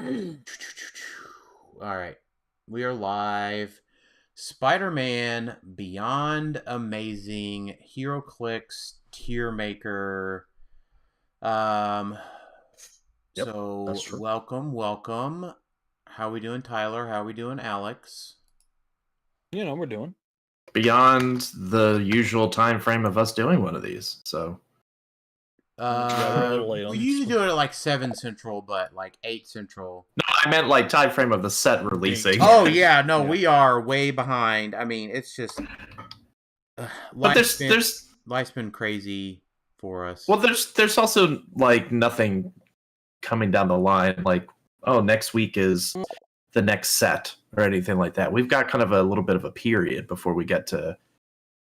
All right. We are live. Spider-Man Beyond Amazing, Heroclix, Tiermaker. Um Yep, so that's true. welcome. How we doing, Tyler? How we doing, Alex? We're doing. Beyond the usual time frame of us doing one of these. So Yeah, we're a little late on we this usually one. do it at like 7 Central, but like 8 Central. no, I meant like time frame of the set releasing. Oh yeah, no, Yeah. we are way behind. I mean, it's just But life's been crazy for us. well, there's also like nothing coming down the line. Like, oh, next week is the next set or anything like that. We've got kind of a little bit of a period before we get to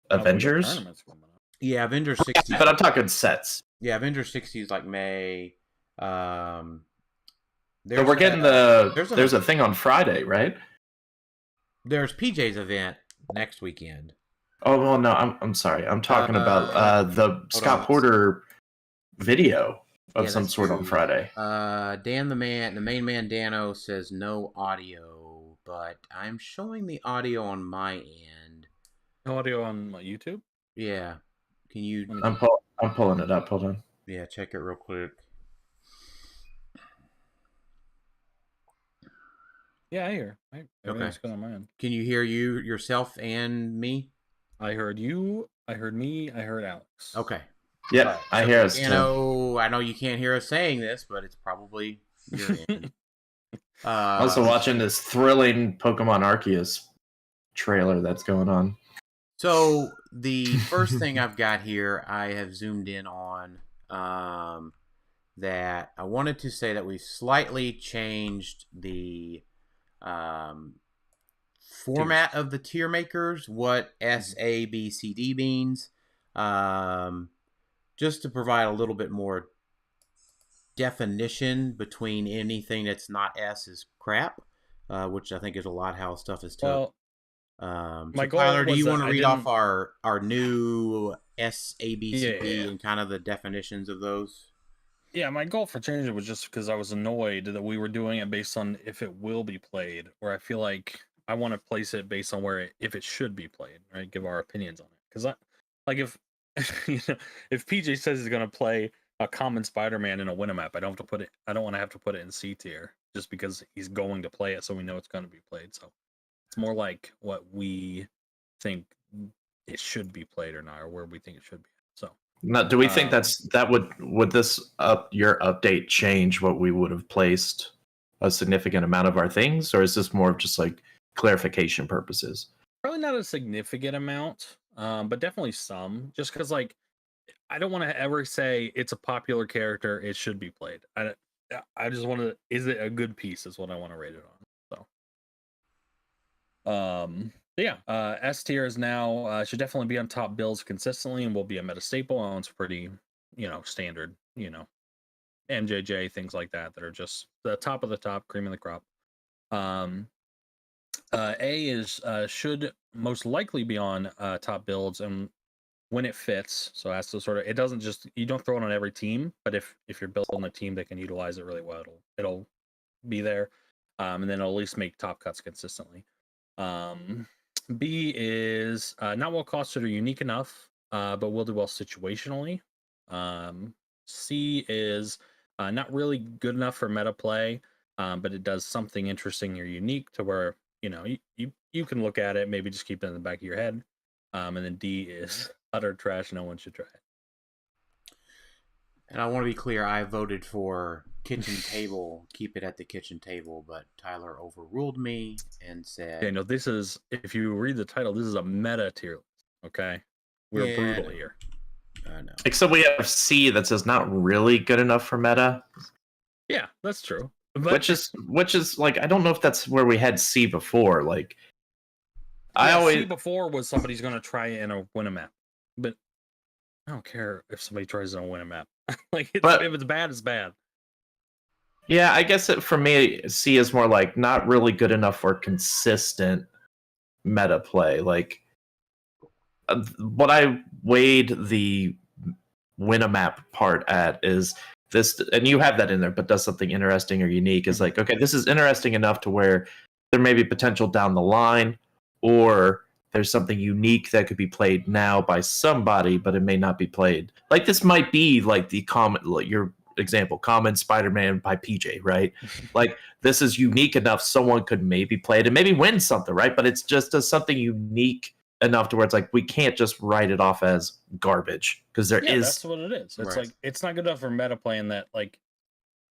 Avengers. Tournaments coming up. Yeah, Avengers 60. But I'm talking sets. Yeah, Avengers 60 is like May. So we're getting there's a thing on Friday, right? There's PJ's event next weekend. Oh well, no, I'm sorry. I'm talking about the Scott Porter video of some sort on Friday. Dan the main man Dano says no audio, but I'm showing the audio on my end. No audio on YouTube? Yeah. Can you I'm pulling it up. Hold on. Yeah, check it real quick. Yeah, I hear. Everything's Okay. going on my end. Can you hear yourself and me? I heard you, I heard me, I heard Alex. Okay. Yep, I hear us. I know you can't hear us saying this, but it's probably your end. Also watching this thrilling Pokemon Arceus trailer that's going on. So the first thing I've got here, I have zoomed in on that I wanted to say that we slightly changed the format of the tier makers, what S, A, B, C, D means, just to provide a little bit more definition between anything that's not S is crap, which I think is a lot how stuff is took. Well, so Tyler, do you want to read off our new S, A, B, C, D and kind of the definitions of those? Yeah, my goal for changing it was just because I was annoyed that we were doing it based on if it will be played, or I feel like I want to place it based on if it should be played, right? Give our opinions on it. Because if if PJ says he's gonna play a common Spider-Man in a win map, I don't want to have to put it in C tier just because he's going to play it, so we know it's going to be played. So it's more like what we think it should be played or not, or where we think it should be. So now, do we think would this your update change what we would have placed a significant amount of our things, or is this more of just like clarification purposes? Probably not a significant amount, but definitely some. Just because, like, I don't want to ever say it's a popular character, it should be played. I just want to. Is it a good piece? Is what I want to rate it on. So, yeah, S tier is now should definitely be on top builds consistently and will be a meta staple. That one's pretty, standard. MJJ things like that are just the top of the top, cream of the crop. A is should most likely be on top builds and when it fits. So that's the sort of, it doesn't just, you don't throw it on every team, but if you're building a team that can utilize it really well, it'll be there, and then it'll at least make top cuts consistently. B is not well costed or unique enough, but will do well situationally. C is not really good enough for meta play, but it does something interesting or unique to where you can look at it, maybe just keep it in the back of your head. And then D is utter trash. No one should try it. And I want to be clear, I voted for kitchen table, keep it at the kitchen table, but Tyler overruled me and said... Okay, no, this is, if you read the title, this is a meta tier list, okay? We're brutal here. I know. Except we have C that says not really good enough for meta. Yeah, that's true. But, which is like, I don't know if that's where we had C before. Like, C before was somebody's going to try it in a win a map, but I don't care if somebody tries it on a win a map. Like, if it's bad, it's bad. Yeah, I guess for me, C is more like not really good enough for consistent meta play. Like, what I weighed the win a map part at is this, and you have that in there, but does something interesting or unique, is like, okay, this is interesting enough to where there may be potential down the line, or there's something unique that could be played now by somebody, but it may not be played. Like this might be like the common, like your example, common Spider-Man by PJ, right? Like this is unique enough someone could maybe play it and maybe win something, right? But it's just something unique enough to where it's like we can't just write it off as garbage because that's what it is. It's Right. like it's not good enough for meta playing that. Like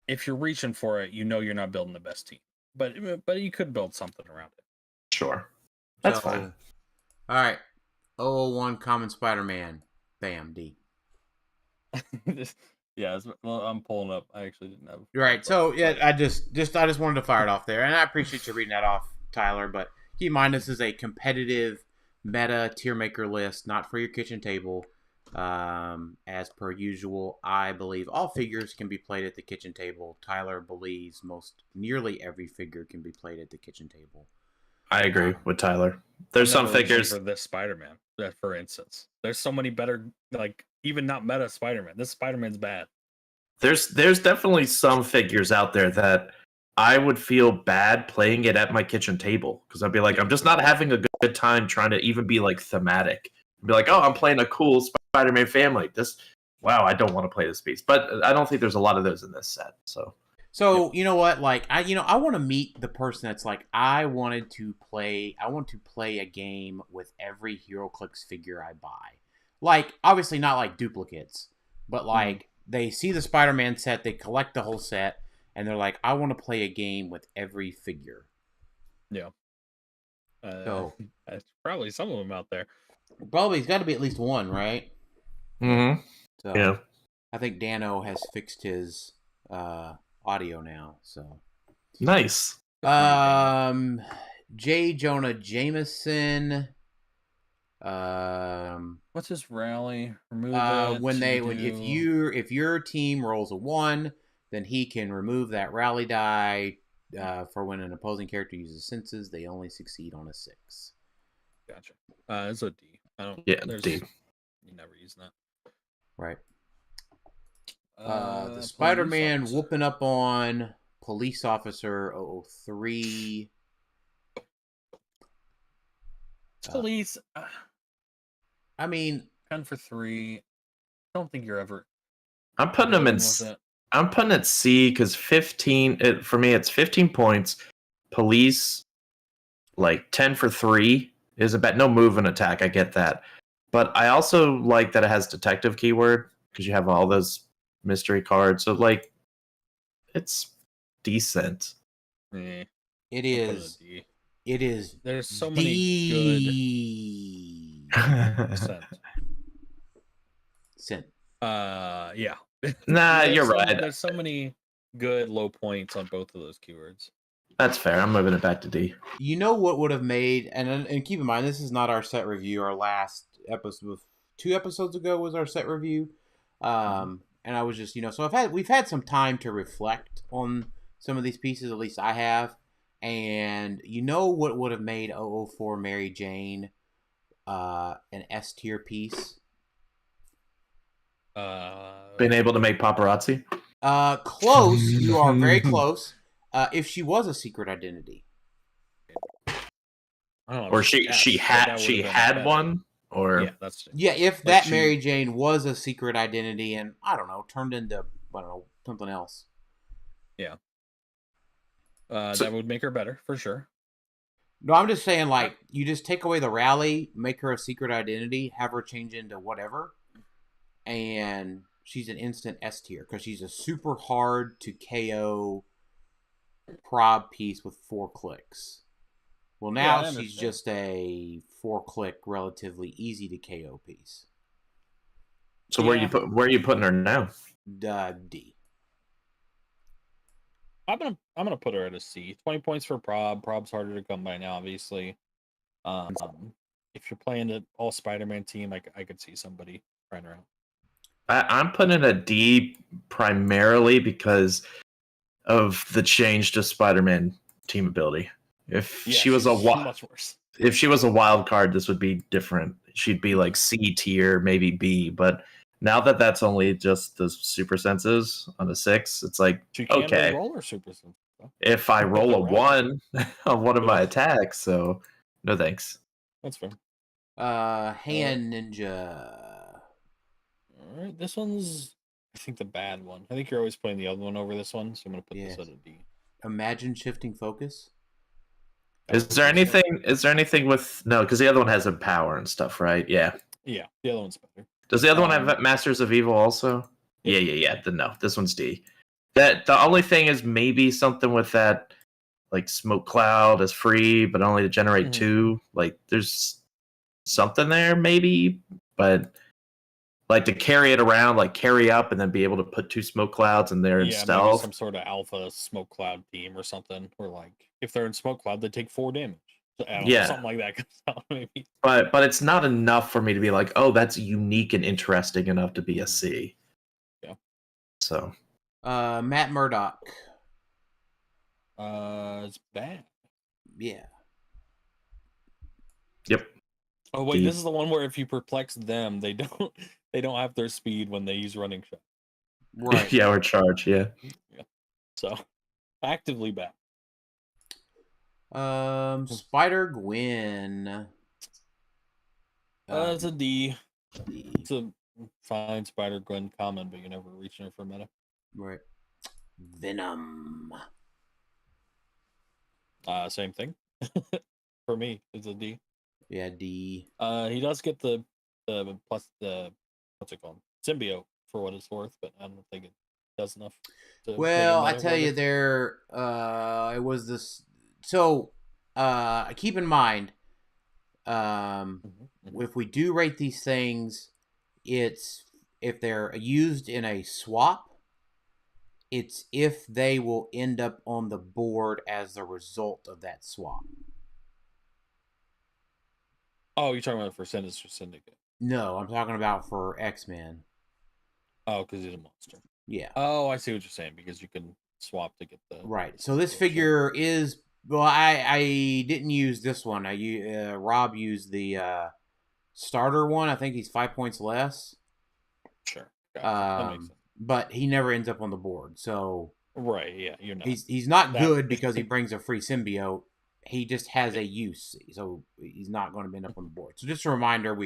if you're reaching for it, you're not building the best team, but you could build something around it. Sure, that's So, fine. All right. 001 Common Spider-Man. Bam, D. Yeah, well, I'm pulling up. I actually didn't have. Right. So yeah, I just wanted to fire it off there, and I appreciate you reading that off, Tyler. But keep in mind, this is a competitive meta tier maker list, not for your kitchen table. As per usual, I believe all figures can be played at the kitchen table. Tyler believes nearly every figure can be played at the kitchen table. I agree with Tyler. There's some figures for this Spider-Man, for instance. There's so many better, like even not meta Spider-Man. This Spider-Man's bad. There's definitely some figures out there that I would feel bad playing it at my kitchen table because I'd be like, I'm just not having a good time trying to even be like thematic. I'd be like, oh, I'm playing a cool Spider-Man family. Wow, I don't want to play this piece, but I don't think there's a lot of those in this set. So you know what? Like I want to meet the person that's like, I want to play a game with every Heroclix figure I buy. Like obviously not like duplicates, but like they see the Spider-Man set, they collect the whole set, and they're like, I want to play a game with every figure. Yeah. So there's probably some of them out there. Probably it's got to be at least one, right? Mm-hmm. So Yeah. I think Dano has fixed his audio now. So nice. J. Jonah Jameson. What's his rally? Remove it. If your team rolls a 1, then he can remove that rally die. For when an opposing character uses senses, they only succeed on a 6. Gotcha. It's a D. I don't. Yeah, D. You never use that. Right. The Spider-Man whooping up on Police Officer 003. Police. I mean, 10 for 3. I don't think you're ever. I'm putting them in. I'm putting it C because 15. For me, it's 15 points. Police, like 10 for 3 is a bet. No move and attack. I get that, but I also like that it has detective keyword because you have all those mystery cards. So like, it's decent. Yeah, it is. It is. There's so many good. Sin. Yeah. Nah, you're right. There's so many good low points on both of those keywords. That's fair. I'm moving it back to D. You know what would have made, and keep in mind, this is not our set review. Our last episode, 2 episodes ago, was our set review. And I was just, so we've had some time to reflect on some of these pieces. At least I have. And you know what would have made 004 Mary Jane an S tier piece? Being able to make paparazzi? Close. You are very close. If she was a secret identity. Or she had one? Or if that Mary Jane was a secret identity and I don't know, turned into something else. Yeah. That would make her better for sure. No, I'm just saying, like, you just take away the rally, make her a secret identity, have her change into whatever, and she's an instant S tier because she's a super hard to KO prob piece with 4 clicks. Well, now she's just a 4-click, relatively easy to KO piece. So where are you putting her now? D. I'm gonna put her at a C. 20 points for prob. Prob's harder to come by now, obviously. If you're playing an all Spider-Man team, I could see somebody running around. I'm putting it at D primarily because of the change to Spider-Man team ability. If she was much worse. If she was a wild card, this would be different. She'd be like C tier, maybe B, but Now that that's only just the super senses on a 6, it's like, She can okay, roll her super sense. if I roll a Right. 1 on one of my attacks, so no thanks. That's fair. Hand ninja. All right, this one's, I think, the bad one. I think you're always putting the other one over this one, so I'm gonna put this at a D. Imagine shifting focus. Is there anything with no? Because the other one has a power and stuff, right? Yeah. Yeah, the other one's better. Does the other one have Masters of Evil also? Yep. Yeah. Then no, this one's D. That the only thing is maybe something with that, like smoke cloud is free, but only to generate 2. Like there's something there maybe, but like to carry it around, like carry up and then be able to put 2 smoke clouds in there in stealth. Maybe some sort of alpha smoke cloud team or something, or like if they're in smoke cloud, they take 4 damage. So, I don't know, something like that comes out maybe. But it's not enough for me to be like, oh, that's unique and interesting enough to be a C. Yeah. So. Matt Murdock. It's bad. Yeah. Yep. Oh wait, this is the one where if you perplex them, they don't have their speed when they use running shot. Right. Yeah, or charge. Yeah. So, actively bad. Spider Gwen. It's a D. It's a fine Spider Gwen common, but you're never reaching her for meta. Right. Venom. Same thing. For me, it's a D. Yeah, D. He does get the plus the what's it called? Symbiote for what it's worth, but I don't think it does enough. Well, I tell you, it was this. So, keep in mind, if we do rate these things, it's if they're used in a swap. It's if they will end up on the board as a result of that swap. Oh, you're talking about for Sinister Syndicate? No, I'm talking about for X-Men. Oh, because he's a monster. Yeah. Oh, I see what you're saying, because you can swap to get the... Right. So this figure is... Well, I didn't use this one. Rob used the starter one. I think he's 5 points less. Sure. That makes sense. But he never ends up on the board. So... Right, yeah. You're not. He's not good because he brings a free symbiote. He just has a use, so he's not going to end up on the board. So just a reminder,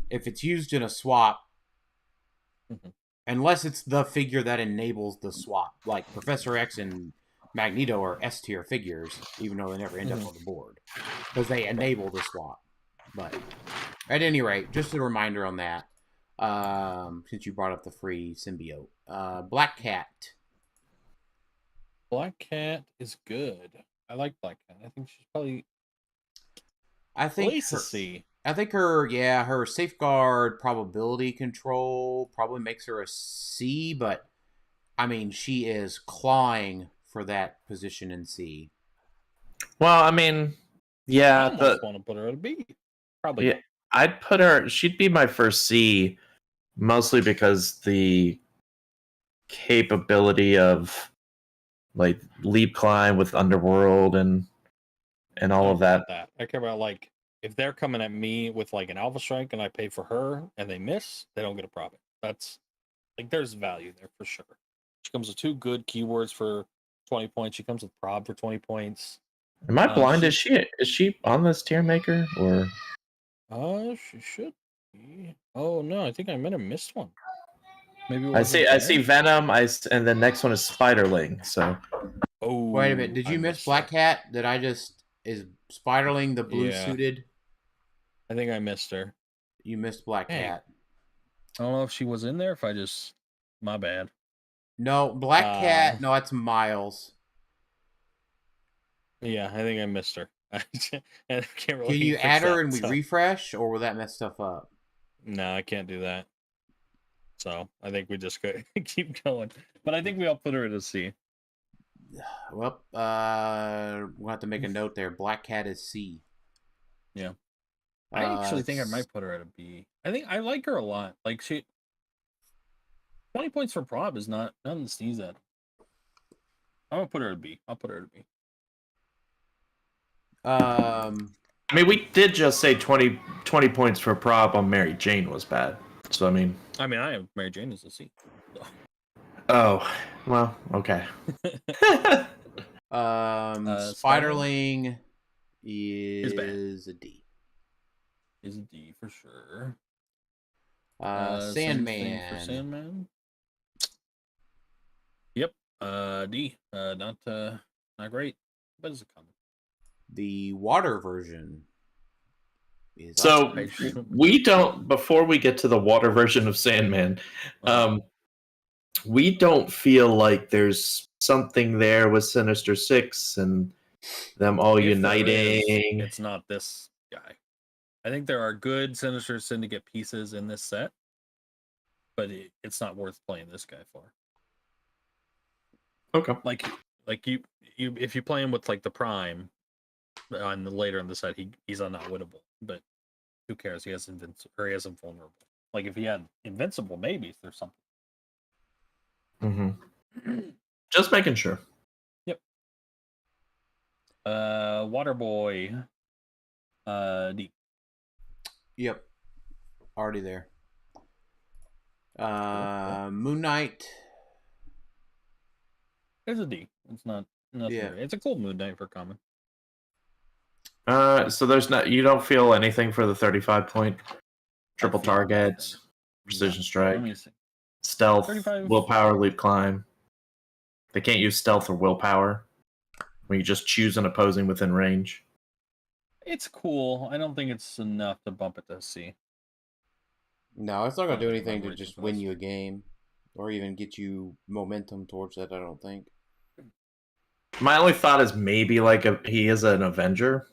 if it's used in a swap, unless it's the figure that enables the swap, like Professor X and Magneto are S tier figures, even though they never end up on the board, because they enable the swap. But at any rate, just a reminder on that, since you brought up the free symbiote. Black Cat. Black Cat is good. I like Black Cat. I think she's probably... I think her safeguard probability control probably makes her a C, but I mean, she is clawing for that position in C. Well, I mean, yeah, I almost want to put her at a B. Probably. Yeah, I'd put her. She'd be my first C, mostly because the capability of like leap climb with Underworld and all of that. I care about like if they're coming at me with like an Alpha Strike and I pay for her and they miss, they don't get a profit. That's like there's value there for sure. She comes with 2 good keywords for 20 points. She comes with prob for 20 points. Am I blind? Is she on this Tiermaker or? She should be. Oh no, I think I might have missed one. Maybe I see Venom. And the next one is Spiderling. So. Oh, wait a minute! Did you miss Black Cat? Is Spiderling the blue suited? I think I missed her. You missed Black Cat. I don't know if she was in there. My bad. No, Black Cat. No, it's Miles. Yeah, I think I missed her. I can't really. Can you add her and we refresh, or will that mess stuff up? No, I can't do that. So I think we just keep going. But I think we all put her at a C. Well, we'll have to make a note there. Black Cat is C. Yeah. I actually think I might put her at a B. I think I like her a lot. Like 20 points for prob is nothing to sneeze at. I'm gonna put her at a B. I'll put her at a B. I mean, we did just say 20 points for prob on Mary Jane was bad. So I mean, I have Mary Jane as a C. So. oh well, okay. Spiderling bad. is a D. Is a D for sure. Sandman. Same thing for Sandman. Yep. D. Not great, but it's a common. The water version is so we don't. Before we get to the water version of Sandman, we don't feel like there's something there with Sinister Six and them all uniting. It's not this guy. I think there are good Sinister Syndicate pieces in this set, but it's not worth playing this guy for. Okay. Like you if you play him with like the Prime on the later in the set, he's not winnable. But who cares? He has he has invulnerable. Like if he had invincible, maybe there's something. Mm-hmm. Just making sure. Yep. Waterboy. D. Yep. Already there. Moon Knight. It's a D. It's not nothing. Yeah. It's a cool Moon Knight for common. So there's you don't feel anything for the 35-point triple targets, precision strike, stealth, willpower, leap, climb. They can't use stealth or willpower when you just choose an opposing within range. It's cool. I don't think it's enough to bump it to C. No, it's not going to do anything to just win you a game or even get you momentum towards that, I don't think. My only thought is maybe like he is an Avenger.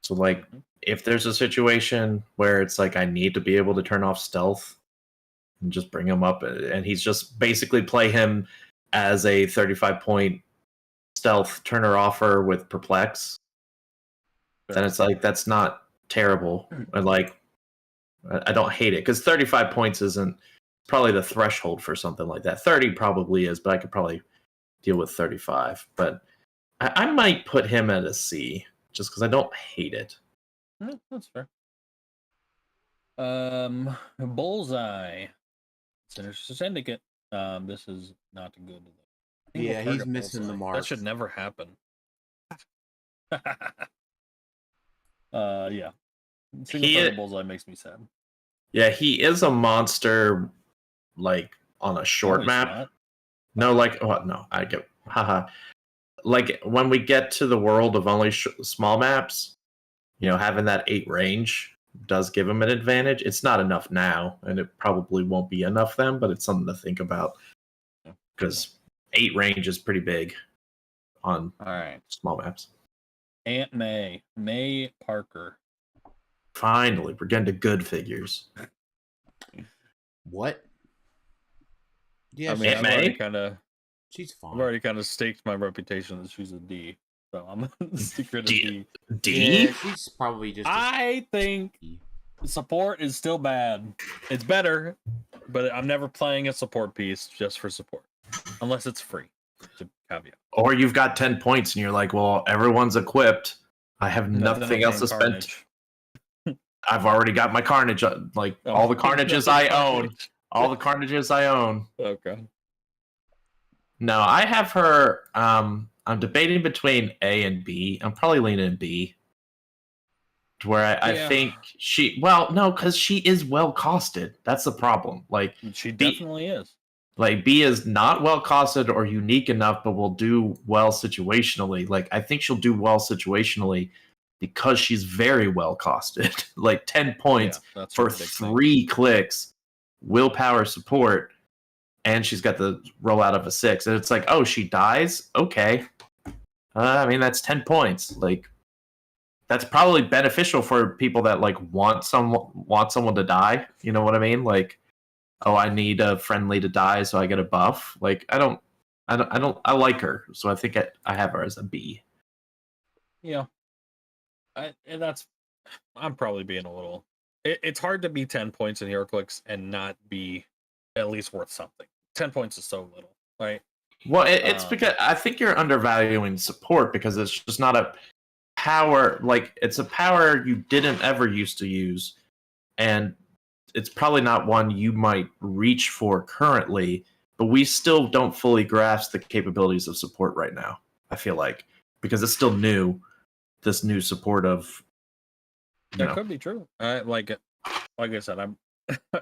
So like if there's a situation where it's like I need to be able to turn off stealth and just bring him up and he's just basically play him as a 35-point stealth turner offer with perplex, then it's like that's not terrible. And like I don't hate it because 35 points isn't probably the threshold for something like that. 30 probably is, but I could probably deal with 35. But I might put him at a C just because I don't hate it. Yeah, that's fair. Bullseye. Sinister Syndicate. This is not good. Yeah, he's missing the mark. That should never happen. Yeah. Single target Bullseye makes me sad. Yeah, he is a monster, like on a short map. Not. No, like no, I get haha. Like when we get to the world of only small maps, having that 8 range does give him an advantage. It's not enough now, and it probably won't be enough then, but it's something to think about because 8 range is pretty big on small maps. Aunt May Parker. Finally, we're getting to good figures. What? Yeah, Aunt May? She's fine. I've already kind of staked my reputation that she's a D, so I'm a secret D. D? Yeah, she's probably just. I think support is still bad. It's better, but I'm never playing a support piece just for support, unless it's free. It's a caveat. Or you've got 10 points and you're like, well, everyone's equipped. I have nothing else to spend. I've already got my Carnage. Like all the Carnages I own. All the Carnages I own. Okay. No, I have her. I'm debating between A and B. I'm probably leaning B. To where I think she. Well, no, because she is well costed. That's the problem. Like she definitely is. Like B is not well costed or unique enough, but will do well situationally. Like I think she'll do well situationally because she's very well costed. Like 10 points for 3 clicks, willpower support, and she's got the rollout of a 6. And it's like, oh, she dies? Okay. I mean, that's 10 points. Like that's probably beneficial for people that like want someone to die. You know what I mean? Like, oh, I need a friendly to die, so I get a buff. Like I like her, so I think I have her as a B. Yeah. I'm probably being a little. It's hard to be 10 points in Heroclix and not be at least worth something. 10 points is so little, right? Well, it's because I think you're undervaluing support because it's just not a power. Like it's a power you didn't ever used to use, and it's probably not one you might reach for currently, but we still don't fully grasp the capabilities of support right now. I feel like because it's still new, this new support of That could be true. Like I said, I'm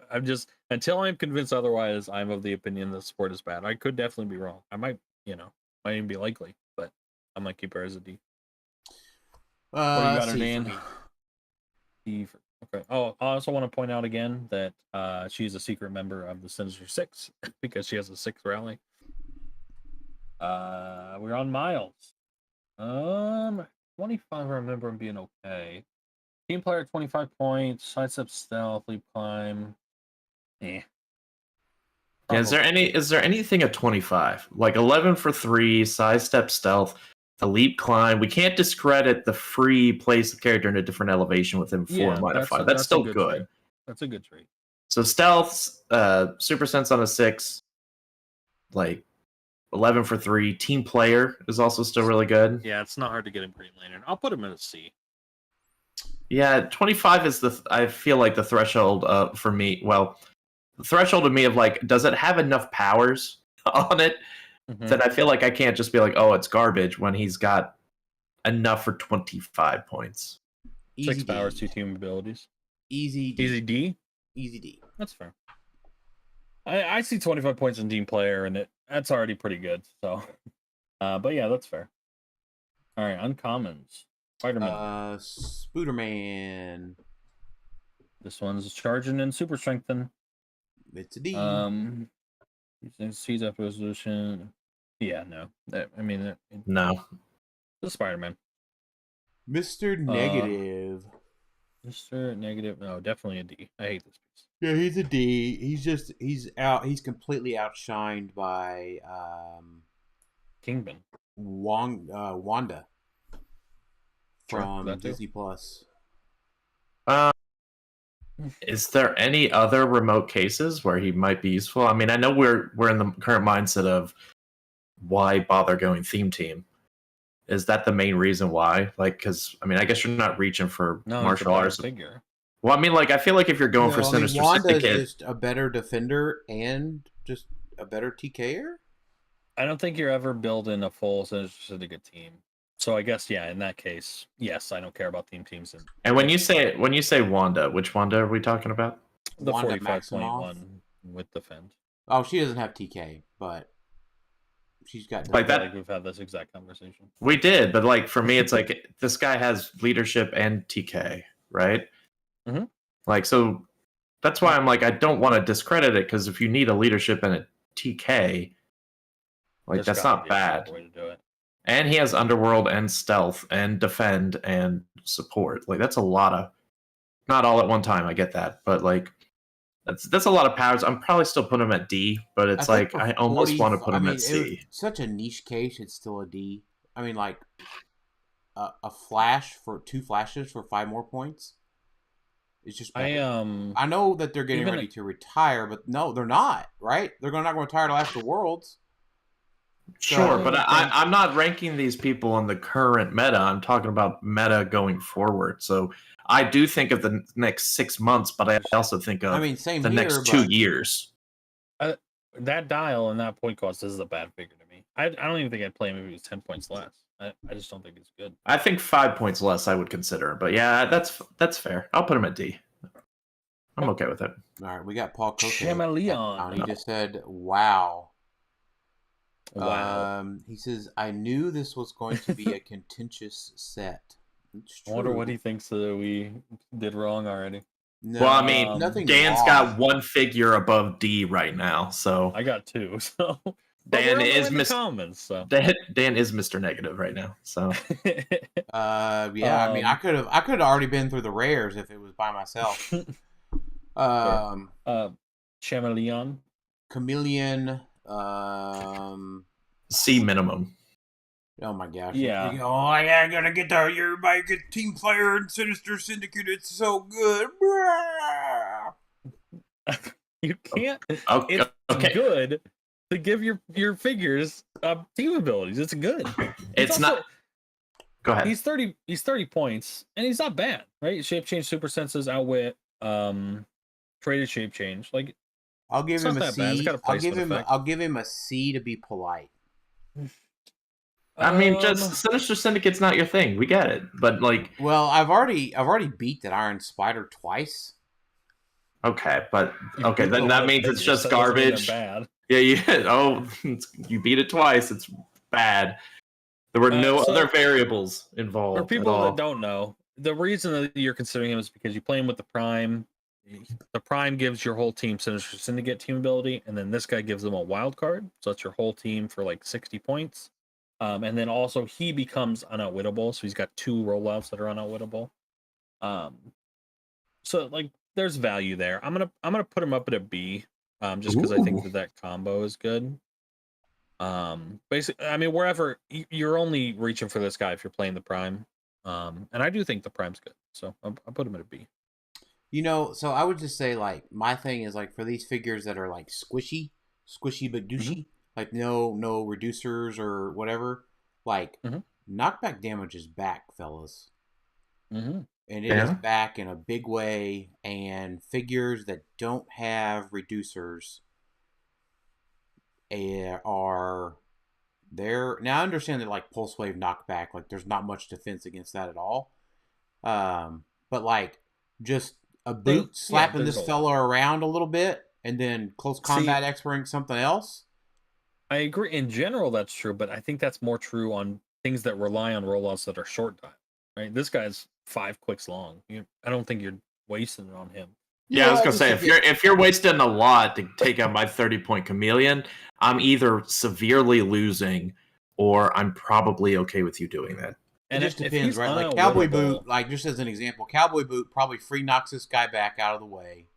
I'm just until I'm convinced otherwise. I'm of the opinion the support is bad. I could definitely be wrong. I might, might even be likely, but I might keep her as a D. What do you got her, Dan? D. Okay. Oh, I also want to point out again that she's a secret member of the Sinister Six because she has a 6th rally. We're on Miles. 25. I remember him being okay. Team player 25 points. Sidestep, stealth, leap, climb. Yeah, is there anything at 25? Like 11 for 3, sidestep, stealth, the leap, climb. We can't discredit the free place the character in a different elevation within 4 modifier. That's still good. Trait. That's a good trait. So stealth, super sense on a 6, like 11 for 3. Team player is also still really good. Yeah, it's not hard to get him Green Lantern. I'll put him in a C. Yeah, 25 is I feel like the threshold for me. Well, the threshold of me of like, does it have enough powers on it that I feel like I can't just be like, oh, it's garbage when he's got enough for 25 points. 6 powers, 2 team abilities. Easy D. Easy D? Easy D. That's fair. I see 25 points in team player, and that's already pretty good. So, but yeah, that's fair. All right, uncommons. Spider-Man. Spooderman. This one's charging and super strengthen. It's a D. Seeds after resolution. Yeah, no. No. The Spider-Man. Mr. Negative. Mr. Negative. No, definitely a D. I hate this piece. Yeah, he's a D. He's completely outshined by Kingpin. Wanda from Disney Plus. Is there any other remote cases where he might be useful? I mean, I know we're in the current mindset of why bother going theme team. Is that the main reason why? Like, because I mean, I guess you're not reaching for martial arts figure. Well, I mean, like, I feel like if you're going for Sinister Wanda's just a better defender and just a better TKer. I don't think you're ever building a full Sinister Syndicate team. So I guess, yeah, in that case, yes, I don't care about teams. And when you say Wanda, which Wanda are we talking about? The 45.1 with Defend. Oh, she doesn't have TK, but she's got like that. Like we've had this exact conversation. We did, but like for me, it's like this guy has leadership and TK, right? Mm-hmm. Like, so that's why I'm like, I don't want to discredit it because if you need a leadership and a TK, like that's not bad. Way to do it. And he has Underworld and Stealth and Defend and Support. Like that's a lot of, not all at one time. I get that, but like that's a lot of powers. I'm probably still putting him at D, but it's like I almost want to put him at C. Such a niche case, it's still a D. I mean, like a flash for 2 flashes for 5 more points. It's just better. I know that they're getting ready to retire, but no, they're not. Right? They're not going to retire till after Worlds. Sure, but I'm not ranking these people in the current meta. I'm talking about meta going forward. So I do think of the next 6 months, but I also think of the next 2 years. That dial and that point cost is a bad figure to me. I don't even think I'd play him if he was 10 points less. I just don't think it's good. I think 5 points less I would consider. But yeah, that's fair. I'll put him at D. I'm okay with it. All right, we got Paul Cote. Chameleon. He just said, wow. Wow. He says, I knew this was going to be a contentious set. I wonder what he thinks that we did wrong already. No, well, I mean, Dan's got 1 figure above D right now, so I got 2. So Dan is so. Dan is Mr. Negative right now. So I mean, I could have already been through the rares if it was by myself. Chameleon. C minimum. Oh my gosh! Yeah. I gotta get there. Everybody get Team Player and Sinister Syndicate. It's so good. You can't. It's good to give your figures team abilities. It's good. It's also, not. Go ahead. He's 30 points, and he's not bad, right? Shape change, super senses, outwit. traded shape change. Like, I'll give it's him not a that bad. It's C. got a placement effect. I'll give him a C to be polite. I mean, just Sinister Syndicate's not your thing. We get it, but like, Well, I've already beat that Iron Spider twice. okay, but you've okay, beaten a then lot that of means it's figures, just so that doesn't mean garbage. they're bad. Yeah, you beat it twice. It's bad. There were no So- other variables involved For people at all. that don't know, the reason that you're considering him is because you play him with the Prime. The Prime gives your whole team Sinister Syndicate team ability, and then this guy gives them a wild card. So that's your whole team for like 60 points. And then also he becomes unoutwittable, so he's got 2 rollouts that are unoutwittable. So like there's value there. I'm gonna put him up at a B, just because I think that combo is good. Basically, I mean, wherever you're only reaching for this guy if you're playing the Prime. And I do think the Prime's good, so I'll put him at a B. You know, so I would just say like my thing is like for these figures that are like squishy but douchey, like no reducers or whatever, like knockback damage is back, fellas. And it is back in a big way, and figures that don't have reducers are there. Now I understand that like pulse wave knockback, like there's not much defense against that at all. But like just a boot slapping this fella around a little bit, and then close combat experting something else. I agree. In general, that's true, but I think that's more true on things that rely on rollouts that are short time. Right? This guy's 5 clicks long. I don't think you're wasting it on him. Yeah, I was gonna say if you're wasting a lot to take out my 30-point chameleon, I'm either severely losing, or I'm probably okay with you doing that. And it just depends, right? Like Cowboy Boot, like just as an example, Cowboy Boot probably free knocks this guy back out of the way,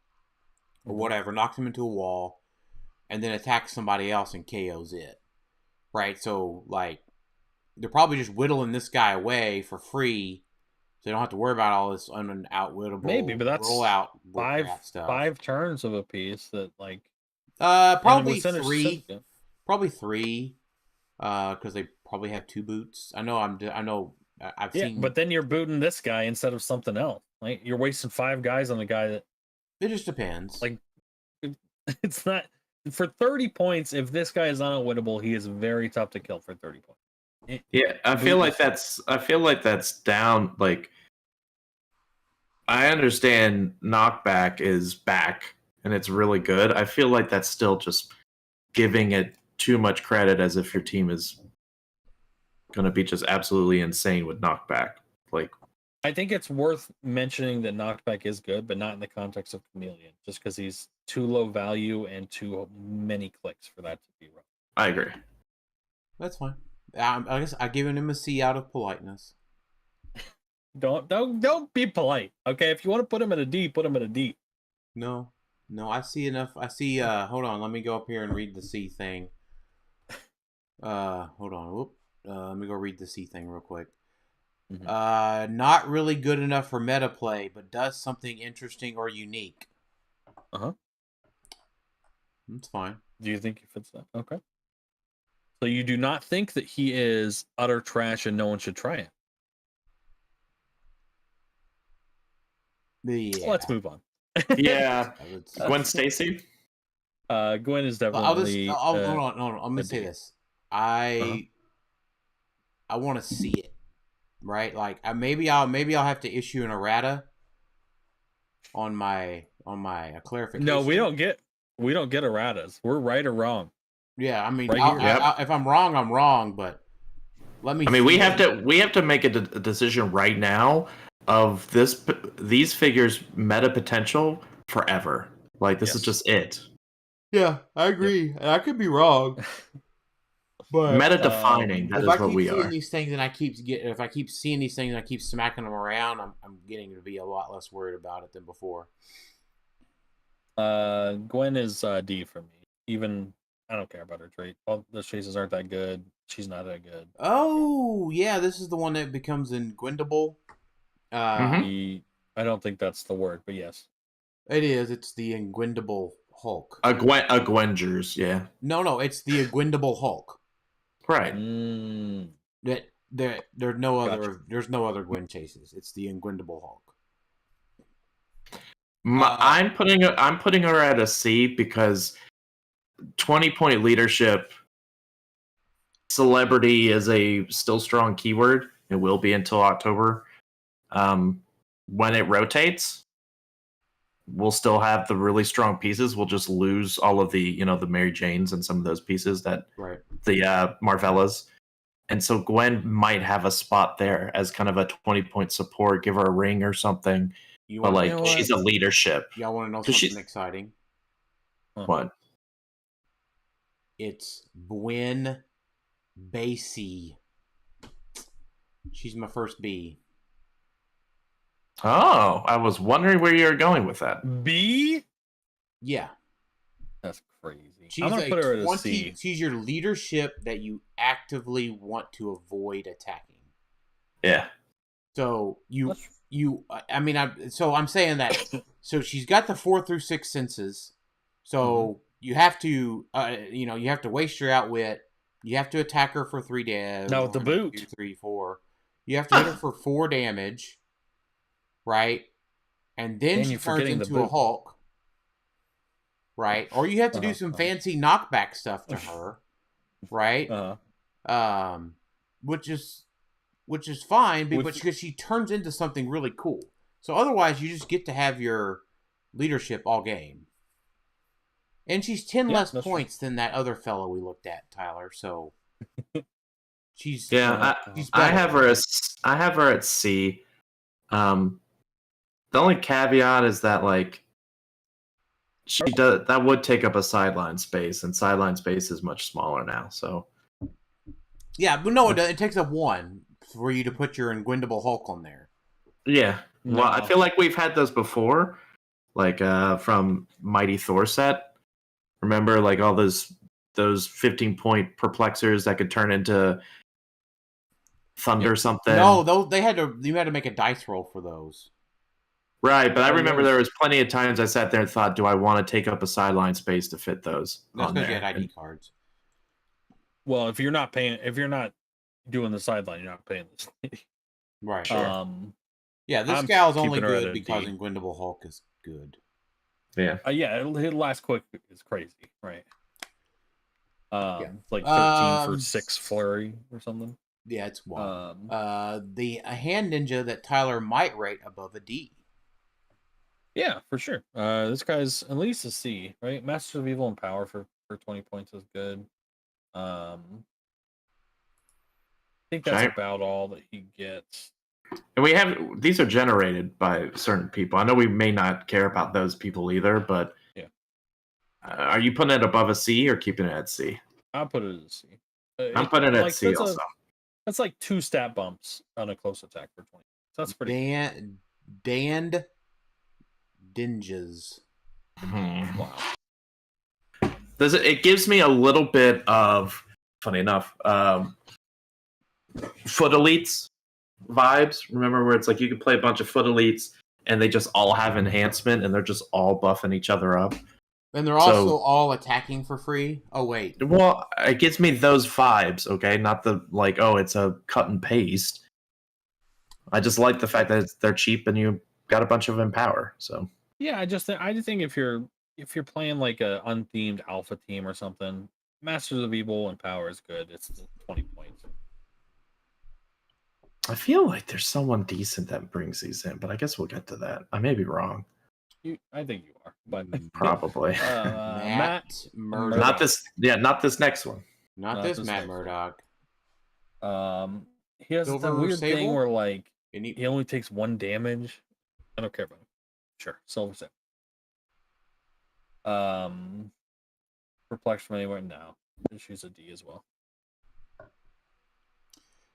or whatever, knocks him into a wall, and then attacks somebody else and KOs it, right? So like they're probably just whittling this guy away for free, so they don't have to worry about all this unoutwittable maybe, but that's rollout stuff. 5 turns of a piece that like probably 3, because they probably have 2 boots. I've seen, but then you're booting this guy instead of something else. Like you're wasting 5 guys on the guy that. It just depends. Like it's not for 30 points. If this guy is unwinnable, he is very tough to kill for 30 points. Yeah, I feel like that's down. Like I understand knockback is back and it's really good. I feel like that's still just giving it too much credit, as if your team is going to be just absolutely insane with knockback. Like, I think it's worth mentioning that knockback is good, but not in the context of Chameleon, just because he's too low value and too many clicks for that to be right. I agree. That's fine. I guess I given him a C out of politeness. Don't be polite, okay? If you want to put him at a D, put him at a D. No, I see enough. I see. Hold on. Let me go up here and read the C thing. Hold on. Whoop. Let me go read the C thing real quick. Not really good enough for meta play, but does something interesting or unique. That's fine. Do you think he fits that? Okay. So you do not think that he is utter trash and no one should try it? Yeah. Let's move on. Yeah. Gwen Stacy? Gwen is definitely. Hold on. I'm gonna say this. I want to see it, right? Like maybe I'll have to issue an errata on my clarification. No, we don't get erratas. We're right or wrong. Yeah, I mean, right if I'm wrong, I'm wrong. But let me. I mean, we have to make a decision right now of these figures' meta potential forever. Like this is just it. Yeah, I agree. Yep. And I could be wrong. But meta defining, that is what we are. If I keep seeing these things and I keep smacking them around, I'm getting to be a lot less worried about it than before. Gwen is D for me. Even I don't care about her trait. All the chases aren't that good. She's not that good. Oh yeah, this is the one that becomes ingwindable. I don't think that's the word, but yes, it is. It's the ingwindable Hulk. A Gwengers, yeah. No, it's the ingwindable Hulk. Right. There's no other Gwen chases. It's the ingwindable Hulk. I'm putting her at a C because 20-point leadership. Celebrity is a still strong keyword. It will be until October. When it rotates, we'll still have the really strong pieces. We'll just lose all of the the Mary Janes and some of those pieces that the Marvellas. And so Gwen might have a spot there as kind of a 20-point support. Give her a ring or something. But like she's a leadership. Y'all want to know something exciting? What? It's Gwen Basie. She's my first B. Oh, I was wondering where you were going with that. B? Yeah. That's crazy. She's I'm gonna put her at a C. She's your leadership that you actively want to avoid attacking. Yeah. So I'm saying that. So she's got the 4 through 6 senses. So you have to, you have to waste your outwit. You have to attack her for 3 damage. Now with the boot. 2, 3, 4. You have to hit her for 4 damage. Right? And then she turns into a Hulk. Right? Or you have to do some fancy knockback stuff to her. Right? Which is fine because she turns into something really cool. So otherwise you just get to have your leadership all game. And she's 10 less points than that other fellow we looked at, Tyler. So she's I have her at C. The only caveat is that like that would take up a sideline space, and sideline space is much smaller now. So yeah, but no, it takes up 1 for you to put your Ingwendable Hulk on there. Yeah, well, I feel like we've had those before, like from Mighty Thor set. Remember, like all those 15-point perplexers that could turn into thunder something. No, you had to make a dice roll for those. Right, but I remember there was plenty of times I sat there and thought, do I want to take up a sideline space to fit those? That's because you had ID cards. Well, if you're not doing the sideline, you're not paying this. Right. Sure. Yeah, this gal's only good because Ingwendable Hulk is good. Yeah. His last quick is crazy, right? Like 13 for 6 flurry or something. Yeah, it's 1. The hand ninja that Tyler might rate above a D. Yeah, for sure. This guy's at least a C, right? Masters of Evil and Power for 20 points is good. I think that's about all that he gets. And these are generated by certain people. I know we may not care about those people either, but yeah. Are you putting it above a C or keeping it at C? I'll put it at C. I'm putting it at C also. That's like 2 stat bumps on a close attack for 20. So that's pretty Danned Dinges. Wow. It gives me a little bit of, funny enough, Foot Elites vibes. Remember where it's like you can play a bunch of Foot Elites and they just all have enhancement and they're just all buffing each other up. And they're also all attacking for free? Oh, wait. Well, it gives me those vibes, okay? Not the, like, oh, it's a cut and paste. I just like the fact that they're cheap and you got a bunch of Empower, so. Yeah, I just think if you're playing like a unthemed alpha team or something, Masters of Evil and Power is good. It's 20 points. I feel like there's someone decent that brings these in, but I guess we'll get to that. I may be wrong. I think you are, but probably. Matt Murdock. Not this next one. Not this Matt Murdock. He has that weird thing where like he only takes 1 damage. I don't care about him. Sure, Silver Sable. Perplexed from anywhere now. She's a D as well.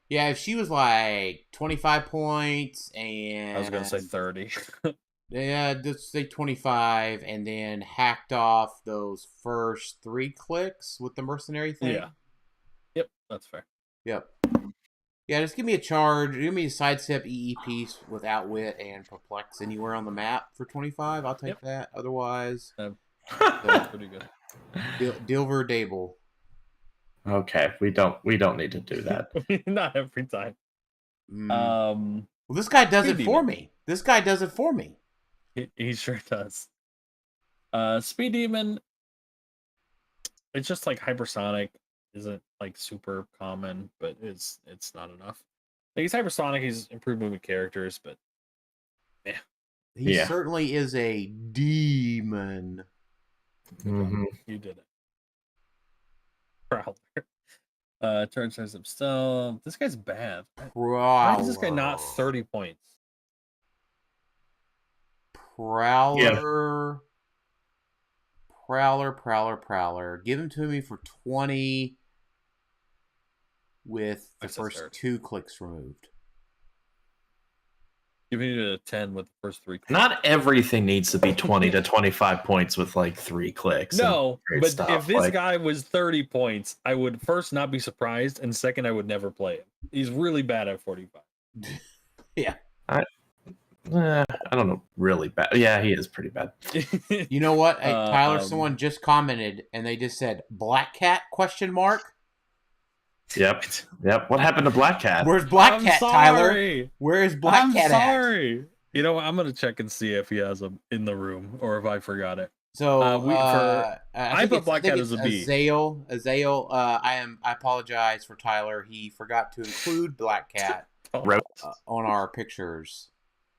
Yeah, if she was like 25 points and I was gonna say 30. Yeah, let's say 25 and then hacked off those first 3 clicks with the mercenary thing. Yeah. Yep, that's fair. Yep. Yeah, just give me a charge. Give me a sidestep EE piece with Outwit and Perplex anywhere on the map for 25. I'll take that. Otherwise, that's pretty good. Dilver Dable. Okay, we don't need to do that. Not every time. Well, this guy does it for me. This guy does it for me. He sure does. Speed Demon, it's just like hypersonic. Isn't like super common, but it's not enough. Like he's hypersonic. He's improved movement characters, but yeah, He Yeah. certainly is a demon. Mhm. you did it. Prowler. Turn size up stealth. This guy's bad. Why is this guy not 30 points? Prowler. Prowler. Give him to me for 20 with the That's a first third. 2 clicks removed. Give me a 10 with the first 3 clicks. Not everything needs to be 20 to 25 points with like 3 clicks. No, great but stuff. if this Like, guy was 30 points, I would first not be surprised, and second, I would never play him. He's really bad at 45. I don't know, really bad. Yeah, he is pretty bad. You know what? Hey, Tyler, someone just commented and they just said Black Cat ? Yep. What happened to Black Cat? Where's Black Cat, Tyler? Sorry. Where is Black Cat sorry. You know what? I'm gonna check and see if he has him in the room or if I forgot it. So I put Black Cat as a B. Azael. I apologize for Tyler. He forgot to include Black Cat on our pictures.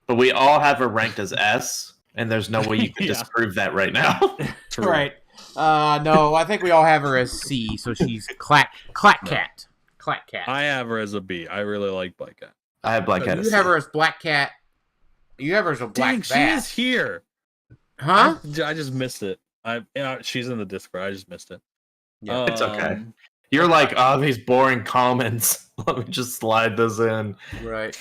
But we all have her ranked as S, and there's no way you can disprove that right now. True. Right. No, I think we all have her as C, so she's Clack Cat. Clack Cat. I have her as a B. I really like Black Cat. I have Black Cat as You C. have her as Black Cat. You have her as a Black Dang, Bat. she is here. Huh? I just missed it. She's in the Discord. I just missed it. Yeah, it's okay. You're like, these boring comments. Let me just slide this in. Right.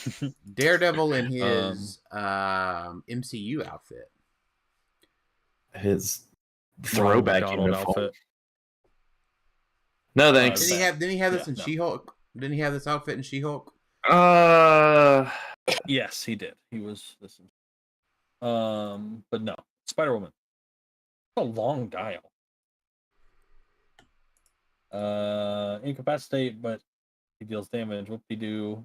Daredevil in his MCU outfit. His throwback McDonald uniform. outfit. No thanks. Didn't he have this in She-Hulk? Didn't he have this outfit in She-Hulk? Yes, he did. He was this. But no, Spider-Woman. A long dial. Incapacitate, but he deals damage. Whoop-de-doo.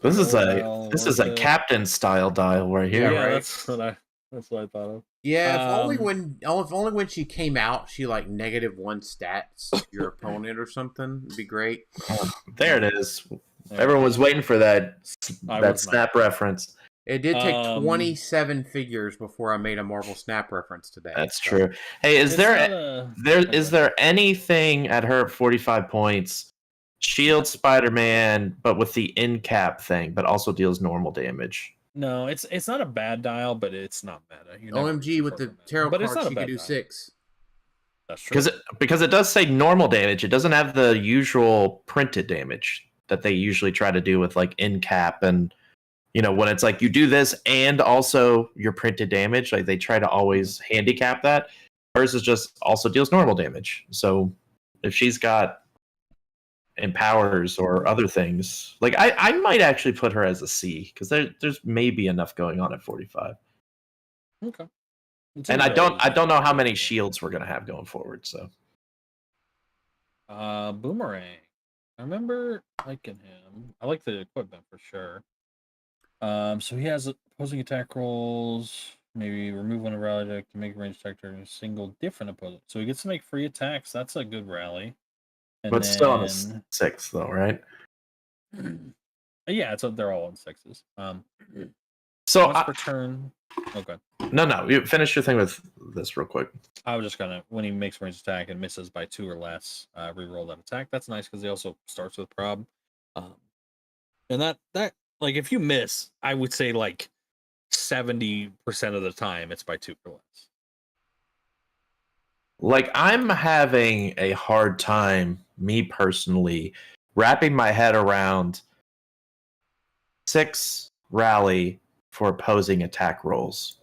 This is a captain style dial right here. Yeah, right? that's what I thought of. Yeah, if only when she came out, she like -1 stats to your opponent or something. It'd be great. There it is. Everyone was waiting for that snap reference. It did take 27 figures before I made a Marvel Snap reference today. That's true. Hey, is there anything at her 45 points? Shield Spider-Man, but with the in cap thing, but also deals normal damage. No, it's not a bad dial, but it's not meta. OMG, with the tarot but it's card, not a she bad could do dial. 6. That's true. Because it does say normal damage. It doesn't have the usual printed damage that they usually try to do with like in cap and when it's like you do this and also your printed damage. Like they try to always handicap that. Hers is just also deals normal damage. So if she's got empowers or other things, like I might actually put her as a C because there's maybe enough going on at 45. Okay. And I don't know how many shields we're gonna have going forward. So Boomerang. I remember liking him. I like the equipment for sure. So he has opposing attack rolls. Maybe remove one of rally deck to make a range attack target a single different opponent. So he gets to make free attacks. That's a good rally. And but still on a 6 though, right? Yeah, they're all on 6s. So once per turn. Okay. No, you finish your thing with this real quick. I was just gonna, when he makes range attack and misses by 2 or less, reroll that attack. That's nice because he also starts with prob. And that like if you miss, I would say like 70% of the time it's by 2 or less. Like I'm having a hard time, me personally, wrapping my head around 6 rally for opposing attack rolls,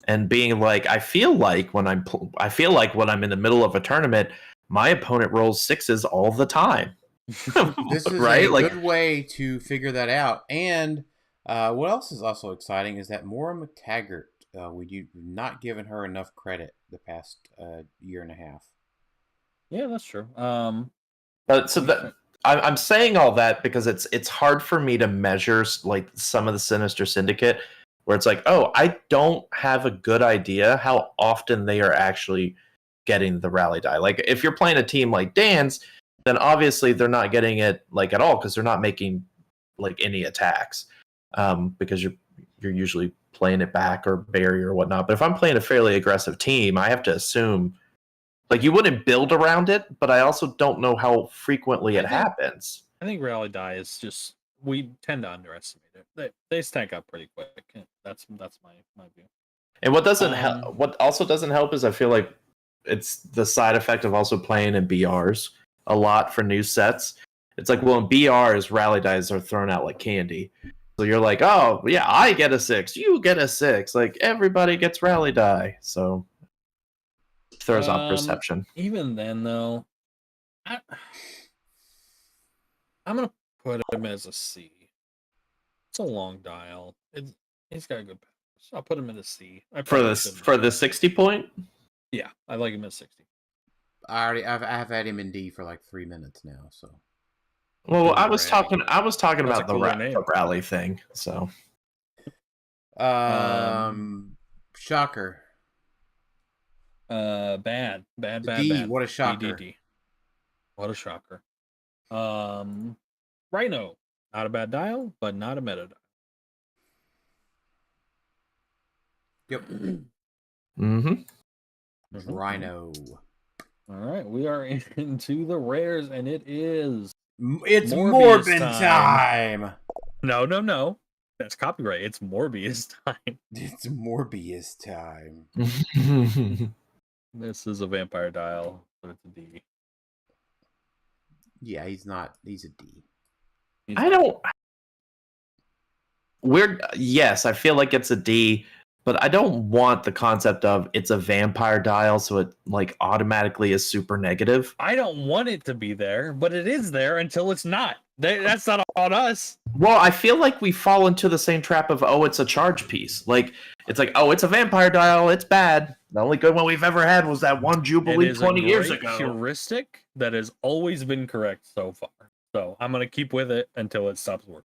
and being like, I feel like when I'm in the middle of a tournament, my opponent rolls 6s all the time. This is right? a good way to figure that out. And what else is also exciting is that Maura McTaggart, we've not given her enough credit the past year and a half. Yeah, that's true. I'm saying all that because it's hard for me to measure like some of the Sinister Syndicate where it's like, oh, I don't have a good idea how often they are actually getting the rally die. Like if you're playing a team like Dan's, then obviously they're not getting it like at all because they're not making like any attacks because you're usually playing it back or barrier or whatnot. But if I'm playing a fairly aggressive team, I have to assume like you wouldn't build around it, but I also don't know how frequently it happens. I think rally die is just we tend to underestimate it. They stack up pretty quick. That's my view. And what doesn't help, what also doesn't help is I feel like it's the side effect of also playing in BRs a lot for new sets. It's like, well, in BRs, rally dies are thrown out like candy. So you're like, oh, yeah, I get a 6, you get a 6. Like, everybody gets rally die. So, throws off perception. Even then, though, I'm going to put him as a C. It's a long dial. He's got a good pass. I'll put him in a C. For the 60 point? Yeah, I like him at 60. I've had him in D for like 3 minutes now, so. Well, I was talking about the rally thing. So, shocker. Bad. D. What a shocker. D. What a shocker. Rhino, not a bad dial, but not a meta dial. Yep. Rhino. All right, we are into the rares, and it's Morbin time. No. That's copyright. It's Morbius time. It's Morbius time. This is a vampire dial, but it's a D. Yeah, he's not. He's a D. Yes, I feel like it's a D, but I don't want the concept of it's a vampire dial, so it like automatically is super negative. I don't want it to be there, but it is there until it's not. That's not on us. Well, I feel like we fall into the same trap of, oh, it's a charge piece. Like, it's like, oh, it's a vampire dial, it's bad. The only good one we've ever had was that one Jubilee 20 years ago. Heuristic that has always been correct so far. So I'm going to keep with it until it stops working.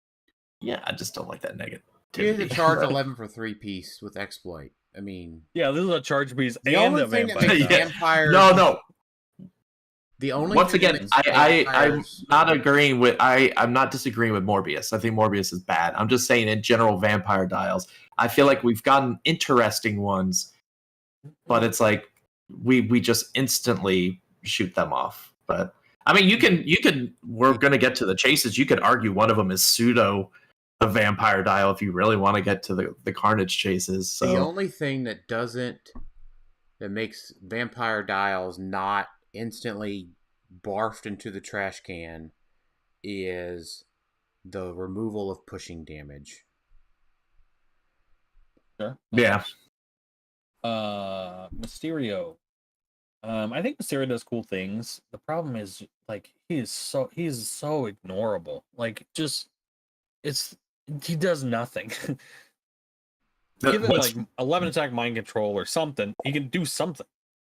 Yeah, I just don't like that negative. You have to charge 11 for 3 piece with exploit. I mean, yeah, this is a charge piece and a vampire. No. The only once again, I'm not agreeing with. I'm not disagreeing with Morbius. I think Morbius is bad. I'm just saying in general, vampire dials. I feel like we've gotten interesting ones, but it's like we just instantly shoot them off. But I mean, you can. We're gonna get to the chases. You could argue one of them is pseudo a vampire dial if you really want to get to the Carnage chases. So the only thing that makes vampire dials not instantly barfed into the trash can is the removal of pushing damage. Sure. Yeah. Mysterio. I think Mysterio does cool things. The problem is like he's so ignorable. Like he does nothing. Give him like 11 attack mind control or something. He can do something.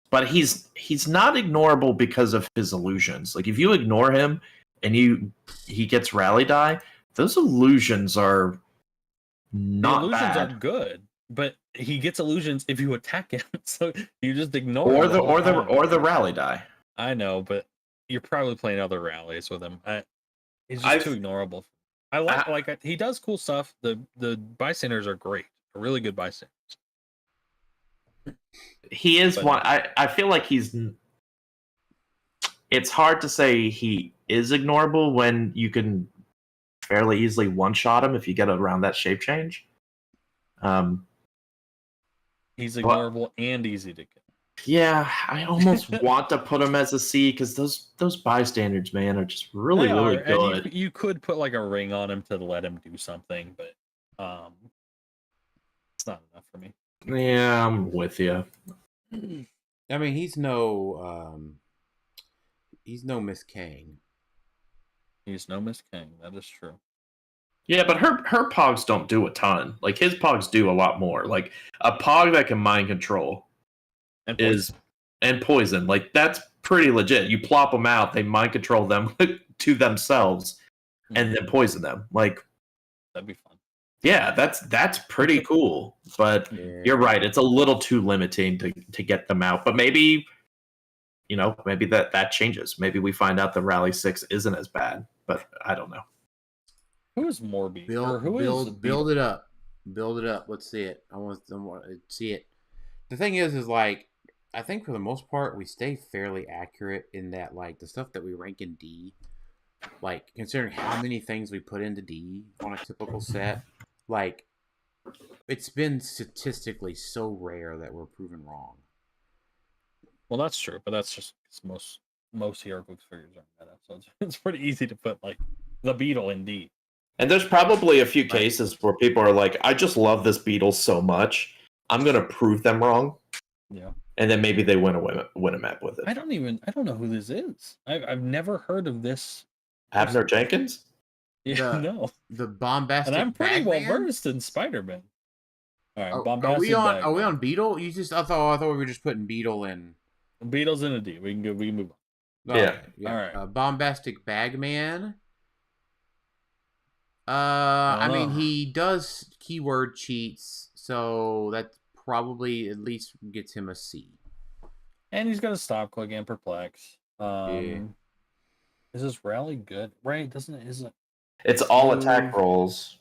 But he's not ignorable because of his illusions. Like if you ignore him and he gets rally die, those illusions are not illusions bad. are good, but he gets illusions if you attack him. So you just ignore or him the rally die. I know, but you're probably playing other rallies with him. He's just too ignorable. I like he does cool stuff. The bystanders are great. Really good bystanders. He is one. I feel like it's hard to say he is ignorable when you can fairly easily one-shot him if you get around that shape change. He's ignorable and easy to kill. Yeah, I almost want to put him as a C because those bystanders, man, are just really good. And you could put like a ring on him to let him do something, but it's not enough for me. Yeah, I'm with you. I mean, he's no Miss Kang. He's no Miss Kang. That is true. Yeah, but her pogs don't do a ton. Like his pogs do a lot more. Like a pog that can mind control and poison. Like that's pretty legit. You plop them out, they mind control them to themselves, and then poison them. Like that'd be fun. Yeah, that's pretty cool. But Yeah. you're right; it's a little too limiting to get them out. But maybe, maybe that changes. Maybe we find out the Rally 6 isn't as bad. But I don't know. Who is Morby? Or Build, who is build, build it up. Build it up. Let's see it. I want to see it. The thing is like, I think for the most part we stay fairly accurate in that, like, the stuff that we rank in D, like considering how many things we put into D on a typical set, like it's been statistically so rare that we're proven wrong. Well, that's true, but that's just 'cause most Heroclix figures aren't meta, so it's pretty easy to put like the Beetle in D. And there's probably a few Right. cases where people are like, I just love this Beetle so much. I'm going to prove them wrong. Yeah. And then maybe they win a map with it. I don't know who this is. I've never heard of this. Abner Jenkins? Yeah, The- no. The bombastic. And I'm pretty well Bagman? versed in Spider-Man. All right, Are bombastic. we on? Are we Bagman. on Beetle? I thought we were just putting Beetle in. Beetle's in a D. We can move on. Yeah. All right. Bombastic Bagman. I I don't mean, know. he does keyword cheats, so that probably at least gets him a C. And he's got a stop click and perplex. Yeah. Is this rally good? Right? Isn't It's all attack rolls.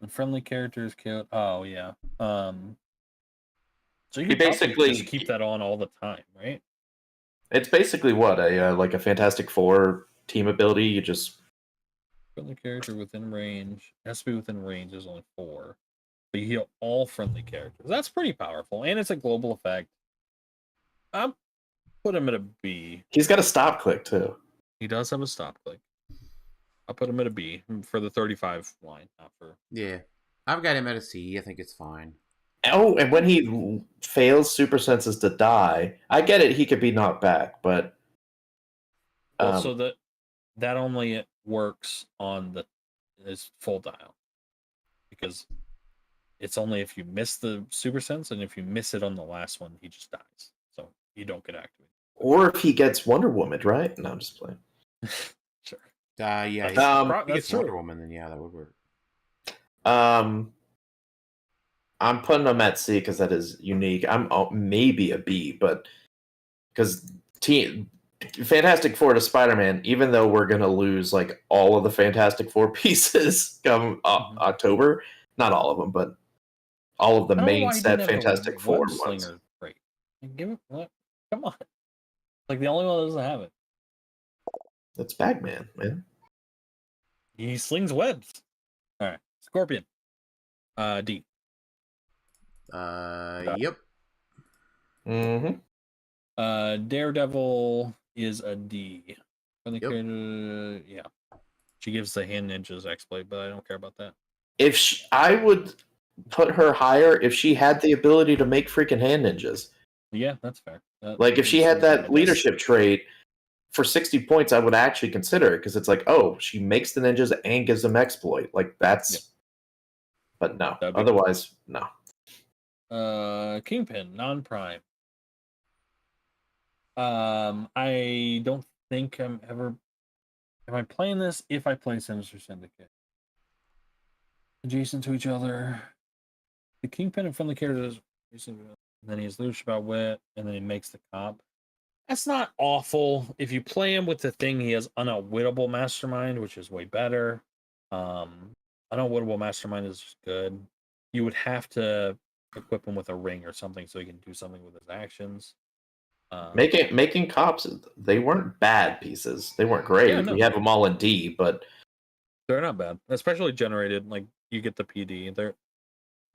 the friendly characters killed? Oh yeah. So you He can basically basically- just keep that on all the time, right? It's basically what? Like a Fantastic Four team ability. You just... Friendly character within range. It has to be within range. There's only 4. But you heal all friendly characters. That's pretty powerful. And it's a global effect. I'll put him at a B. He's got a stop click, too. He does have a stop click. I'll put him at a B for the 35 line, not for... Yeah, I've got him at a C. I think it's fine. Oh, and when he fails super senses to die, I get it, he could be knocked back, but... Also, that only works on his full dial. Because it's only if you miss the super sense, and if you miss it on the last one, he just dies. So you don't get activated. Or if he gets Wonder Woman, right? No, I'm just playing. Sure. Yeah, Um, if he That's gets true. Wonder Woman, then yeah, that would work. I'm putting him at C because that is unique. I'm maybe a B, but because Fantastic Four to Spider-Man, even though we're gonna lose like all of the Fantastic Four pieces come October, not all of them, but all of the I don't know main why he set didn't have the Fantastic Four web ones. slinger trait. Give it what? Come on. Like the only one that doesn't have it. That's Bagman, man. He slings webs. All right, Scorpion. D. Yep. Mm-hmm. Daredevil is a D. Yep. Yeah. She gives the hand ninjas exploit, but I don't care about that. I would put her higher if she had the ability to make freaking hand ninjas. Yeah, that's fair. Like if she had that leadership trait for 60 points, I would actually consider it because it's like, oh, she makes the ninjas and gives them exploit. Like that's, Yeah. But no. That'd be Otherwise, no. Kingpin, non-prime. I don't think I'm ever. Am I playing this? If I play Sinister Syndicate, adjacent to each other, the Kingpin and friendly characters. And then he has leadership about wit, and then he makes the comp. That's not awful. If you play him with the thing, he has unoutwittable mastermind, which is way better. Unoutwittable mastermind is just good. You would have to equip him with a ring or something so he can do something with his actions. Making cops, they weren't bad pieces. They weren't great. Yeah, no. We have them all in D, but They're not bad, especially generated. Like you get the PD, they're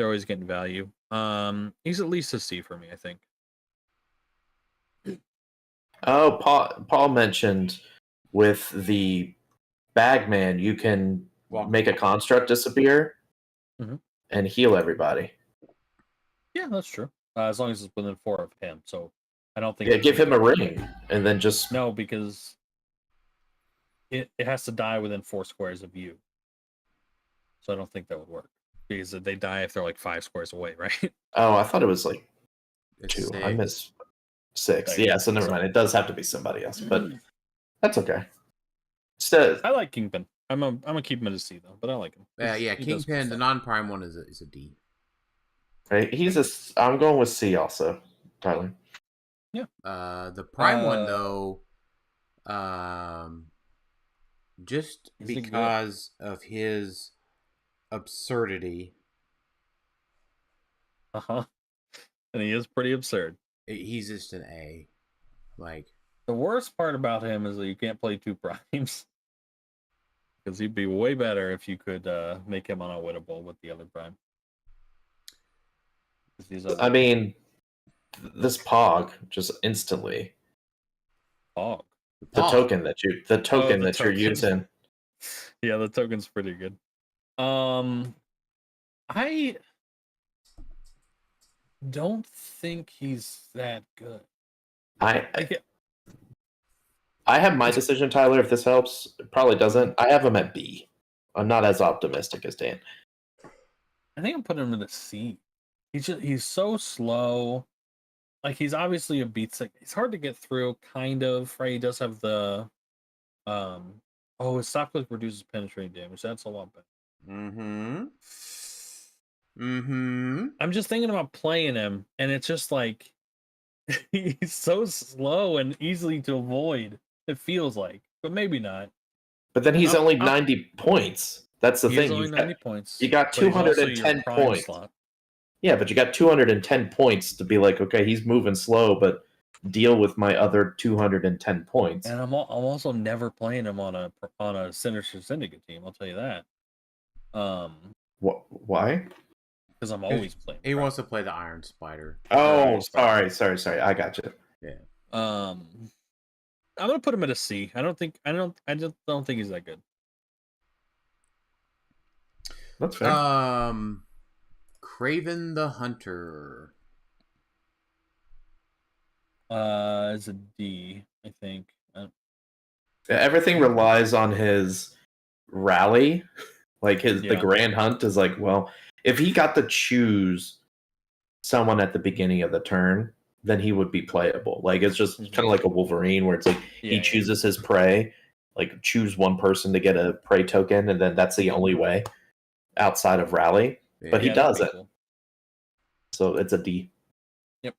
always getting value. He's at least a C for me, I think. oh, Paul mentioned with the Bagman, you can make a construct disappear and heal everybody. Yeah, that's true. As long as it's within 4 of him. So I don't think. Yeah, give him a ring and then just No, because it has to die within 4 squares of you. So I don't think that would work because they die if they're like 5 squares away, right? Oh, I thought it was like It's 2. safe. I missed 6. Okay. Yeah, so never mind. It does have to be somebody else, but that's okay. Still, I like Kingpin. I'm gonna keep him at a C though, but I like him. Yeah, He does cool Kingpin, the stuff. non-prime one is a D. Right? I'm going with C also, Tyler. Yeah. The prime one though, just Is it good? because of his absurdity, And he is pretty absurd. he's just an A. Like, The worst part about him is that you can't play 2 primes. Because he'd be way better if you could make him unavoidable with the other prime. I mean, this Pog just instantly. Pog. The Pog. token that you're using. Yeah, the token's pretty good. I don't think he's that good. I have my decision, Tyler. If this helps, it probably doesn't. I have him at B. I'm not as optimistic as Dan. I think I'm putting him in a C. He's so slow. Like, he's obviously a beat sick. It's hard to get through, kind of, right? He does have the his stop click reduces penetrating damage. That's a lot better. I'm just thinking about playing him, and it's just like he's so slow and easily to avoid. It feels like, but maybe not. But then he's only 90 points. That's the thing. Only 90 points. You got 210 points. Slot. Yeah, but you got 210 points to be like, okay, he's moving slow, but deal with my other 210 points. And I'm also never playing him on a Sinister Syndicate team. I'll tell you that. Why? Because I'm always playing. He wants to play the Iron Spider. Oh, sorry. I got you. Yeah. I'm gonna put him at a C. I just don't think he's that good. That's fair. Craven the Hunter. It's a D, I think. Everything relies on his rally. Like the Grand Hunt is like, well, if he got to choose someone at the beginning of the turn, then he would be playable. Like, it's just kind of like a Wolverine where it's like he chooses his prey, like choose one person to get a prey token, and then that's the only way outside of rally. But he does it. Cool. So it's a D. Yep.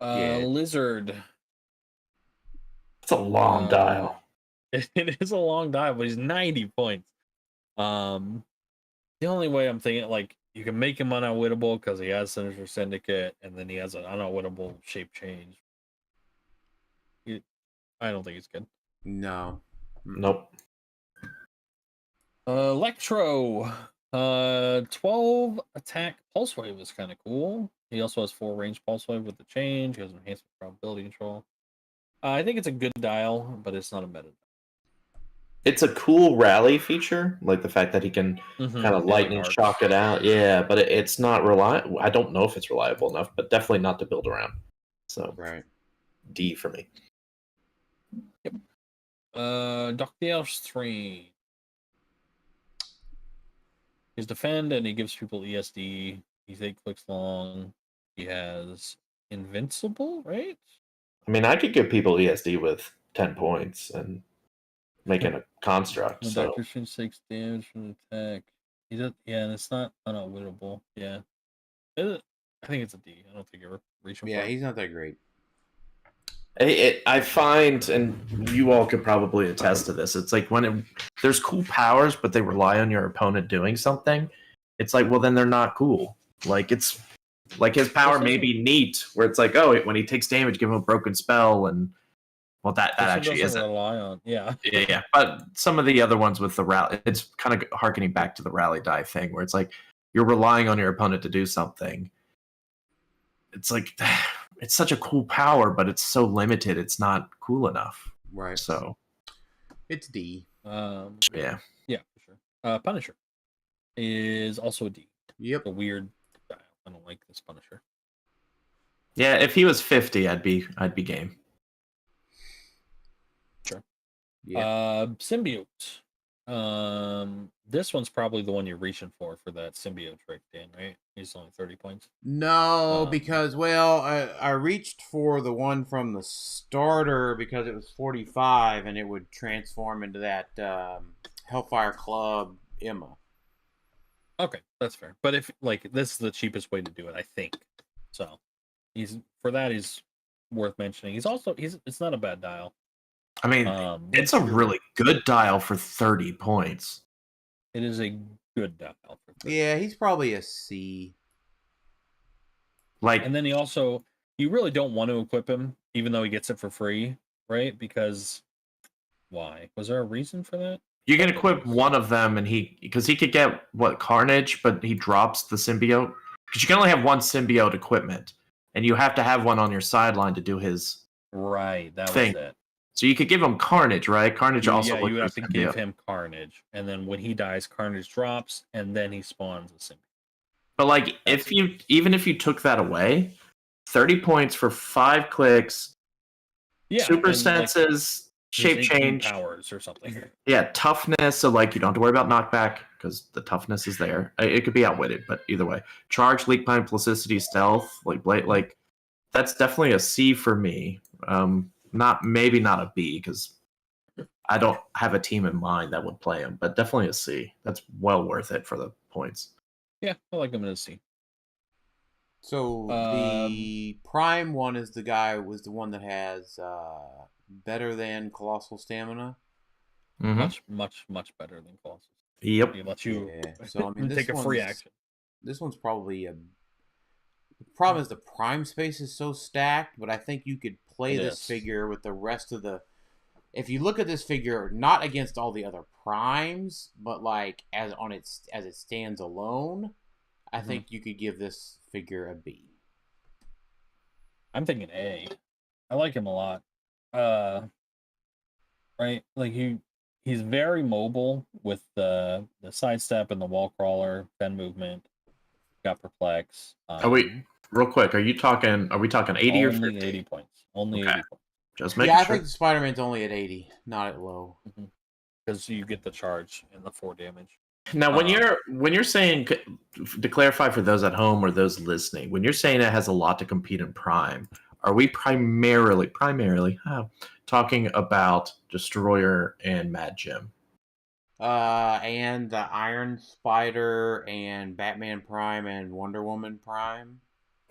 Lizard. It's a long dial. It is a long dial, but he's 90 points. The only way I'm thinking, like, you can make him unavoidable because he has Sinister Syndicate, and then he has an unavoidable shape change. I don't think he's good. No. Nope. Electro. 12 attack pulse wave is kind of cool. He also has 4 range pulse wave with the change. He has enhanced probability control. I think it's a good dial, but it's not a meta. It's a cool rally feature, like the fact that he can kind of lightning shock it out. Yeah, but it's not reliable. I don't know if it's reliable enough, but definitely not to build around. So D for me. Yep. Dr. 3. He's defend and he gives people ESD. He's 8 clicks long. He has invincible, right? I mean, I could give people ESD with 10 points and making a construct. The so Doctor Strange 6 damage from the attack. He does, and it's not unavoidable. Yeah. I think it's a D. I don't think you're reaching. Yeah, he's not that great. I find, and you all could probably attest to this, it's like when there's cool powers, but they rely on your opponent doing something, it's like, well, then they're not cool. Like, it's like his power may be neat, where it's like, oh, when he takes damage, give him a broken spell, and well, that actually isn't. Rely on. Yeah. Yeah. But some of the other ones with the rally, it's kind of harkening back to the rally die thing, where it's like you're relying on your opponent to do something. It's like, it's such a cool power, but it's so limited. It's not cool enough. Right. So it's D. Yeah. Yeah, for sure. Punisher is also a D. Yep. A weird style. I don't like this Punisher. Yeah, if he was 50, I'd be game. Sure. Yeah. Symbiote. This one's probably the one you're reaching for that symbiote trick, Dan, right? He's only 30 points. No, because, well, I reached for the one from the starter because it was 45 and it would transform into that Hellfire Club Emma. Okay, that's fair. But if like this is the cheapest way to do it, I think. So he's worth mentioning. It's not a bad dial. I mean, it's a really good dial for 30 points. It is a good dial for 30. Yeah, he's probably a C. Like, and then you really don't want to equip him, even though he gets it for free, right? Because why? Was there a reason for that? you can equip one of them, and because he could get Carnage, but he drops the symbiote. Because you can only have one symbiote equipment, and you have to have one on your sideline to do his thing. Was it. So you could give him Carnage, right? Carnage also. Yeah, you have to give him Carnage, and then when he dies, Carnage drops, and then he spawns a symbiote. But like, if you took that away, 30 points for 5 clicks, super senses. Shape change powers or something. Yeah, toughness. So like you don't have to worry about knockback because the toughness is there. It could be outwitted, but either way, charge, leak time, plasticity, stealth, like that's definitely a C for me. Not a B because I don't have a team in mind that would play him, but definitely a C. That's well worth it for the points. Yeah, I like him in a C. So the prime one was the one that has better than colossal stamina. Mm-hmm. Much better than colossus. Yep. He lets you so I mean, take a free action. This one's probably the problem is the prime space is so stacked, but I think you could play this figure with the rest of the. If you look at this figure, not against all the other primes, but like as it stands alone, I think you could give this figure a B. I'm thinking A. I like him a lot. Right, like he's very mobile with the sidestep and the wall crawler, 10 movement. Got perplex. Real quick, are we talking 80 or 50? 80 points. Only 80 points. Just making sure. I think Spider-Man's only at 80, not at low. Because you get the charge and the 4 damage. Now, when you're saying, to clarify for those at home or those listening, when you're saying it has a lot to compete in Prime, are we primarily talking about Destroyer and Mad Jim? And the Iron Spider and Batman Prime and Wonder Woman Prime.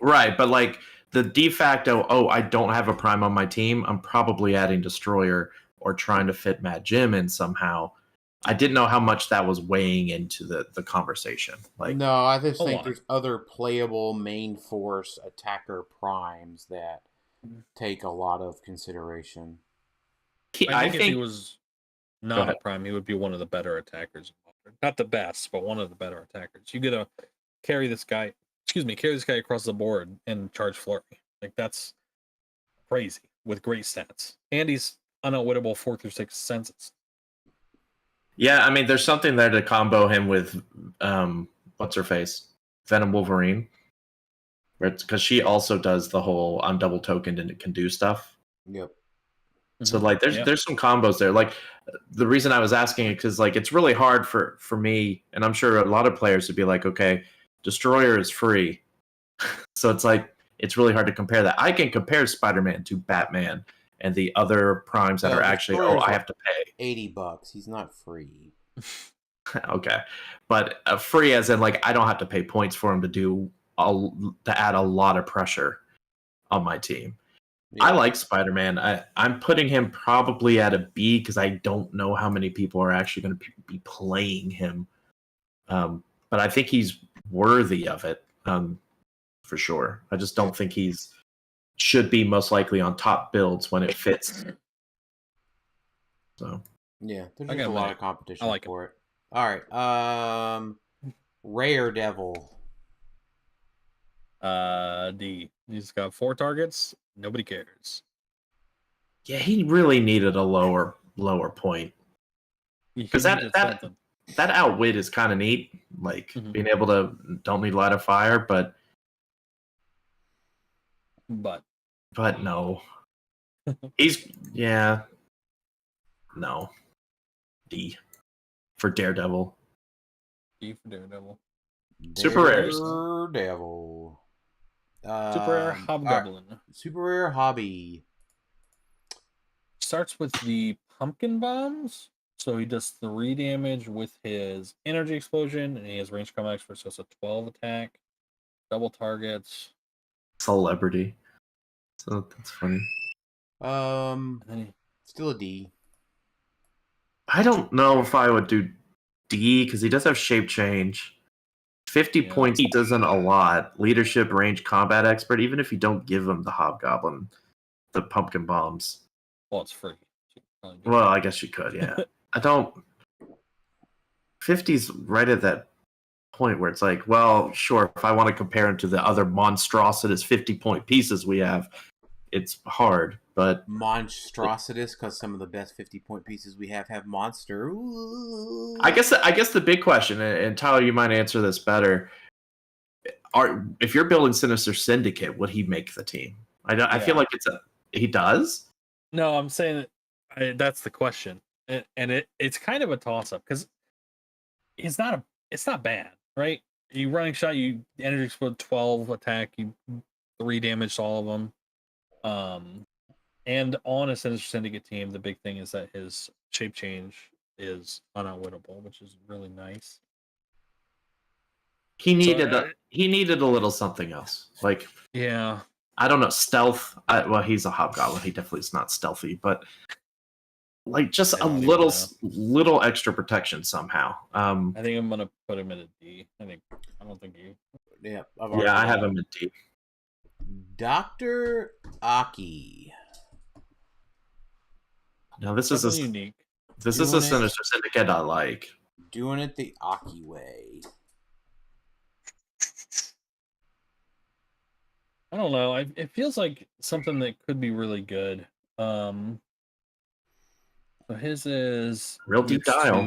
Right, but like the de facto, I don't have a Prime on my team, I'm probably adding Destroyer or trying to fit Mad Jim in somehow. I didn't know how much that was weighing into the conversation. Like, no, I just think there's other playable main force attacker primes that take a lot of consideration. I think if he was not a prime, he would be one of the better attackers. Not the best, but one of the better attackers. You get to carry this guy across the board and charge flurry. Like, that's crazy with great stats. And he's unoutwittable 4 through 6 senses. Yeah, I mean, there's something there to combo him with, what's her face? Venom Wolverine. Because she also does the whole I'm double tokened and it can do stuff. Yep. So like there's some combos there. Like the reason I was asking it because like it's really hard for me, and I'm sure a lot of players would be like, okay, Destroyer is free. So it's like it's really hard to compare that. I can compare Spider-Man to Batman and the other primes that are actually I have to pay $80. He's not free. Okay. But free as in like I don't have to pay points for him to add a lot of pressure on my team. Yeah. I like Spider-Man. I'm putting him probably at a B because I don't know how many people are actually going to be playing him. But I think he's worthy of it, for sure. I just don't think should be most likely on top builds when it fits. So yeah, there's just a lot of competition for it. All right, Rare Devil. D. He's got 4 targets. Nobody cares. Yeah, he really needed a lower point because that outwit is kind of neat. Like being able to don't need light of fire, but no, no. D for Daredevil. D for Daredevil. Super rares. Daredevil. Super rare Hobgoblin. Super rare hobby. Starts with the pumpkin bombs. So he does 3 damage with his energy explosion, and he has range combat expert, so it's a 12 attack, double targets. Celebrity. So that's funny. And then he, Still a D. I don't know if I would do D because he does have shape change. 50 Yeah. points doesn't a lot. Leadership, range, combat expert. Even if you don't give him the hobgoblin, the pumpkin bombs. well, it's free. So you can probably do Well, I guess you could. Yeah. I don't. 50's right at that point where it's like, well, sure. If I want to compare him to the other monstrosities 50-point pieces we have, it's hard. But Monstrosities, because some of the best 50-point pieces we have monster. Ooh. I guess the big question, and Tyler, you might answer this better. If you're building Sinister Syndicate, would he make the team? I feel like he does. No, I'm saying that's the question, and it's kind of a toss up because it's not bad, right? You running shot, you energy explode 12 attack, you 3 damage to all of them. And on a Sinister Syndicate team, the big thing is that his shape change is unoutwittable, which is really nice. He needed a little something else. Like, yeah, I don't know, stealth. Well, he's a hobgoblin. He definitely is not stealthy, but like just a little extra protection somehow. I think I'm gonna put him in a D. I don't think you. Yeah, I have him in D. Dr. Aki. Now this is unique. This is a Sinister Syndicate I like. Doing it the Aki way. I don't know. It feels like something that could be really good. So his is real deep dial.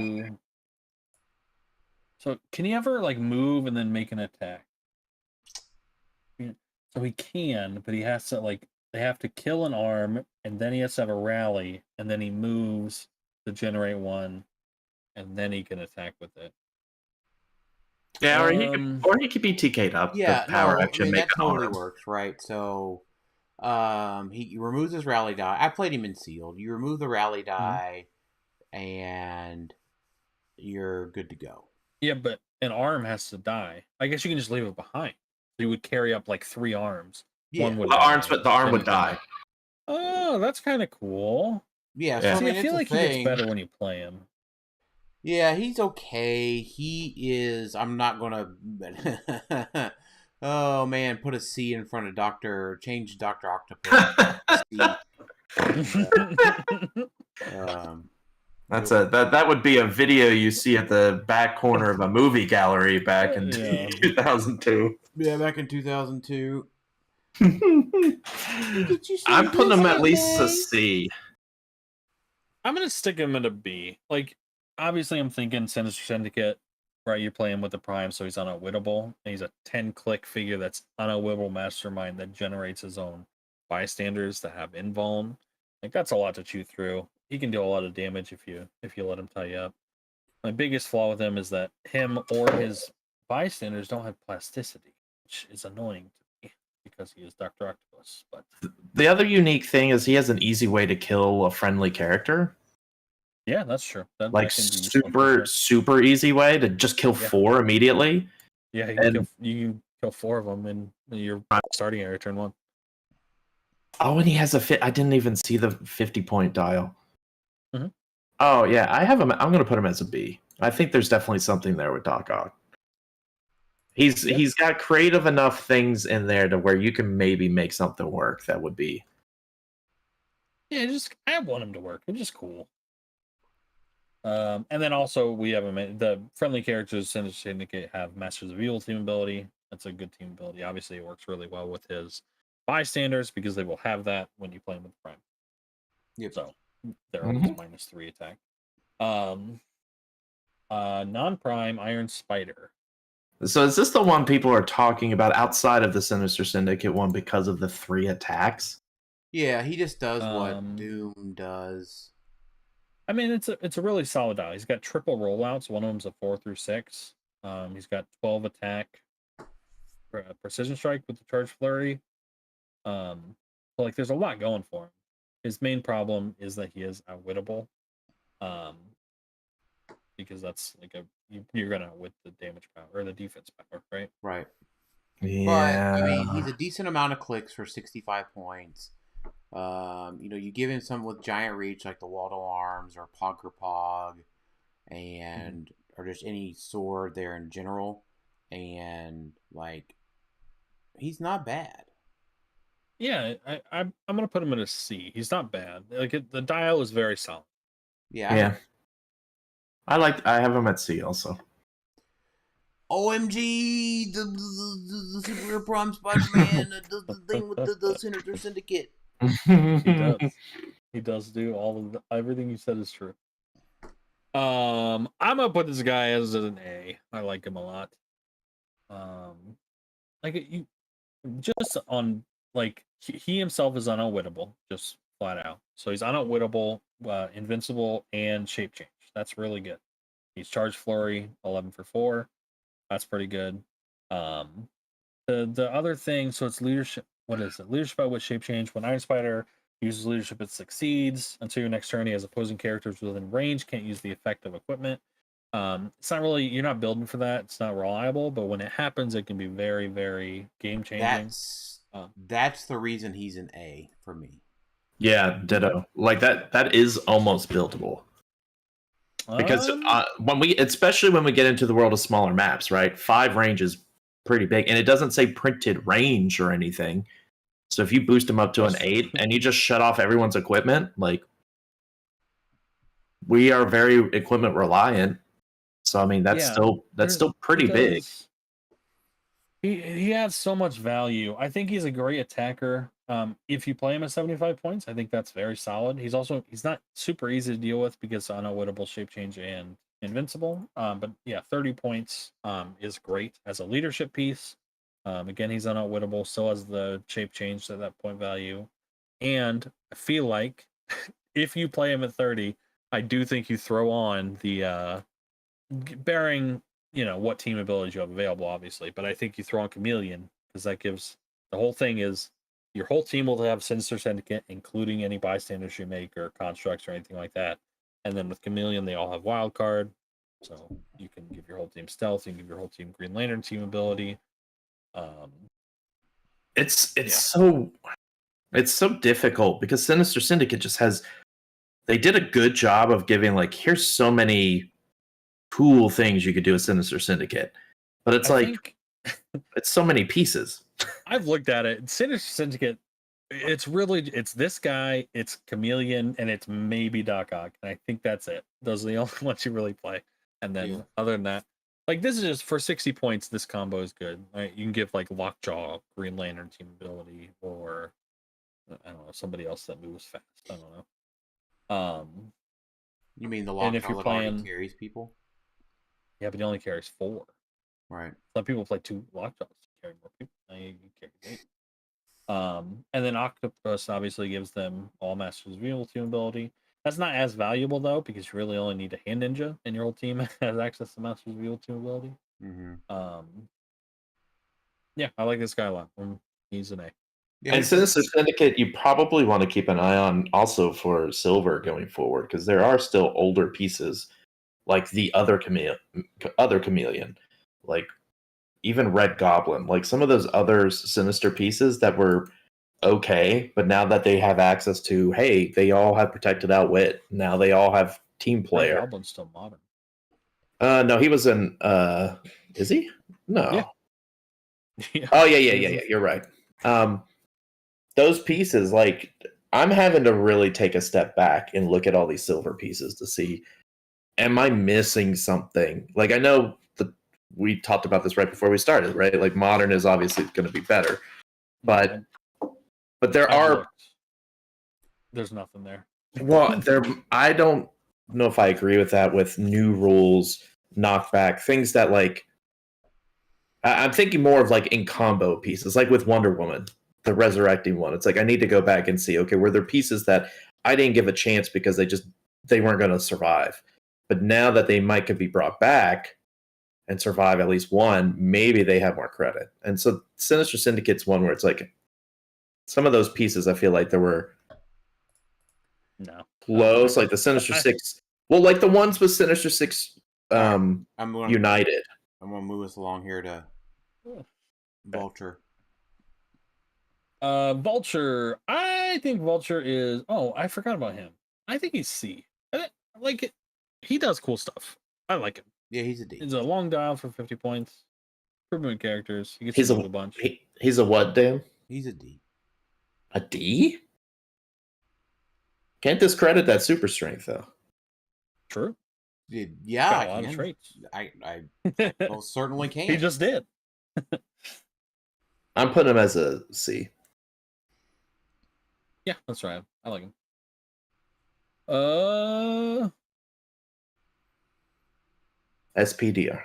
So can he ever like move and then make an attack? So he can, but he has to they have to kill an arm, and then he has to have a rally, and then he moves to generate one, and then he can attack with it. Yeah, or he could be TK'd up. Yeah, power action that totally works, right? So, he removes his rally die. I played him in sealed. You remove the rally die, and you're good to go. Yeah, but an arm has to die. I guess you can just leave it behind. So you would carry up like 3 arms. Yeah, one would the arm would die. Oh, that's kind of cool. Yeah, So I mean, I feel like he gets better when you play him. Yeah, he's okay. He is. I'm not gonna. Oh man, put a C in front of change Dr. Octopus. That would be a video you see at the back corner of a movie gallery back in 2002. Yeah, back in 2002. I'm putting him at least a C. I'm gonna stick him at a B. Like, obviously, I'm thinking Sinister Syndicate, right? You play him with the Prime, so he's unoutwittable. He's a 10-click figure that's unoutwittable mastermind that generates his own bystanders that have invuln. Like, that's a lot to chew through. He can do a lot of damage if you let him tie you up. My biggest flaw with him is that him or his bystanders don't have plasticity, which is annoying to me because he is Dr. Octopus. But the other unique thing is he has an easy way to kill a friendly character. Yeah, that's true. Like super easy way to just kill 4 immediately. Yeah, you can kill 4 of them in your starting area turn 1. Oh, and he has I didn't even see the 50-point dial. Mm-hmm. Oh yeah, I have him. I'm going to put him as a B. I think there's definitely something there with Doc Ock. He's got creative enough things in there to where you can maybe make something work that would be. Yeah, I want him to work. It's just cool. And then also we have the friendly characters Sinister Syndicate have Masters of Evil team ability. That's a good team ability. Obviously, it works really well with his bystanders because they will have that when you play him with Prime. Yep. So they're always -3 attack. Non-Prime Iron Spider. So is this the one people are talking about outside of the Sinister Syndicate one because of the 3 attacks? Yeah, he just does what Doom does. I mean, it's a really solid die. He's got triple rollouts. One of them's a 4 through 6. He's got 12 attack, precision strike with the charge flurry. So like, there's a lot going for him. His main problem is that he is outwittable. because that's like you're gonna with the damage power or the defense power, right? Right. Yeah. But I mean, he's a decent amount of clicks for 65 points. You give him some with giant reach like the Waldo Arms or Pog, and or just any sword there in general, and like he's not bad. Yeah, I'm gonna put him in a C. He's not bad. The dial is very solid. Yeah. I have him at C also. OMG, the Super Prime Spider-Man does the thing with the Sinister Syndicate. He does. He does do everything you said is true. I'm gonna put this guy as an A. I like him a lot. You just on like he himself is unoutwittable, just flat out. So he's unoutwittable, invincible, and shape change. That's really good. He's charge flurry, 11 for 4. That's pretty good. The other thing, so it's leadership. What is it? Leadership out with shape change. When Iron Spider uses leadership, it succeeds. Until your next turn, he has opposing characters within range can't use the effect of equipment. It's not really, you're not building for that. It's not reliable, but when it happens, it can be very, very game changing. That's the reason he's an A for me. Yeah, ditto. Like that is almost buildable. Because especially when we get into the world of smaller maps, right? 5 range is pretty big, and it doesn't say printed range or anything. So if you boost them up to an 8 and you just shut off everyone's equipment, like we are very equipment reliant. So I mean that's still pretty big. He has so much value. I think he's a great attacker. If you play him at 75 points, I think that's very solid. He's not super easy to deal with because unavoidable shape change and invincible. But yeah, 30 points is great as a leadership piece. Again, he's unoutwittable, so has the shape change to that point value. And I feel like if you play him at 30, I do think you throw on the bearing what team abilities you have available, obviously, but I think you throw on Chameleon because that gives the whole thing is your whole team will have Sinister Syndicate, including any bystanders you make or constructs or anything like that. And then with Chameleon, they all have wild card, so you can give your whole team stealth, you can give your whole team Green Lantern team ability. It's so difficult because Sinister Syndicate just they did a good job of giving like here's so many cool things you could do with Sinister Syndicate, but it's it's so many pieces. I've looked at it. Sinister Syndicate, it's this guy, it's Chameleon, and it's maybe Doc Ock, and I think that's it. Those are the only ones you really play. And then other than that, like this is just for 60 points. This combo is good. Right? You can give like Lockjaw Green Lantern team ability, or I don't know somebody else that moves fast. I don't know. You mean the Lockjaw that already carries people? Yeah, but he only carries 4. Right. Some people play 2 Lockjaws to carry more people. You carry 8. And then Octopus obviously gives them all Masters of Evil team ability. That's not as valuable though, because you really only need a Hand Ninja, and your whole team has access to Masters of Evil team ability. Yeah, I like this guy a lot. He's an A. Yeah, and Sinister Syndicate, you probably want to keep an eye on also for Silver going forward, because there are still older pieces like the other Chameleon, like even Red Goblin, like some of those other Sinister pieces that were okay, but now that they have access to, hey, they all have protected outwit. Now they all have team player. Red Goblin's still modern. No, he was in. Is he? No. Yeah. Oh yeah. You're right. Those pieces, like I'm having to really take a step back and look at all these silver pieces to see, am I missing something? Like I know we talked about this right before we started, right? Like modern is obviously going to be better, but there's nothing there. Well, I don't know if I agree with that. With new rules, knockback, things that like I'm thinking more of like in combo pieces, like with Wonder Woman, the resurrecting one. It's like I need to go back and see, okay, were there pieces that I didn't give a chance because they weren't going to survive, but now that they could be brought back and survive at least one, maybe they have more credit. And so Sinister Syndicate's one where it's like some of those pieces I feel like there were close, like the Sinister Six. Well, like the ones with Sinister Six um, I'm gonna United. I'm gonna move us along here to Vulture. Vulture. I think Vulture is. Oh, I forgot about him. I think he's C. Like it. He does cool stuff. I like him. Yeah, he's a D. He's a long dial for 50 points. Improvement characters. He gets He's to move a bunch. He's a what, Dan? He's a D. A D? Can't discredit that super strength though. True. Yeah, Got I a lot can. of traits. I most certainly can. He just did. I'm putting him as a C. Yeah, that's right. I like him. SPDR.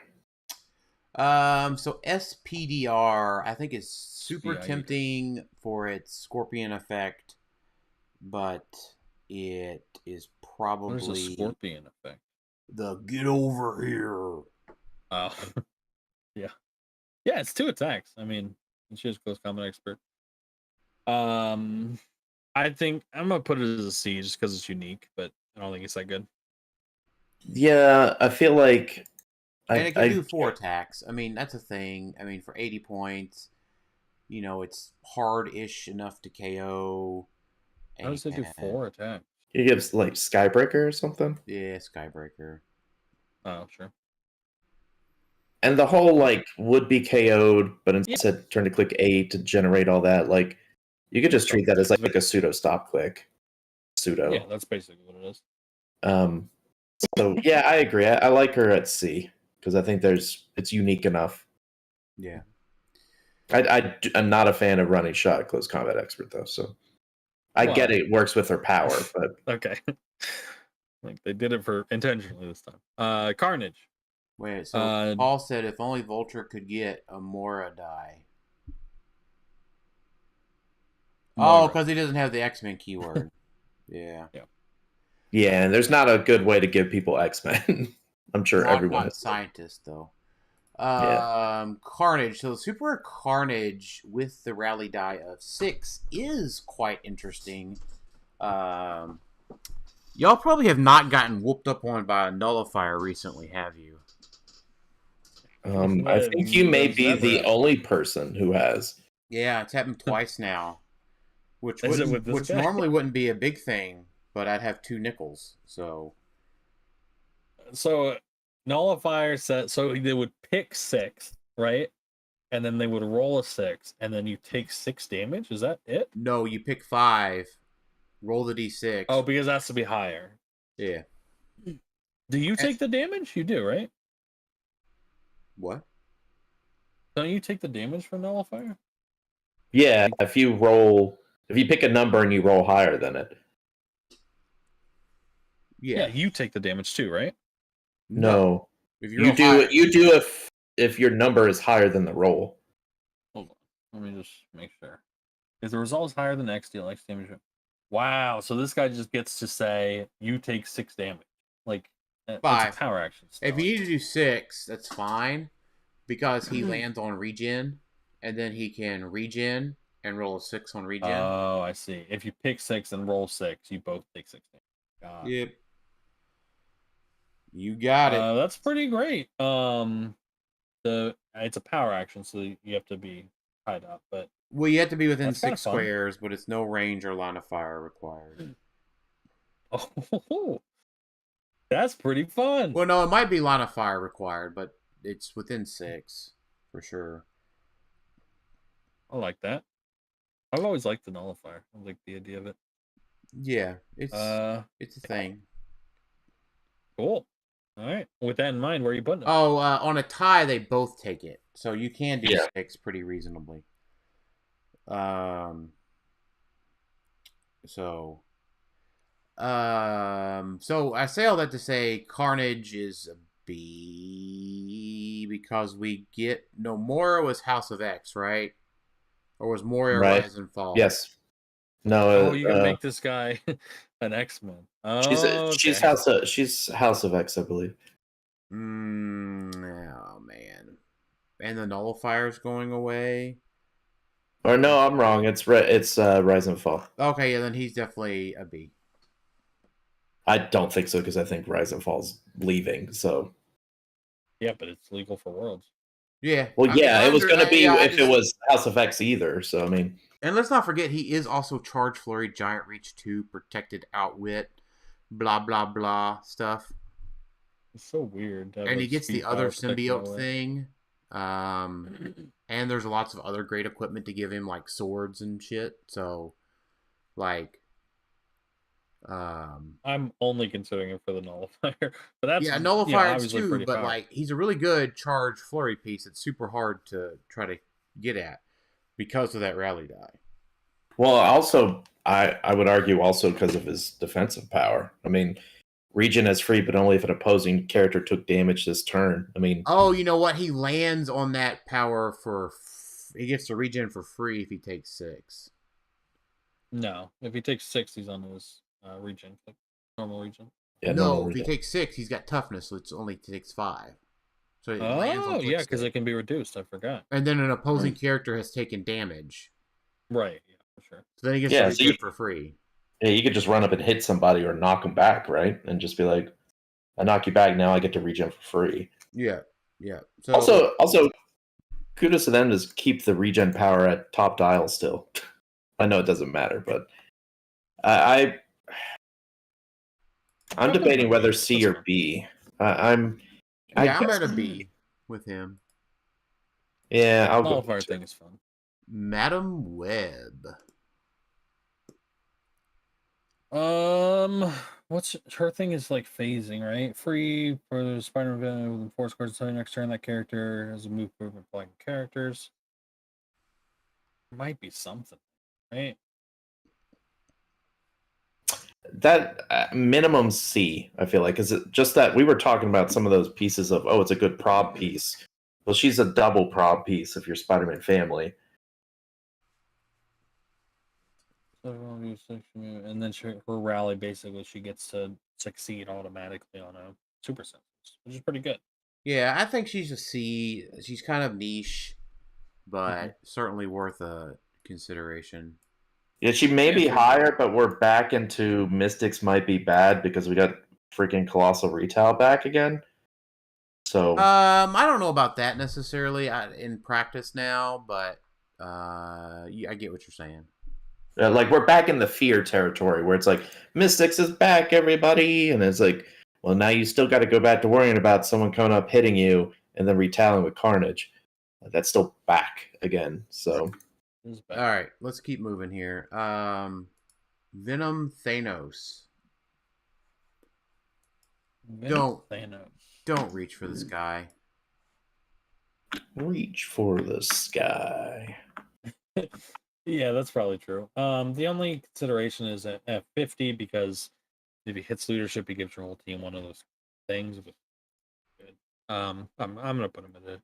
So SPDR, I think is super Yeah, tempting for its Scorpion effect, but it is probably There's a Scorpion effect. the get over here. Oh, yeah, yeah. It's 2 attacks. I mean, she's close combat expert. I think I'm gonna put it as a C just because it's unique, but I don't think it's that good. Yeah, I feel like And it can do 4 attacks. I mean, that's a thing. I mean, for 80 points, it's hard-ish enough to KO. How does it do 4 attacks? He gives like Skybreaker or something. Yeah, Skybreaker. Oh, sure. And the whole like would be KO'd, but instead turn to click A to generate all that. Like you could just treat that as like a pseudo stop click. Pseudo. Yeah, that's basically what it is. So yeah, I agree. I like her at C because I think it's unique enough. Yeah. I'm not a fan of running shot at close combat expert though, so I get it works with her power, but okay. Like they did it for intentionally this time. Carnage. Wait, so Paul said if only Vulture could get a Mora die. Oh, because he doesn't have the X-Men keyword. Yeah. Yeah, and there's not a good way to give people X-Men. I'm sure everyone not is. Scientist though. Carnage. So Super Carnage with the rally die of 6 is quite interesting. Y'all probably have not gotten whooped up on by a nullifier recently, have you? I think you may be the only person who has. Yeah, it's happened twice now. Which guy? Normally wouldn't be a big thing, but I'd have 2 nickels. So nullifier set. So they would pick 6, right? And then they would roll a 6, and then you take 6 damage. Is that it? No, you pick 5, roll the d6. Oh, because it has to be higher. Yeah. Do you take the damage? You do, right? What? Don't you take the damage from nullifier? Yeah, if you pick a number and you roll higher than it. Yeah, you take the damage too, right? No. If you do if your number is higher than the roll. Hold on. Let me just make sure. If the result is higher than X, deal X damage. Wow, so this guy just gets to say you take 6 damage. Like 5. It's a power action. If you need to do 6, that's fine. Because he lands on regen, and then he can regen and roll a 6 on regen. Oh, I see. If you pick 6 and roll 6, you both take 6 damage. Yep. You got it. That's pretty great. It's a power action, so you have to be tied up. But you have to be within 6 squares, but it's no range or line of fire required. Oh, that's pretty fun. Well, no, it might be line of fire required, but it's within 6 for sure. I like that. I've always liked the nullifier. I like the idea of it. Yeah, it's a thing. Cool. All right. With that in mind, where are you putting it? Oh, on a tie, they both take it, so you can do 6 pretty reasonably. So I say all that to say Carnage is a B because we get Mora was House of X, right? Or was Moria Rise and Fall? Yes. No. You can make this guy an X-Men. Oh, she's House of X, I believe. Oh man. And the nullifier's going away. Or no, I'm wrong. It's Rise and Fall. Okay, yeah, then he's definitely a B. I don't think so because I think Rise and Fall's leaving. So Yeah, but it's legal for Worlds. Yeah. Well, I mean, yeah, it was going to be I if it just- was House of X either. So I mean, And let's not forget, he is also Charge Flurry, Giant Reach 2, Protected Outwit, blah, blah, blah stuff. It's so weird. To have And a he gets the speed other power protected symbiote that way. thing. And there's lots of other great equipment to give him, like swords and shit. So, like, I'm only considering it for the nullifier, but that's yeah, nullifiers obviously too. pretty But powerful. like, he's a really good charge flurry piece. It's super hard to try to get at because of that rally die. well, also I would argue also because of his defensive power. I mean, Regen is free, but only if an opposing character took damage this turn. I mean, Oh, you know what? He lands on that power for. He gets to regen for free if he takes 6. No, if he takes 6, he's on his regen, like normal regen. yeah, No, normal if he regen. takes 6, he's got toughness, so it's only takes 5. So it lands on Oh, yeah, because 6. it can be reduced. I forgot. And then an opposing character has taken damage, Right, yeah, for sure. so then he gets Yeah, to so regen for free. Yeah, you could just run up and hit somebody or knock them back, right? And just be like, I knock you back, now I get to regen for free. Yeah, yeah. So Also, kudos to them to keep the regen power at top dial still. I know it doesn't matter, but I'm debating whether C or B. I'm at a B with him. Yeah, I'll go. Nullifier thing is fun. Madam Web. What's her thing is like phasing, right? Free for the Spider-Man event within 4 scores until next turn. That character has a move movement playing characters. Might be something, right? That minimum C, I feel like, is it just that we were talking about some of those pieces of, oh, it's a good prob piece. Well, she's a double prob piece if you're Spider-Man family. And then her rally, basically, she gets to succeed automatically on a super sense, which is pretty good. Yeah, I think she's a C. She's kind of niche, but certainly worth a consideration. Yeah, she may be higher, but we're back into Mystics might be bad because we got freaking Colossal Retail back again. So I don't know about that necessarily in practice now, but I get what you're saying. like we're back in the fear territory where it's like Mystics is back, everybody, and it's like, well, now you still got to go back to worrying about someone coming up hitting you and then retelling with Carnage. That's still back again. So all right, let's keep moving here. Venom Thanos. Don't reach for the sky. Reach for the sky. Yeah, that's probably true. The only consideration is at 50 because if he hits leadership, he gives your whole team one of those things. I'm gonna put him at a.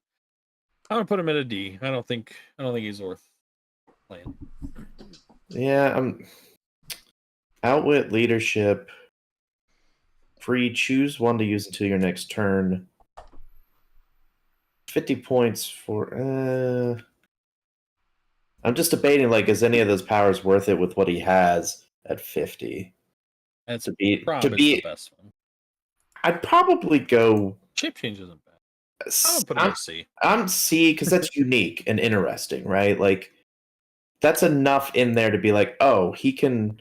I'm gonna put him at a D. I don't think he's worth playing. Yeah, outwit leadership. Free, choose one to use until your next turn. 50 points for. I'm just debating, like, is any of those powers worth it with what he has at 50? That's probably the best one. I'd probably go. Shape change isn't bad. I'm gonna put him at C. I'm C because that's unique and interesting, right? Like, that's enough in there to be like, oh, he can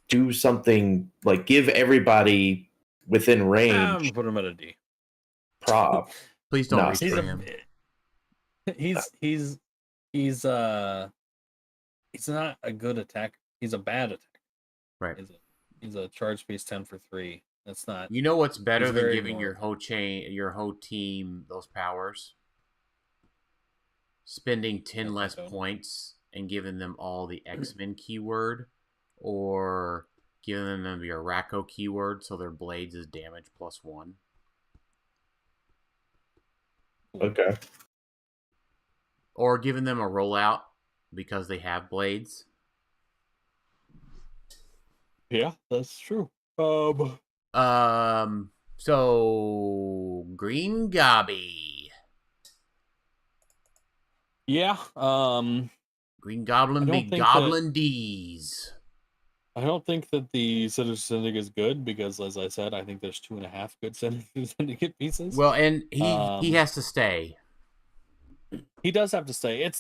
do something, like give everybody within range. I'm gonna put him at a D. Prob. Please don't reach for him. He's not a good attacker. He's a bad attacker. Right. He's a charge space 10 for 3. That's not. You know what's better than giving your whole team those powers? Spending 10 less points and giving them all the X-Men keyword, or giving them your Racco keyword so their blades is damage +1. Okay. Or giving them a rollout because they have blades. Yeah, that's true. So Green Gobby. Yeah. Green Goblin be Goblin D's. I don't think that the Sinister Syndicate is good because, as I said, I think there's 2.5 good Sinister Syndicate pieces. Well, and he has to stay. He does have to stay.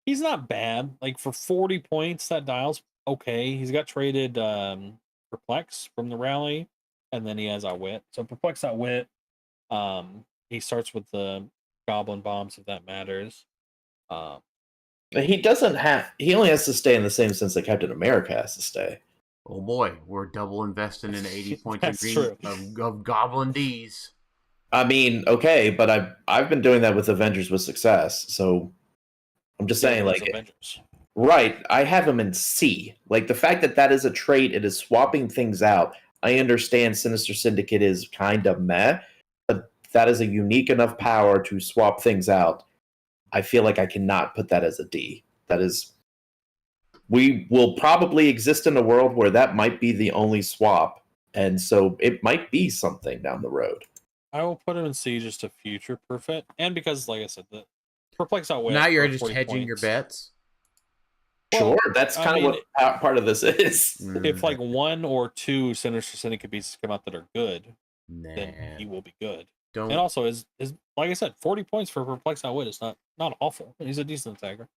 He's not bad. Like for 40 points, that dial's okay. He's got traded Perplex from the rally, and then he has Outwit. So Perplex Outwit. He starts with the Goblin Bombs if that matters. He doesn't have. He only has to stay in the same sense that Captain America has to stay. Oh boy, we're double investing in 80 points That's true. of Goblin D's. I mean, okay, but I've been doing that with Avengers with success. So I'm just saying, like, Avengers. Right, I have him in C. Like the fact that that is a trait, it is swapping things out. I understand Sinister Syndicate is kind of meh, but that is a unique enough power to swap things out. I feel like I cannot put that as a D. That is, we will probably exist in a world where that might be the only swap, and so it might be something down the road. I will put him in C just to future proof it, and because, like I said, the Perplex Outwit. Now you're just hedging your bets. Sure, that's kind of what part of this is. If like 1 or 2 Sinister Syndicate pieces come out that are good, then he will be good. And also, is like I said, 40 points for Perplex Outwit is not awful. He's a decent attacker.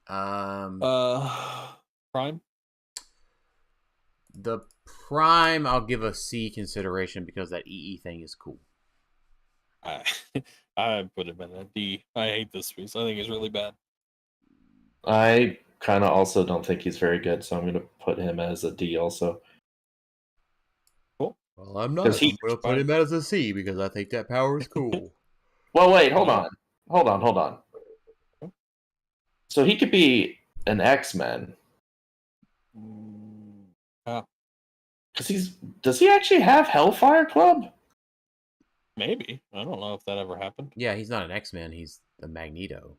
Prime. The Prime, I'll give a C consideration because that EE thing is cool. I put him in a D. I hate this piece. I think it's really bad. I kind of also don't think he's very good, so I'm going to put him as a D also. Cool. Well, I'm not. I'm going to put him as a C because I think that power is cool. Well, wait, hold on. So he could be an X-Men. Does he actually have Hellfire Club? Maybe. I don't know if that ever happened. Yeah, he's not an X-Men. He's the Magneto.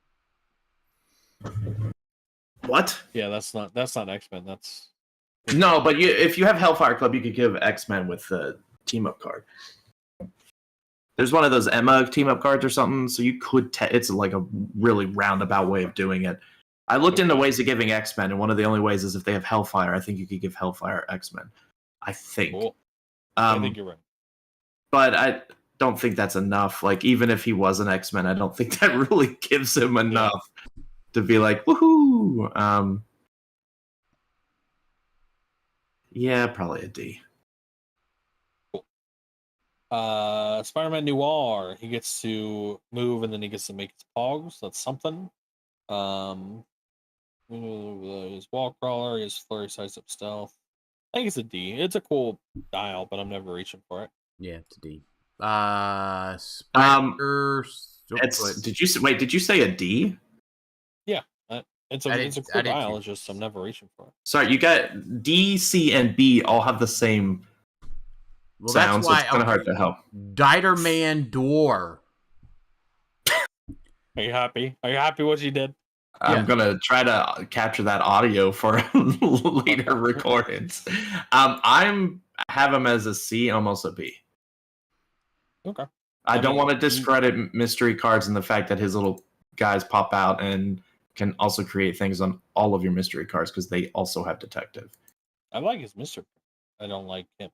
What? Yeah, that's not X-Men. That's no, but if you have Hellfire Club, you could give X-Men with the team-up card. There's one of those Emma team-up cards or something, so you could. It's like a really roundabout way of doing it. I looked into ways of giving X-Men, and one of the only ways is if they have Hellfire. I think you could give Hellfire X-Men. I think. Cool. I think you're right. But I don't think that's enough. Like, even if he was an X-Men, I don't think that really gives him enough to be like, woohoo! Yeah, probably a D. Cool. Spider-Man Noir. He gets to move and then he gets to make his pogs. That's something. His wall crawler, his flurry size up stealth. I think it's a D. It's a cool dial, but I'm never reaching for it. Yeah, it's a D. Did you say a D? Yeah, it's a cool dial. It's just I'm never reaching for it. Sorry, you got D, C, and B all have the same sound, so it's kind of hard to help. Diderman Door. Are you happy? Are you happy what you did? I'm gonna try to capture that audio for later recordings. I have him as a C, almost a B. Okay. I don't want to discredit mystery cards and the fact that his little guys pop out and can also create things on all of your mystery cards because they also have detective. I like his mystery. I don't like him.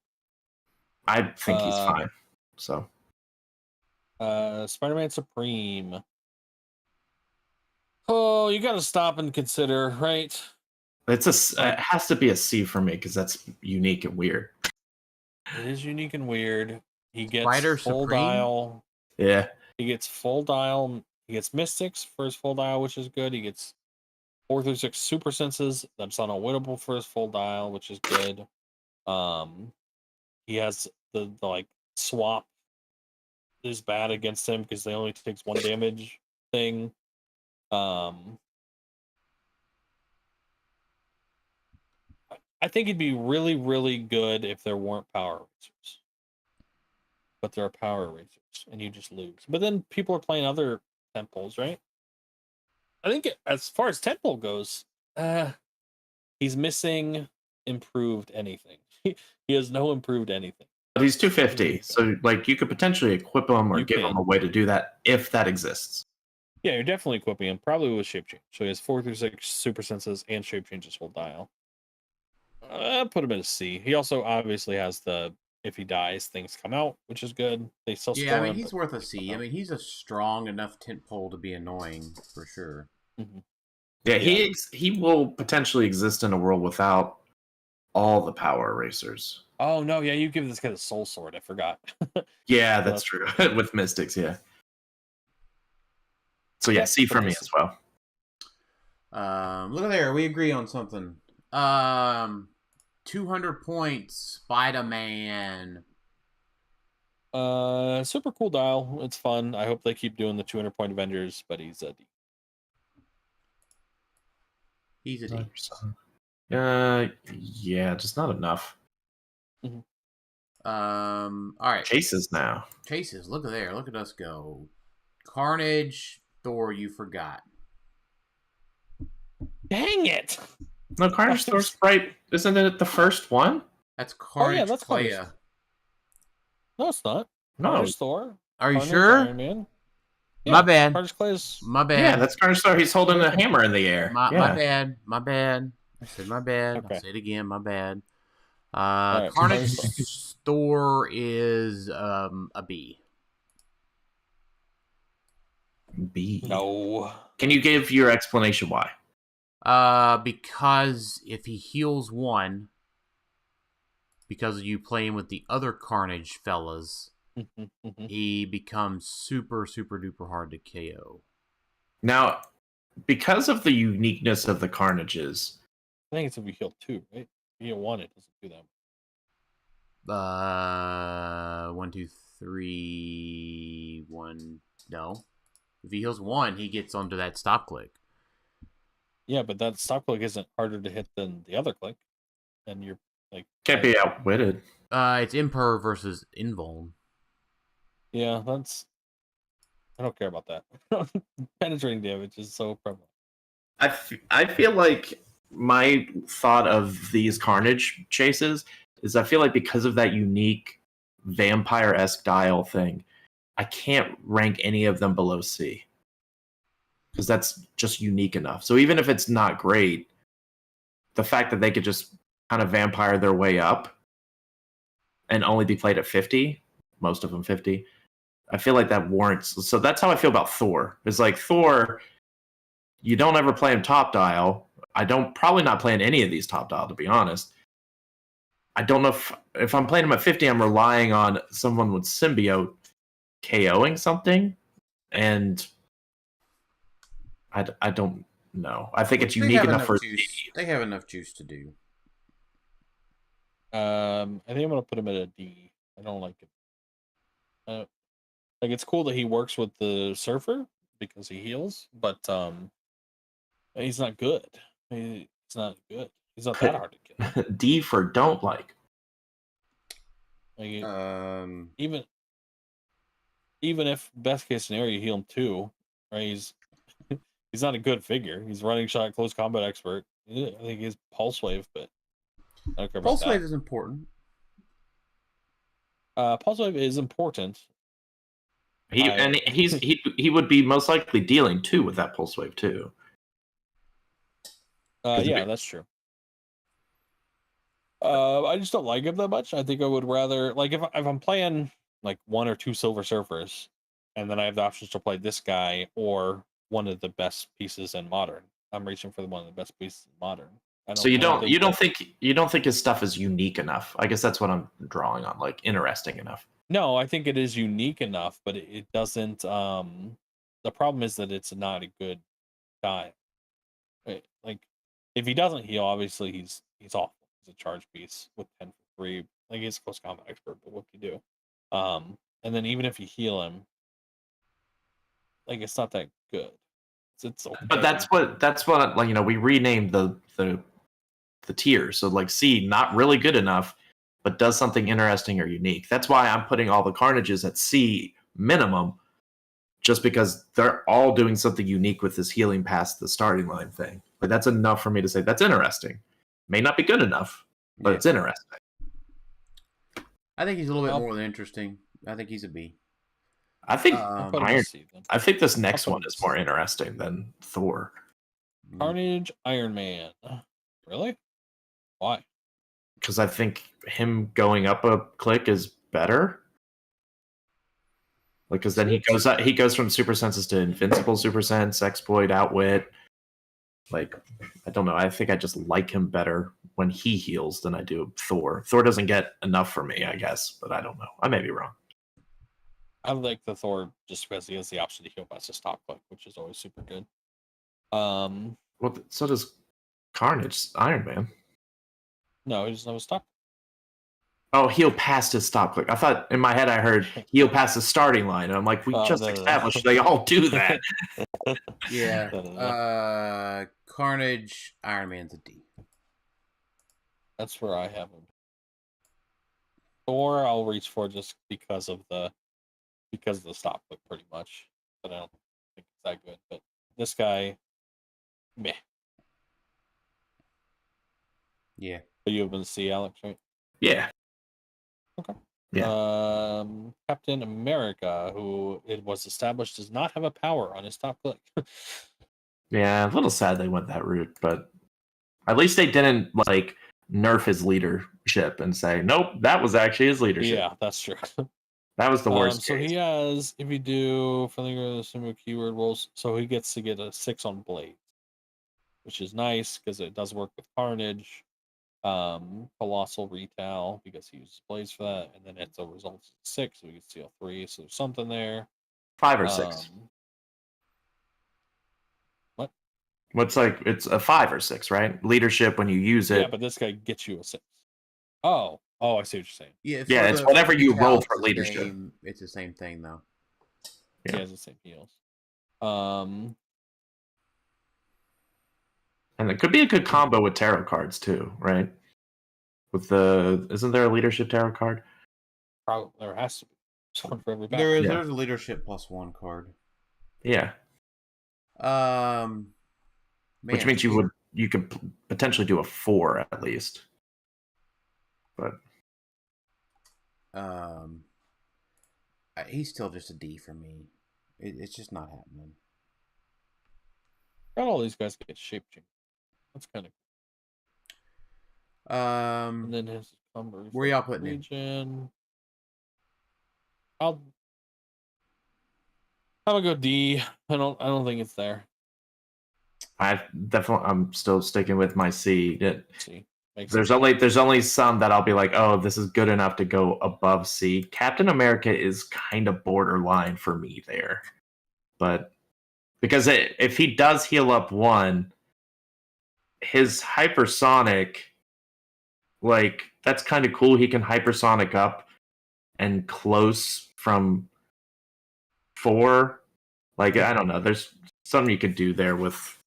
I think he's fine. So, Spider-Man Supreme. Oh, you got to stop and consider, right? It has to be a C for me because that's unique and weird. It is unique and weird. He gets full Supreme? dial. Yeah. He gets full dial. He gets Mystics for his full dial, which is good. He gets 4 through 6 super senses. That's unavoidable for his full dial, which is good. He has the like swap is bad against him because they only takes 1 damage thing. I think it'd be really, really good if there weren't power erasers. But there are power erasers, and you just lose. But then people are playing other temples, right? I think as far as temple goes, he's missing improved anything. He has no improved anything. But he's 250, so like you could potentially equip him or give him a way to do that if that exists. Yeah, you're definitely equipping him, probably with shape change. So he has 4 through 6 super senses and shape change his whole dial. Put him in a C. He also obviously has the if he dies, things come out, which is good. They still Yeah, I store mean him, he's but worth a things come C. I out. mean he's a strong enough tentpole to be annoying for sure. Mhm. Yeah, Yeah. he will potentially exist in a world without all the power erasers. Oh no, yeah, you give this guy the soul sword. I forgot. Yeah, So that's true. With Mystics, yeah. So yeah, Yep, C put for him in me a C. as well. Look at there, we agree on something. 200 points, Spider-Man. Super cool dial. It's fun. I hope they keep doing the 200-point Avengers, but he's a D. He's a D. Yeah, just not enough. All right. Chases now. Chases, look at there. Look at us go. Carnage, Thor, you forgot. Dang it! No, Carnage Thor's right. Isn't it the first one? That's Oh Carnage yeah, that's Carnage. Clea. No, it's not. No. Carnage Thor. Are you Carnage, sure? Iron Man. Yeah, My bad. Carnage Clay's. My bad. Yeah, that's Carnage Thor. He's holding a hammer in the air. My Yeah. bad. My bad. I said my bad. Okay. I'll say it again. My bad. right, Carnage Carnage Thor is a B. B. No. Can you give your explanation why? Because if he heals one, because you playing with the other Carnage fellas, he becomes super, super duper hard to KO. Now, because of the uniqueness of the Carnages, I think it's if you heal 2, right? If you heal 1, it doesn't do that. 1, 2, 3, 1. No. If he heals 1, he gets onto that stop click. Yeah, but that stop click isn't harder to hit than the other click. And you're like can't be outwitted. It's Imper versus Invuln. Yeah, that's. I don't care about that. Penetrating damage is so prevalent. I feel like my thought of these Carnage chases is I feel like because of that unique vampire-esque dial thing, I can't rank any of them below C. Because that's just unique enough. So even if it's not great, the fact that they could just kind of vampire their way up and only be played at 50, most of them 50, I feel like that warrants. So that's how I feel about Thor. It's like Thor, you don't ever play him top dial. I don't probably not playing any of these top dial, to be honest. I don't know if I'm playing him at 50, I'm relying on someone with symbiote KOing something, and I don't know. I think it's unique enough for juice. They have enough juice to do. I think I'm gonna put him at a D. I don't like it. Like it's cool that he works with the surfer because he heals, but he's not good. He's not good. He's not that hard to kill. D for don't like. Like even if best case scenario you heal him 2, right? He's not a good figure. He's running shot, close combat expert. I think he's pulse wave, but I don't care about Pulse that. wave is important. Pulse wave is important. He would be most likely dealing 2 with that pulse wave too. Yeah, that's true. I just don't like him that much. I think I would rather like if I'm playing like 1 or 2 Silver Surfers, and then I have the options to play this guy or one of the best pieces in Modern. I'm reaching for one of the best pieces in Modern. So you don't think his stuff is unique enough? I guess that's what I'm drawing on, like interesting enough. No, I think it is unique enough, but it doesn't. The problem is that it's not a good guy. Like if he doesn't heal, obviously he's awful. He's a charge piece with 10 for 3. Like he's a close combat expert, but what can you do? And then even if you heal him, like it's not that good. It's okay. But that's what like we renamed the tiers. So like C, not really good enough, but does something interesting or unique. That's why I'm putting all the Carnages at C minimum, just because they're all doing something unique with this healing past the starting line thing. Like that's enough for me to say that's interesting. May not be good enough, but it's interesting. I think he's a little bit more than interesting. I think he's a B. I think I think this next one is more interesting than Thor. Carnage, Iron Man. Really? Why? because I think him going up a click is better. Like, because then he goes from super senses to invincible super sense, exploit, outwit. Like, I don't know. I think I just like him better when he heals than I do Thor. Thor doesn't get enough for me, I guess, but I don't know. I may be wrong. I like the Thor just because he has the option to heal past a stop click, which is always super good. Well, so does Carnage, Iron Man. No, he doesn't have a stop. Oh, heal past his stop click. I thought in my head I heard heal past the starting line, and I'm like, we just established they all do that. Yeah. Carnage, Iron Man's a D. That's where I have him. Thor, I'll reach for just because of the stop click, pretty much. But I don't think it's that good. But this guy, meh. Yeah. But you have been to see Alex, right? Yeah. Okay. Yeah. Captain America, who it was established does not have a power on his top click. Yeah, a little sad they went that route, but at least they didn't like nerf his leadership and say, nope, that was actually his leadership. Yeah, that's true. That was the worst So case. he has, if you do friendly similar keyword rolls, so he gets to get a 6 on blades, which is nice because it does work with Carnage. Colossal retail because he uses blades for that, and then it's a result 6, so we can steal 3. So there's something there. 5 or 6. What? What's like it's a 5 or 6, right? Leadership when you use it. Yeah, but this guy gets you a 6. Oh, I see what you're saying. Yeah, it's whatever you roll for it's leadership. It's the same thing though. Yeah. He has the same heals. And it could be a good combo with tarot cards too, right? Isn't there a leadership tarot card? Probably there has to be. One for every battle. There's a leadership +1 card. Yeah. Man, which means you could potentially do a 4 at least. But he's still just a D for me. It's just not happening. Got all these guys get shape change. That's kind of and then his numbers. Where y'all putting Legion. I'm gonna go D. I don't think it's there. I'm still sticking with my C. C. There's only some that I'll be like, oh, this is good enough to go above C. Captain America is kind of borderline for me there, but because if he does heal up 1, his hypersonic, like that's kind of cool. He can hypersonic up and close from 4. Like I don't know, there's something you could do there with,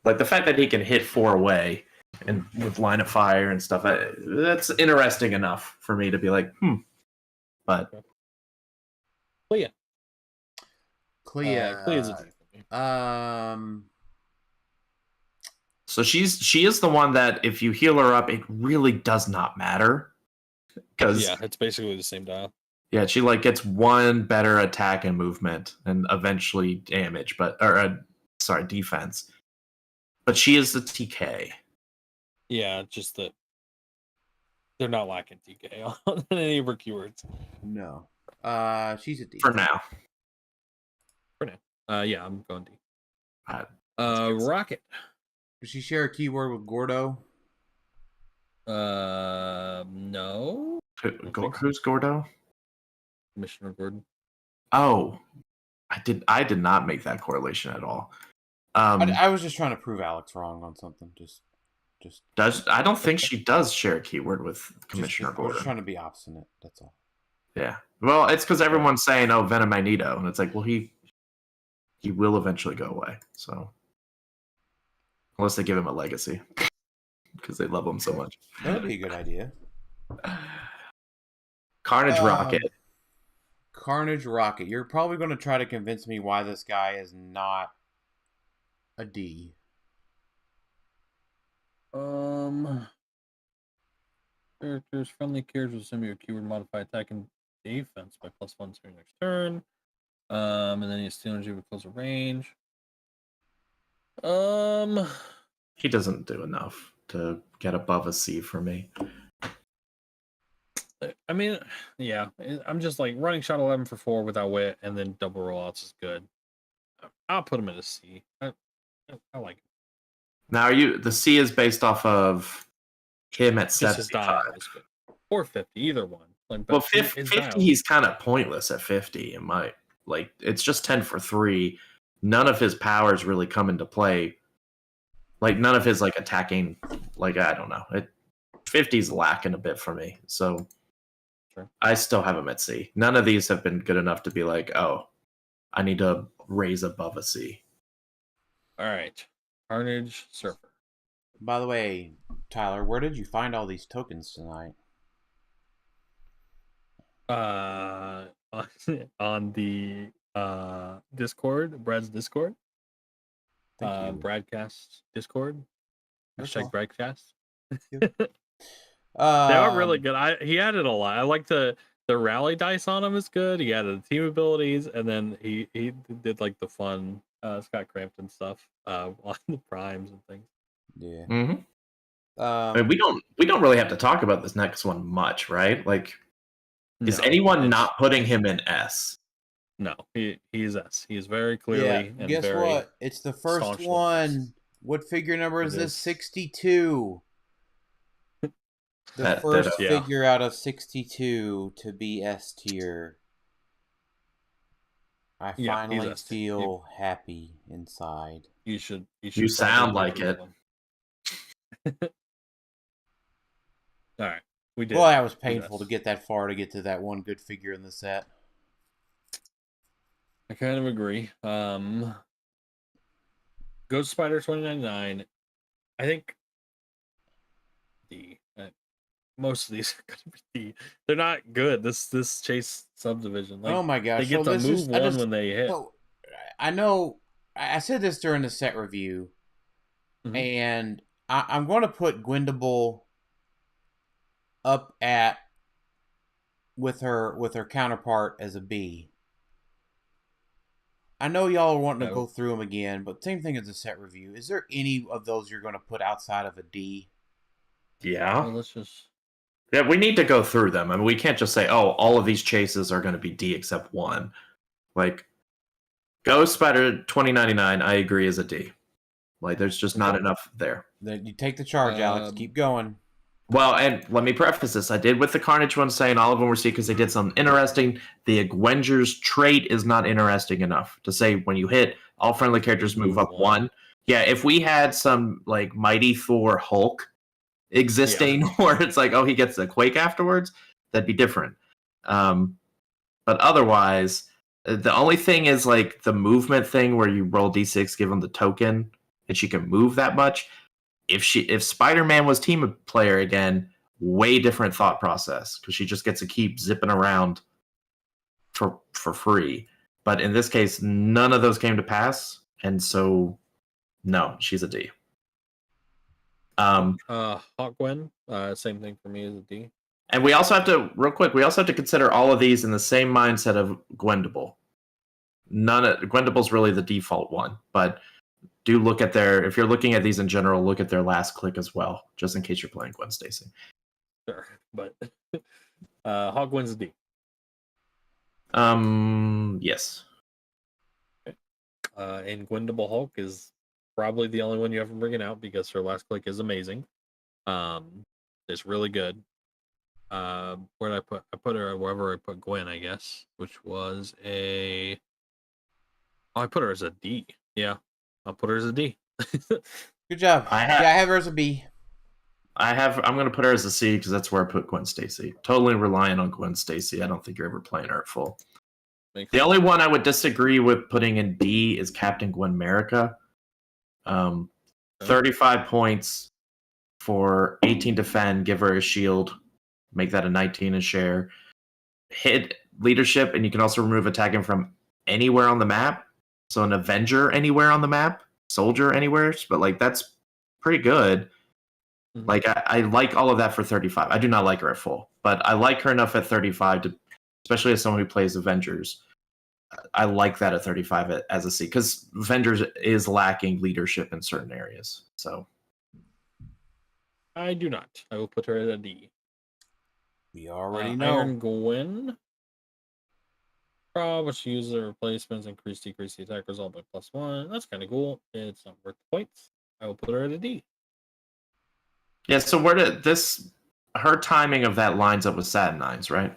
like the fact that he can hit 4 away. And with line of fire and stuff, that's interesting enough for me to be like, But Clea. So she is the one that if you heal her up, it really does not matter. Because it's basically the same dial. Yeah, she like gets 1 better attack and movement, and eventually damage, defense. But she is the TK. Yeah, just that they're not lacking TK on any of her keywords. No. She's a D. For now. Yeah, I'm going D. Rocket. Does she share a keyword with Gordo? No. Who's Gordo? Commissioner Gordon. Oh, I did not make that correlation at all. I was just trying to prove Alex wrong on something. I don't think she does share a keyword with Commissioner Gordon. We're just trying to be obstinate. That's all. Yeah. Well, it's because everyone's saying, "Oh, Venom Magneto," and it's like, well, he will eventually go away. So unless they give him a legacy, because they love him so much. That would be a good idea. Carnage Rocket. Carnage Rocket. You're probably going to try to convince me why this guy is not a D. Characters, friendly characters with your keyword modify attack and defense by +1 to your next turn. And then you steal energy with closer range. He doesn't do enough. to get above a C for me. I mean, yeah, I'm just like running shot 11 for 4 without wit, and then double rollouts is good. I'll put him in a C. I like it. Now, the C is based off of him at Just his 75. dial is good. Or 50, either one. Like, Well, but 50, his dial- he's kind of pointless at 50. It's just 10 for 3. None of his powers really come into play. Like, none of his like attacking. Like, I don't know. 50's lacking a bit for me. So Sure. I still have him at C. None of these have been good enough to be like, oh, I need to raise above a C. All right, Carnage Surfer. By the way, Tyler, where did you find all these tokens tonight? On the Discord, Brad's Discord. Thank you. Bradcast Discord. That's Hashtag all. Bradcast. They They are really good. He added a lot. I like the rally dice on him is good. He added the team abilities, and then he did like the fun Scott Crampton stuff on the primes and things. Yeah. Mm-hmm. I mean, we don't really have to talk about this next one much, right? Like, is anyone not putting him in S? No, he's S. He is very clearly and guess very what? It's the first staunchly one. S. What figure number is It this? is. 62. The That first yeah. figure out of 62 to be S tier. I Yeah, finally he's S. feel happy inside. You should You sound probably like do it. one. All right, we did. Boy, that was He's painful S. to get that far to get to that one good figure in the set. I kind of agree. Ghost Spider 2099. I think most of these are going to be D. They're not good. This chase subdivision. Like, Oh my gosh! they get So to this move is, one when they hit. So, I know I said this during the set review, and I'm going to put Gwendable up at with her counterpart as a B. I know y'all are wanting to go through them again, but same thing as a set review. Is there any of those you're going to put outside of a D? Yeah. Well, let's just. Yeah, we need to go through them. I mean, we can't just say, oh, all of these chases are going to be D except one. Like, Ghost Spider 2099, I agree, is a D. Like, there's just not enough there. Then you take the charge, Alex. Keep going. Well, and let me preface this. I did with the Carnage one saying all of them were C because they did something interesting. The Agwenger's trait is not interesting enough to say when you hit, all friendly characters move up one. Yeah, if we had some, like, Mighty Thor Hulk existing where it's like, oh, he gets a quake afterwards, that'd be different. But otherwise, the only thing is, like, the movement thing where you roll D6, give him the token, and she can move that much. If Spider-Man was team player again, way different thought process because she just gets to keep zipping around for free. But in this case, none of those came to pass, and so no, she's a D. Hawk Gwen, same thing for me as a D. And we also have to, real quick, consider all of these in the same mindset of Gwendable. Gwendable's really the default one, but do look at if you're looking at these in general, look at their last click as well, just in case you're playing Gwen Stacy. Sure, but Hawk Gwen's a D. Yes. Okay. And Gwendable Hulk is probably the only one you have to bring it out because her last click is amazing. It's really good. Where did I put? I put her wherever I put Gwen, I guess, which was I put her as a D. Yeah, I'll put her as a D. Good job. I have her as a B. I'm going to put her as a C because that's where I put Gwen Stacy. Totally relying on Gwen Stacy. I don't think you're ever playing her at full. The only one I would disagree with putting in D is Captain Gwen America. 35 points for 18 defend, give her a shield, make that a 19 in share. Hit leadership, and you can also remove attacking from anywhere on the map. So an Avenger anywhere on the map, Soldier anywhere, but like that's pretty good. Like I like all of that for 35. I do not like her at full, but I like her enough at 35 to, especially as someone who plays Avengers. I like that at 35 as a C because Avengers is lacking leadership in certain areas. So I do not. I will put her at a D. We already know. Iron Gwen. Which uses the replacements, decrease the attack result by +1. That's kind of cool. It's not worth the points. I will put her at a D. Yeah, so where did this... Her timing of that lines up with Saturnines, right?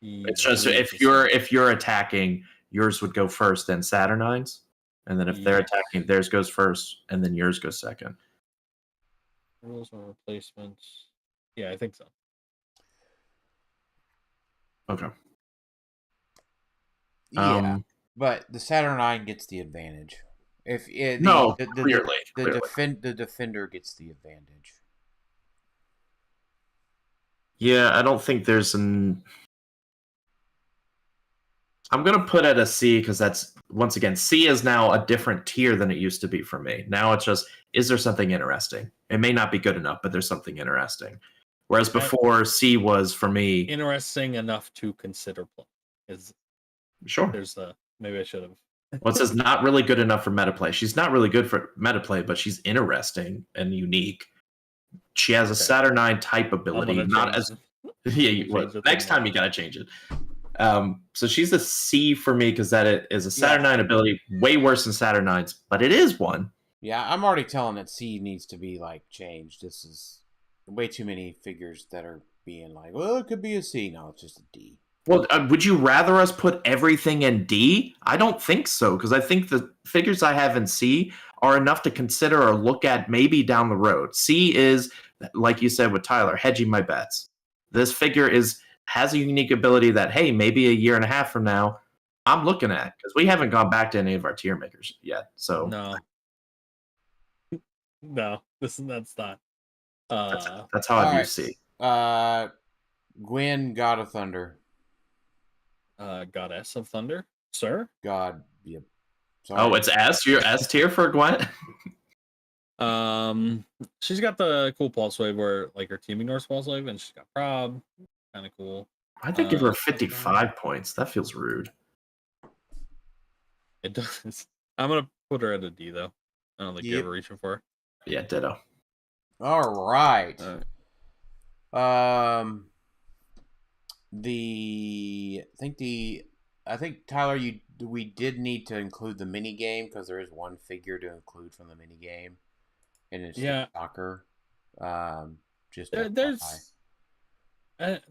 It's just if you're attacking, yours would go first, then Saturnines, and then if they're attacking, theirs goes first, and then yours goes second. Rules and replacements. Yeah, I think so. Okay. Yeah, but the Saturnine gets the advantage. If it, clearly. the defender gets the advantage. Yeah, I don't think there's an... I'm going to put it a C because that's, once again, C is now a different tier than it used to be for me. Now it's just, is there something interesting? It may not be good enough, but there's something interesting. Whereas before, C was, for me... Interesting enough to consider play. Sure. Maybe I should have. Well, it says not really good enough for meta play. She's not really good for meta play, but she's interesting and unique. She has a Saturnine type ability, not as... next time you gotta change it. So she's a C for me because that is a Saturnine ability, way worse than Saturnines, but it is one. Yeah, I'm already telling that C needs to be like changed. This is way too many figures that are being like, well, it could be a C. No, it's just a D. Well, would you rather us put everything in D? I don't think so, because I think the figures I have in C are enough to consider or look at maybe down the road. C is, like you said with Tyler, hedging my bets. This figure has a unique ability that, hey, maybe a year and a half from now, I'm looking at, because we haven't gone back to any of our tier makers yet. So no, that's not. That's how I view C. Gwen, God of Thunder. Goddess of Thunder, sir. God, yep. Sorry. Oh, it's S. You're S tier for Gwen. She's got the cool pulse wave where like her team ignores pulse wave, and she's got prob. Kind of cool. I think give her 55 points. That feels rude. It does. I'm gonna put her at a D though. I don't think you're ever reaching for her. Yeah, ditto. All right. I think Tyler, we did need to include the mini game because there is one figure to include from the mini game, and it's soccer. Just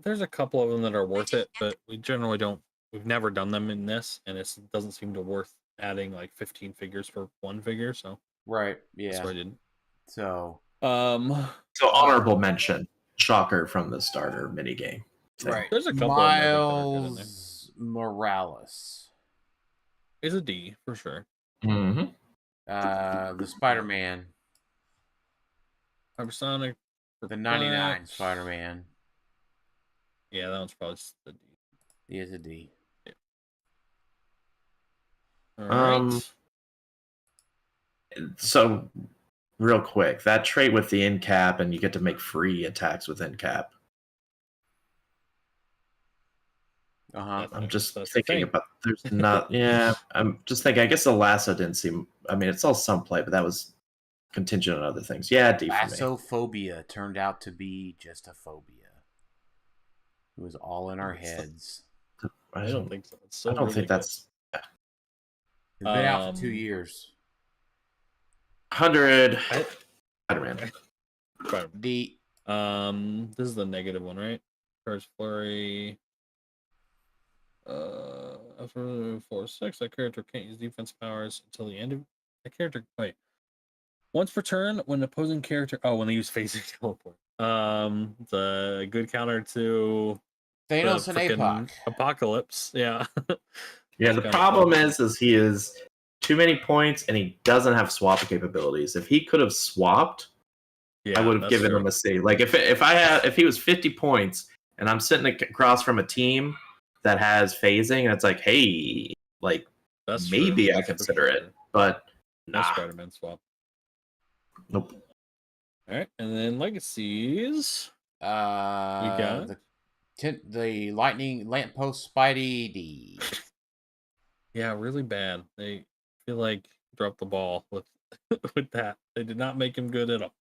there's a couple of them that are worth it, but we generally don't. We've never done them in this, and it doesn't seem to worth adding like 15 figures for one figure. So right, yeah. That's why I didn't. So honorable mention, shocker from the starter mini game. Right, there's a couple Miles Morales is a D for sure. Mm-hmm. The Spider-Man, Hypersonic, the 99 Spider-Man. Yeah, that one's probably the D. He is a D. Yeah. All right. So, real quick, that trait with the in cap, and you get to make free attacks with in cap. I'm just thinking about. There's not. Yeah, I'm just thinking. I guess the lasso didn't seem. I mean, it's all some play, but that was contingent on other things. Yeah, D for me. Lassophobia turned out to be just a phobia. It was all in our heads. I don't think so. It's so I don't think that's. It's been out for 2 years. 100. Spider-Man. D. This is the negative one, right? Charge Flurry. After 4/6, that character can't use defense powers until the end of the character. Wait. Once per turn, when the opposing character. Oh, when they use phasing teleport. The good counter to Thanos and Apoc. Apocalypse. Yeah. Yeah, the problem is he is too many points and he doesn't have swap capabilities. If he could have swapped, I would have given him a C. Like if he was 50 points and I'm sitting across from a team that has phasing and it's like, hey, like maybe I consider it, but no Spider-Man swap. Nope. All right, and then legacies. We got the lightning lamppost Spidey D. Yeah, really bad. They feel like dropped the ball with with that. They did not make him good at all.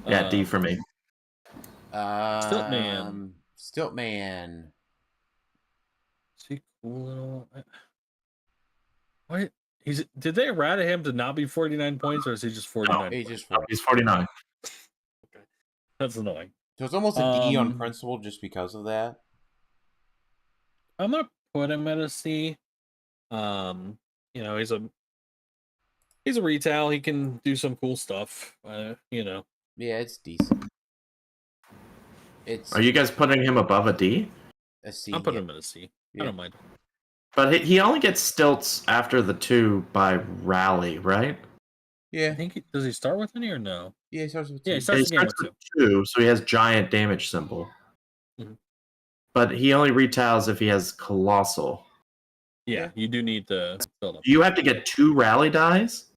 Yeah, D for me. Stiltman. Stiltman. Is he cool at all? What? Did they errata him to not be 49 points, or is he just 49? He's just Oh, he's 49. Okay. That's annoying. So it's almost a D on principle just because of that. I'm gonna put him at a C. He's a retail. He can do some cool stuff. Yeah, it's decent. Are you guys putting him above a D? A C. I'll put him at a C. Yeah. I don't mind. But he only gets stilts after the 2 by rally, right? Yeah. I think does he start with any or no? Yeah, he starts with 2. Yeah, he starts the game with 2, so he has giant damage symbol. Mm-hmm. But he only retails if he has colossal. Yeah, you do need to build up. Do you have to get 2 rally dies?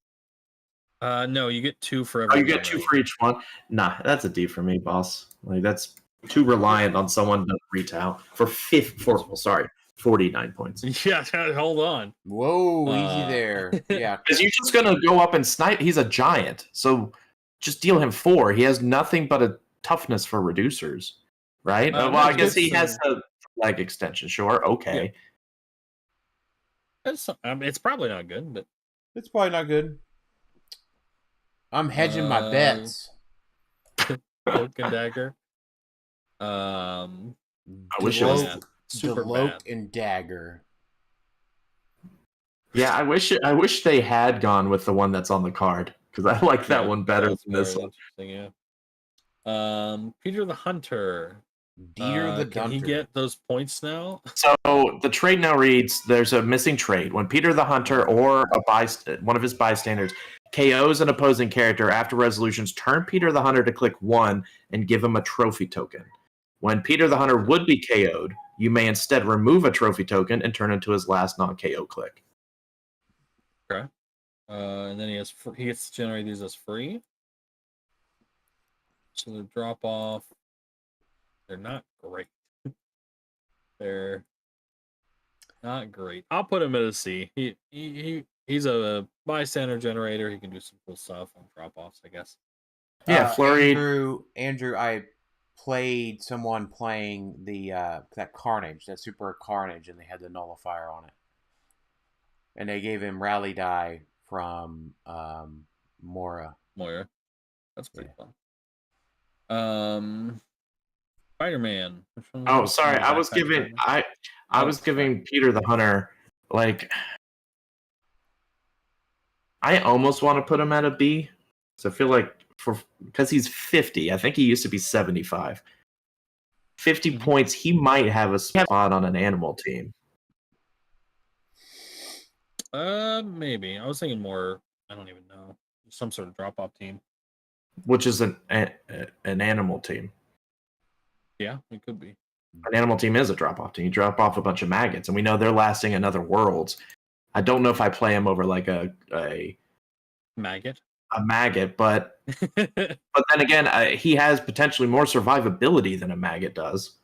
No, you get 2 for every. Oh, you get 2 for each one? Nah, that's a D for me, boss. Like that's too reliant on someone to retail for 49 points. Yeah, hold on. Whoa, easy there. Yeah. Because you're just gonna go up and snipe. He's a giant, so just deal him 4. He has nothing but a toughness for reducers, right? Well, I guess he has a leg extension. Sure, okay. Yeah. It's probably not good, but it's probably not good. I'm hedging my bets. Cloak and dagger. I wish it was super cloak and dagger. Yeah, I wish they had gone with the one that's on the card because I like that one better than this one. Yeah. Peter the Hunter. Dieter the Can Dunter. he get those points now? So the trade now reads: there's a missing trade when Peter the Hunter or one of his bystanders KOs an opposing character after resolutions. Turn Peter the Hunter to click 1 and give him a trophy token. When Peter the Hunter would be KO'd, you may instead remove a trophy token and turn into his last non-KO click. Okay. And then he gets to generate these as free. So the drop off, they're not great. They're not great. I'll put him at a C. He's a bystander generator. He can do some cool stuff on drop offs, I guess. Yeah, Flurry. Andrew, I played someone playing that Carnage, that super Carnage, and they had the nullifier on it. And they gave him rally die from Moira. That's pretty fun. Spider-Man. Oh, sorry. I was giving Peter the Hunter, like, I almost want to put him at a B. So I feel like because he's 50, I think he used to be 75. 50 points, he might have a spot on an animal team. Maybe. I was thinking more, I don't even know, some sort of drop-off team. Which is an animal team. Yeah, it could be. An animal team is a drop-off team. You drop off a bunch of maggots, and we know they're lasting another Worlds. I don't know if I play him over like a maggot. A maggot, but but then again, he has potentially more survivability than a maggot does.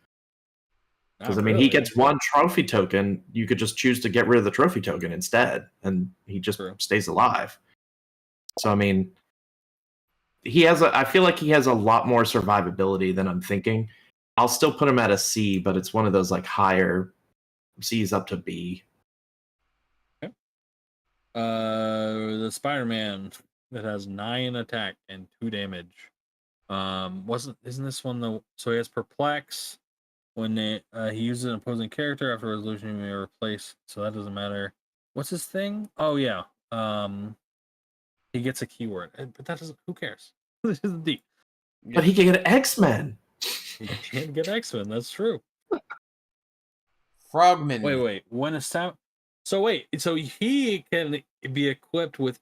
Because he gets 1 trophy token. You could just choose to get rid of the trophy token instead, and he just stays alive. So I feel like he has a lot more survivability than I'm thinking. I'll still put him at a C, but it's one of those like higher C's up to B. Okay. The Spider-Man that has 9 attack and 2 damage. Isn't this one though? So he has Perplex. When he uses an opposing character after resolution, you may replace. So that doesn't matter. What's his thing? Oh yeah. He gets a keyword, but that doesn't. Who cares? This is D. But he can get X-Men. He can get X-Men. That's true. Frogman. Wait. So he can be equipped with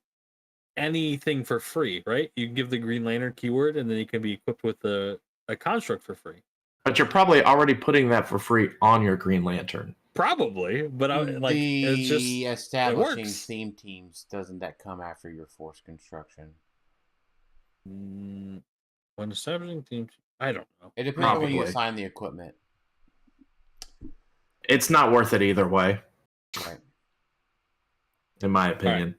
anything for free, right? You give the Green Lantern keyword, and then he can be equipped with a construct for free. But you're probably already putting that for free on your Green Lantern. Probably, but it's just establishing theme teams. Doesn't that come after your force construction? When establishing teams, I don't know. It depends on when you assign the equipment. It's not worth it either way, right? In my opinion.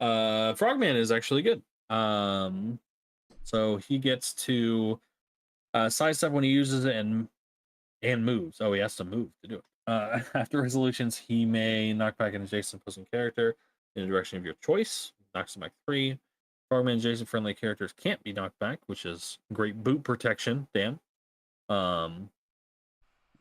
Frogman is actually good. So he gets to sidestep when he uses it and moves. Oh, he has to move to do it. After resolutions, he may knock back an adjacent opposing character in the direction of your choice. Knocks him back 3. Frogman adjacent friendly characters can't be knocked back, which is great boot protection. Damn. And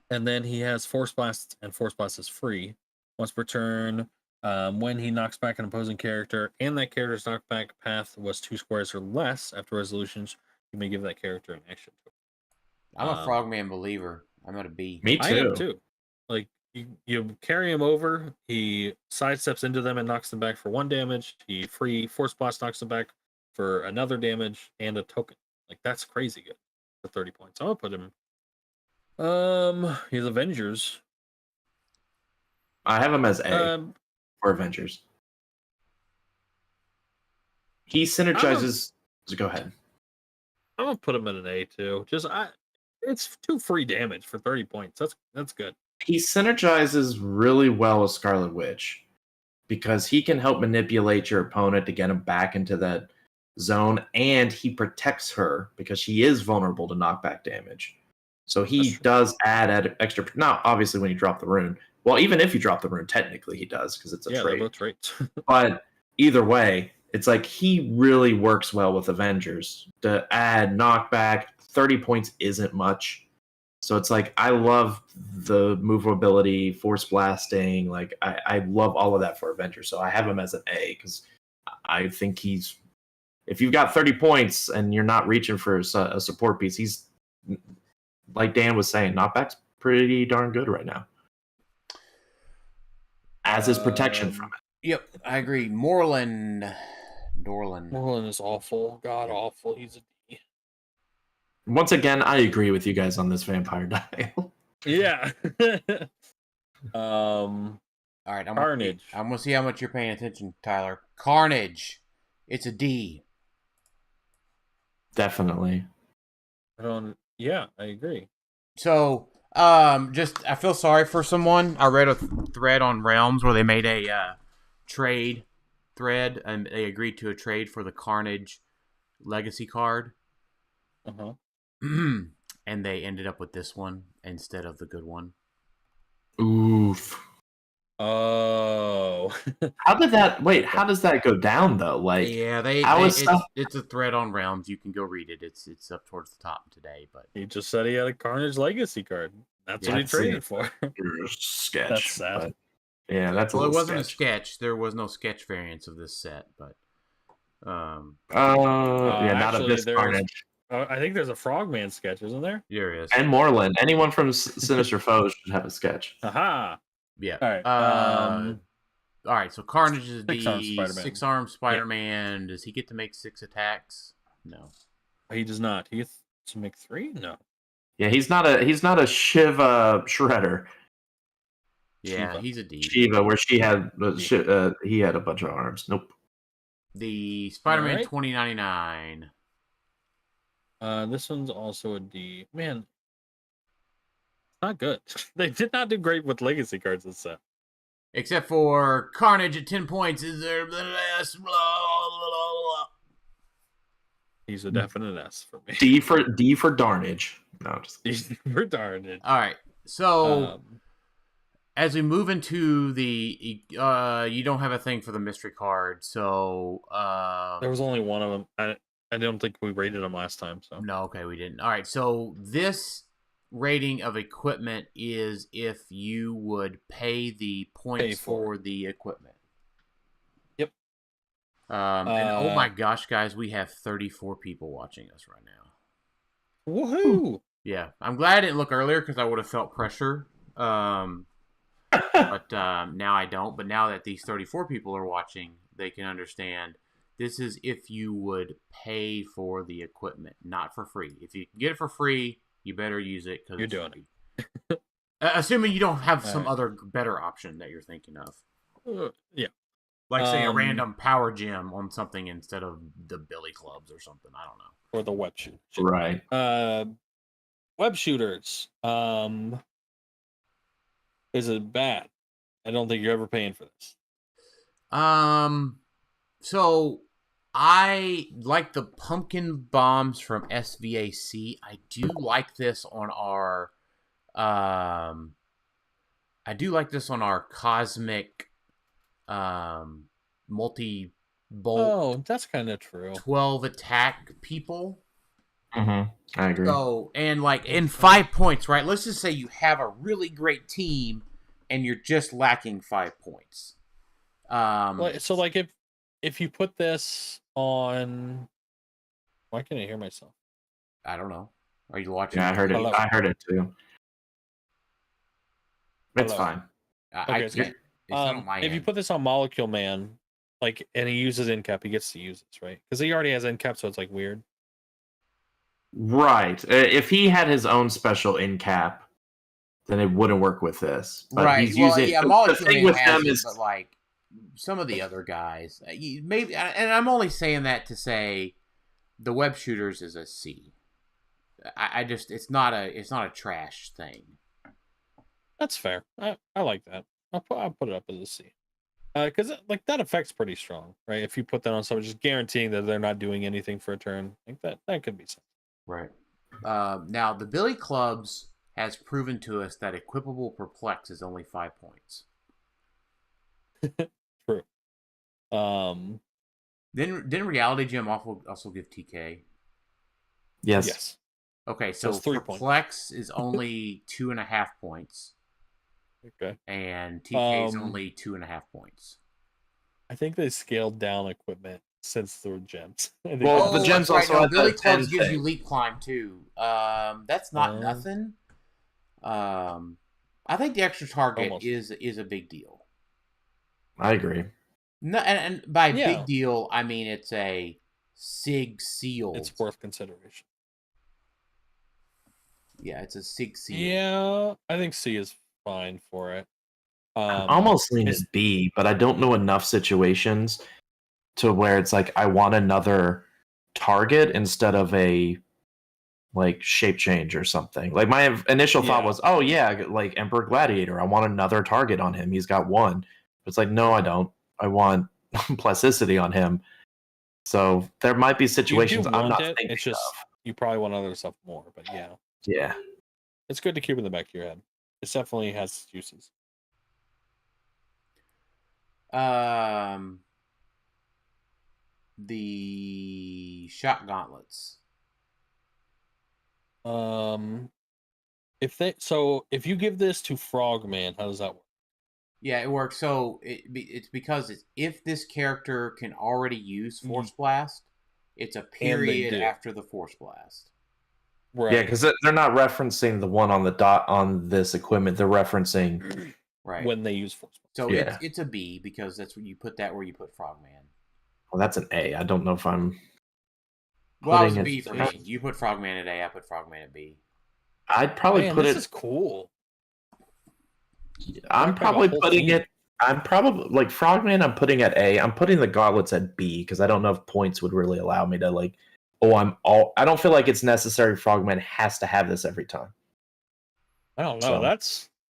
then he has Force Blast, and Force Blast is free once per turn. When he knocks back an opposing character, and that character's knockback path was 2 squares or less after resolutions, you may give that character an action. I'm a Frogman believer. I'm at a B. Me too. I am too. Like you carry him over, he sidesteps into them and knocks them back for 1 damage. He free Force Blast knocks them back for another damage and a token. Like that's crazy good for 30 points. I'm gonna put him. He's Avengers. I have him as A for Avengers. He synergizes. Go ahead. I'm gonna put him in an A too. It's 2 free damage for 30 points. That's good. He synergizes really well with Scarlet Witch because he can help manipulate your opponent to get him back into that zone, and he protects her because she is vulnerable to knockback damage. So he does add extra. Now, obviously, when you drop the rune, well, even if you drop the rune, technically he does because it's a trait. They're both traits. But either way, it's like he really works well with Avengers to add knockback. 30 points isn't much. So it's like I love the movability, force blasting. Like I love all of that for Avengers. So I have him as an A because I think he's. If you've got 30 points and you're not reaching for a support piece, he's like Dan was saying, knockback's pretty darn good right now. As is protection from it. Yep, I agree. Dorlan. Moreland is awful. God awful. He's a D. Once again, I agree with you guys on this vampire dial. Yeah. All right, Carnage. I'm gonna see how much you're paying attention, Tyler. Carnage. It's a D. Definitely. Yeah, I agree. So, I feel sorry for someone. I read a thread on Realms where they made a trade thread, and they agreed to a trade for the Carnage legacy card. Uh-huh. And they ended up with this one instead of the good one. Oof. Oh. How does that go down though? Like, yeah, it's a thread on Realms. You can go read it. It's up towards the top today. But he just said he had a Carnage legacy card. That's what he traded for. Sketch. That's sad. But, yeah, that's well, a it wasn't sketch. a sketch. There was no sketch variants of this set, but not of this Carnage. I think there's a Frogman sketch, isn't there? There is. And Moreland. Anyone from Sinister Foes should have a sketch. Aha. Yeah. All right. All right. So Carnage is the Spider-Man. 6-armed Spider-Man. Yeah. Does he get to make 6 attacks? No. He does not. He gets to make 3? No. Yeah, he's not a Shiva Shredder. Yeah, Shiva. he's a D. Shiva, where he had a bunch of arms. Nope. The Spider-Man 2099. This one's also a D. Man, not good. They did not do great with legacy cards this set. Except for Carnage at 10 points is there. Blah, blah, blah, blah. He's a definite S for me. D for Darnage. No, just D for Darnage. All right. So as we move into the you don't have a thing for the mystery card. So there was only one of them. I don't think we rated them last time. So no, okay, we didn't. All right. So this rating of equipment is if you would pay the points for the equipment. Yep. And oh my gosh, guys, we have 34 people watching us right now. Woohoo! Yeah, I'm glad I didn't look earlier because I would have felt pressure. But now I don't. But now that these 34 people are watching, they can understand. This is if you would pay for the equipment, not for free. If you can get it for free, you better use it because you're doing it. Assuming you don't have some other better option that you're thinking of. Yeah. Like, say, a random power gem on something instead of the billy clubs or something. I don't know. Or the web shoot. Right. Web shooters. Is it bad? I don't think you're ever paying for this. So I like the pumpkin bombs from SVAC. I do like this on our cosmic multi bolt Oh, that's kind of true. 12 attack people. I agree. So, and like in 5 points, right? Let's just say you have a really great team and you're just lacking 5 points. So like if you put this on, why can't I hear myself? I don't know. Are you watching? Yeah, I heard it. Hello. I heard it too. It's Hello. fine. I Okay, can't. It's not on my if you end. put this on Molecule Man, like, and he uses Incap, he gets to use this, right? Because he already has Incap, so it's like weird. Right. If he had his own special in cap, then it wouldn't work with this. But Right. he's Well, using yeah, the Molecule thing Man with has them it, is but like some of the other guys, maybe. And I'm only saying that to say the web shooters is a C. I just it's not a trash thing. That's fair. I like that. I'll put it up as a C. Because like that effect's pretty strong, right? If you put that on someone, just guaranteeing that they're not doing anything for a turn, like that could be something. Right. Now the Billy Clubs has proven to us that equipable perplex is only 5 points. True. Didn't Reality Gem also give TK? yes. Okay, so it's 3 points. perplex is only 2.5 points. Okay. And TK is only 2.5 points. I think they scaled down equipment since the gems. Well, the gems that's also right. have Billy that Clubs 10 gives you thing. leap climb too. That's not nothing. I think the extra target Almost. is a big deal. I agree. No, and by Yeah. big deal, I mean it's a sig seal. It's worth consideration. Yeah, it's a sig seal. Yeah, I think C is fine for it. I'm almost leaning B, but I don't know enough situations to where it's like I want another target instead of a like shape change or something. Like my initial thought was, oh yeah, like Emperor Gladiator. I want another target on him. He's got one. It's like, no, I don't. I want plasticity on him. So there might be situations I'm not thinking it's just of. you probably want other stuff more, but yeah. Yeah. It's good to keep in the back of your head. It definitely has uses. The shot gauntlets. If you give this to Frogman, how does that work? Yeah, it works. So it's because if this character can already use Force Blast, it's a period after the Force Blast. Right. Yeah, because they're not referencing the one on the dot on this equipment. They're referencing when they use Force Blast. So it's a B because that's when you put that where you put Frogman. Well, that's an A. I don't know if I'm. Well, it was a B for me. You put Frogman at A. I put Frogman at B. I'd probably put it. This is cool. I'm probably putting it. I'm probably like Frogman. I'm putting at A. I'm putting the gauntlets at B because I don't know if points would really allow me to like. I don't feel like it's necessary. Frogman has to have this every time. I don't know. So,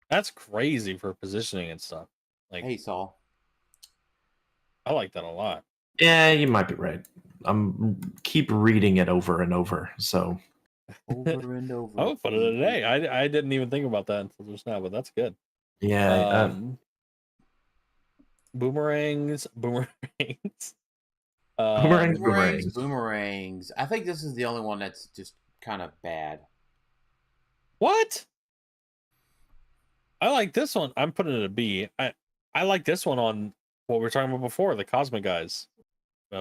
that's crazy for positioning and stuff. Like, hey, Saul. I like that a lot. Yeah, you might be right. I'm keep reading it over and over. So over and over. I would put it at A. I didn't even think about that until just now, but that's good. Yeah. Boomerangs. Boomerangs. I think this is the only one that's just kind of bad. What? I like this one. I'm putting it at B. I like this one on what we were talking about before, the Cosmic guys.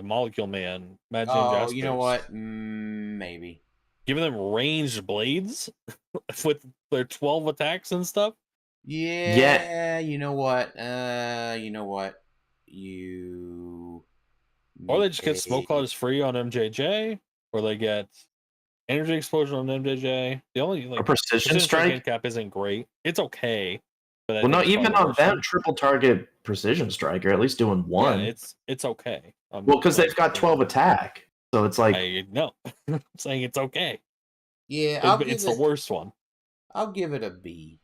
Molecule Man, Magic Jaspers. You know what? Maybe. Giving them ranged blades with their 12 attacks and stuff? Yeah. You know what? Or they just get Smoke Clouds free on MJJ, or they get Energy Explosion on MJJ. The only a Precision Strike cap isn't great. It's okay. But well, no, even on them, triple target Precision Strike, or at least doing one. Yeah, it's okay. Well, because they've got 12 attack, so it's like no, I'm saying it's okay. Yeah, it's the worst one. I'll give it a B.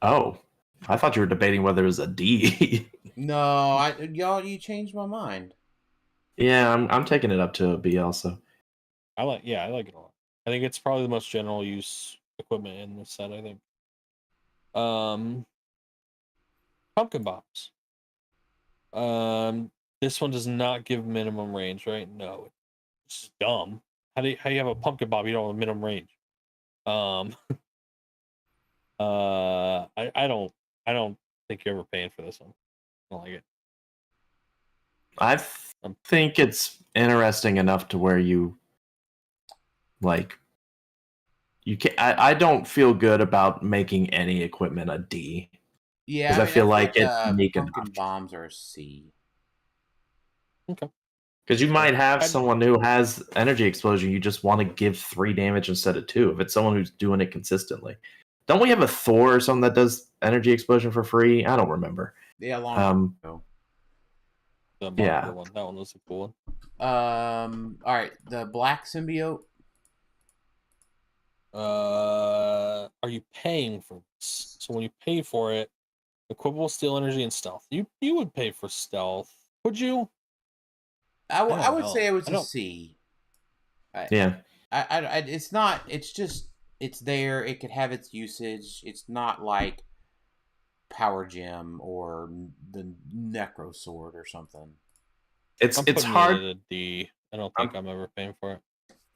Oh, I thought you were debating whether it was a D. No, you changed my mind. Yeah, I'm taking it up to a B also. I like it a lot. I think it's probably the most general use equipment in this set, I think. Pumpkin bombs. This one does not give minimum range, right? No. It's dumb. How do you have a pumpkin bomb? You don't have a minimum range. I don't think you're ever paying for this one. I don't like it. I think it's interesting enough to where you like you can. I don't feel good about making any equipment a D Yeah, because I feel like it's unique pumpkin enough. bombs are a C. Okay. Because you might have I'd- someone who has energy explosion, you just want to give 3 damage instead of 2. If it's someone who's doing it consistently, don't we have a Thor or something that does energy explosion for free? I don't remember. Yeah, long time ago. The Yeah. modular one. That one was a cool one. All right, the black symbiote. Are you paying for this? So when you pay for it, equipable steel energy and stealth. You would pay for stealth, would you? I would know. say it was I a don't- C. Yeah. It's not. It's just. It's there. It could have its usage. It's not like Power Gem or the Necro Sword or something. It's putting hard. it at a D. I don't think I'm ever paying for it.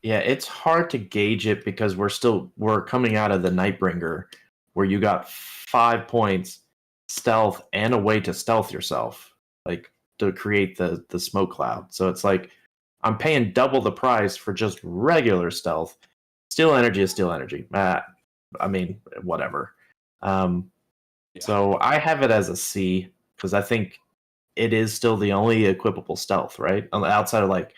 Yeah, it's hard to gauge it because we're coming out of the Nightbringer where you got 5 points stealth and a way to stealth yourself, like to create the smoke cloud. So it's like I'm paying double the price for just regular stealth. Steel energy is steel energy. I mean, whatever. Yeah. So I have it as a C because I think it is still the only equipable stealth, right? On the outside of like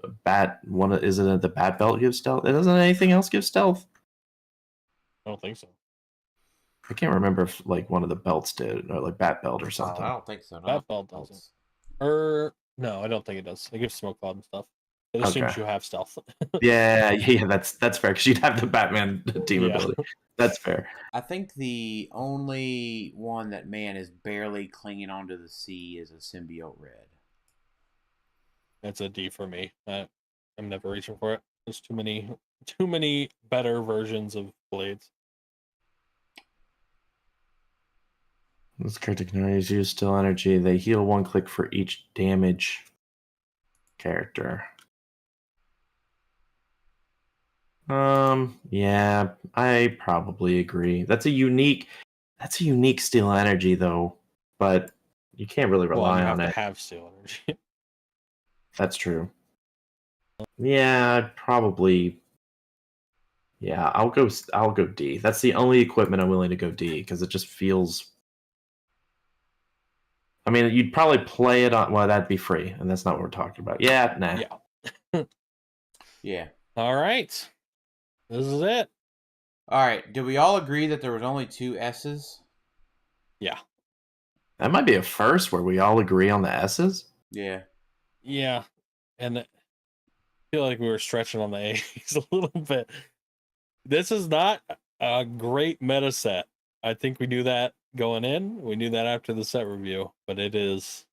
isn't it the bat belt gives stealth? It doesn't anything else give stealth? I don't think so. I can't remember if like one of the belts did or like bat belt or something. I don't think so. That belt doesn't. No, I don't think it does. It gives smoke cloud and stuff. It assumes you have stealth. yeah, that's fair because you'd have the Batman team ability. That's fair. I think the only one that man is barely clinging onto the C is a symbiote red. That's a D for me. I'm never reaching for it. There's too many better versions of blades. This character can always use still energy. They heal 1 click for each damage character. Yeah, I probably agree. That's a unique steel energy though, but you can't really rely on it. To have steel energy. That's true. Yeah, I'd probably. Yeah, I'll go D. That's the only equipment I'm willing to go D because it just feels. I mean, you'd probably play it on. Well, that'd be free, and that's not what we're talking about. Yeah, nah. Yeah. Yeah. All right. This is it. All right. Do we all agree that there was only 2 S's? Yeah. That might be a first where we all agree on the S's. Yeah. Yeah. And I feel like we were stretching on the A's a little bit. This is not a great meta set. I think we knew that going in. We knew that after the set review, but it is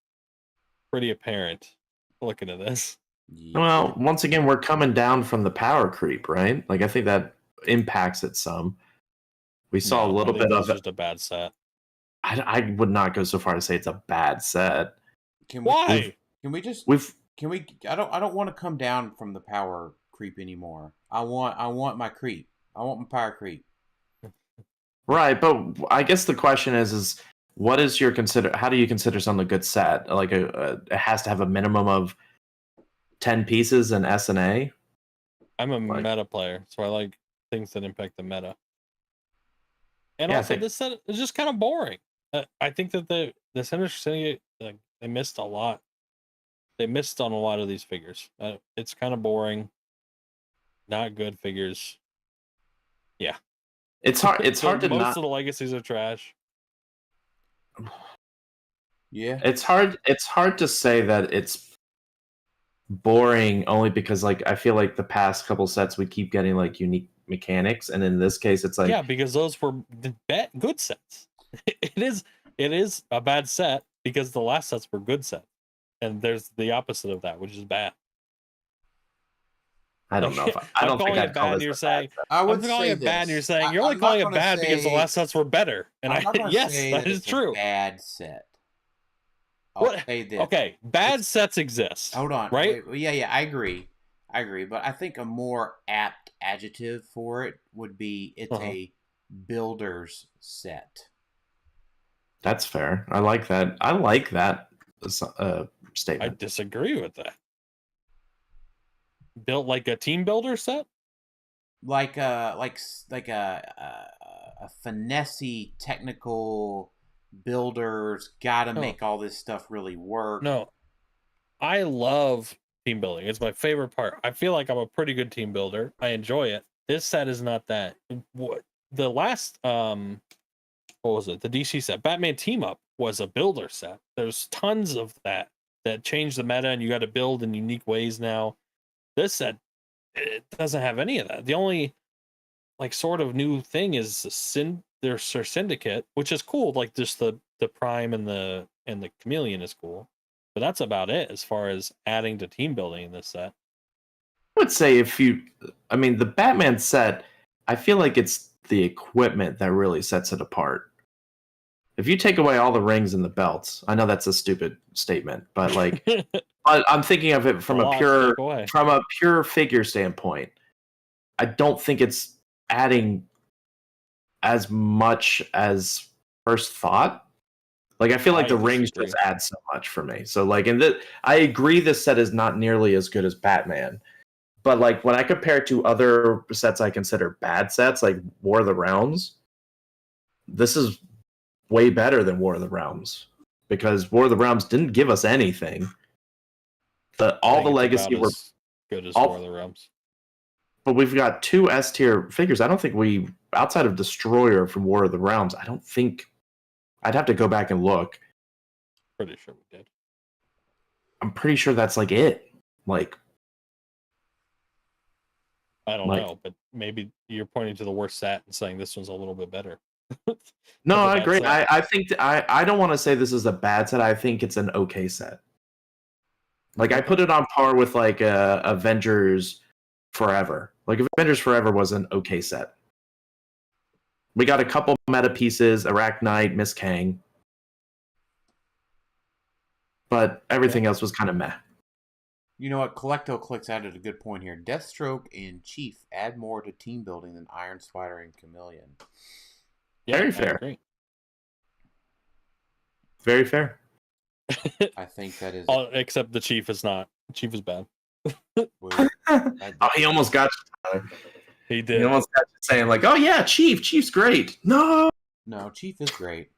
pretty apparent looking at this. Yeah. Well, once again, we're coming down from the power creep, right? Like, I think that impacts it some. We saw a little bit of it. Just a bad set. I would not go so far to say it's a bad set. Why? Can we just? We've Can we? I don't want to come down from the power creep anymore. I want my creep. I want my power creep. right, but I guess the question is what is your how do you consider something a good set? Like it has to have a minimum of 10 pieces in S and A. I'm a meta player, so I like things that impact the meta. And also, this set is just kind of boring. I think that the Center City, like, they missed a lot. They missed on a lot of these figures. It's kind of boring. Not good figures. Yeah. It's hard. It's hard to most of the legacies are trash. Yeah. It's hard. It's hard to say that it's boring only because, like, I feel like the past couple sets we keep getting like unique mechanics, and in this case, it's like because those were good sets. It is a bad set because the last sets were good sets. and there's the opposite of that, which is bad. I don't know if I don't think calling I'd it call bad. this You're a saying bad I would I'm calling say it bad, and you're this. saying you're only I'm not calling it gonna bad because the say- last sets were better. And I'm not going to yes, say that is it's true. a bad set. I'll What? say this. Okay, bad sets exist. Hold on. right? Wait, yeah, I agree. But I think a more apt adjective for it would be it's a builder's set. That's fair. I like that. I like that I statement. disagree with that. Built like a team builder set? Like a finessey technical builders gotta No. make all this stuff really work. No. I love team building. It's my favorite part. I feel like I'm a pretty good team builder. I enjoy it. This set is not that. What the last what was it? The DC set, Batman Team Up, was a builder set. There's tons of that changed the meta, and you got to build in unique ways now. This set, it doesn't have any of that. The only like sort of new thing is there's Sir Syndicate, which is cool. Like just the Prime and the Chameleon is cool, but that's about it as far as adding to team building in this set. I would say the Batman set, I feel like it's the equipment that really sets it apart. If you take away all the rings and the belts, I know that's a stupid statement, but like I'm thinking of it from a pure figure standpoint. I don't think it's adding as much as first thought. Like I feel like the rings just add so much for me. So like I agree this set is not nearly as good as Batman. But like when I compare it to other sets I consider bad sets, like War of the Realms, this is way better than War of the Realms. Because War of the Realms didn't give us anything. All the legacy were good as War of the Realms. But we've got 2 S tier figures. I don't think we, outside of Destroyer from War of the Realms, I don't think, I'd have to go back and look. Pretty sure we did. I'm pretty sure that's like it. Like, I don't know, but maybe you're pointing to the worst set and saying this one's a little bit better. No, I agree. I think I don't want to say this is a bad set. I think it's an okay set. Like I put it on par with like Avengers Forever. Like Avengers Forever was an okay set. We got a couple meta pieces, Arachnite, Miss Kang. But everything else was kind of meh. You know what? Heroclix added a good point here. Deathstroke and Chief add more to team building than Iron Spider and Chameleon. Yeah, very fair. Very fair. I think that is. Except the Chief is not. Chief is bad. He almost got you, Tyler. He did. He almost got you saying like, "Oh yeah, Chief's great." No, Chief is great.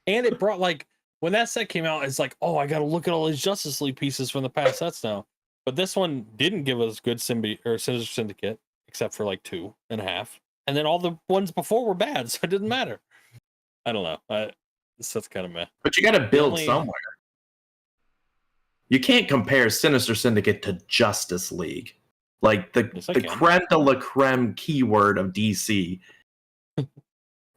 And it brought like when that set came out, it's like, oh, I got to look at all these Justice League pieces from the past sets now. But this one didn't give us good Sinister Syndicate, except for like 2.5, and then all the ones before were bad, so it didn't matter. I don't know. This set's kind of meh. But you got to build somewhere. You can't compare Sinister Syndicate to Justice League, like the creme de la creme keyword of DC,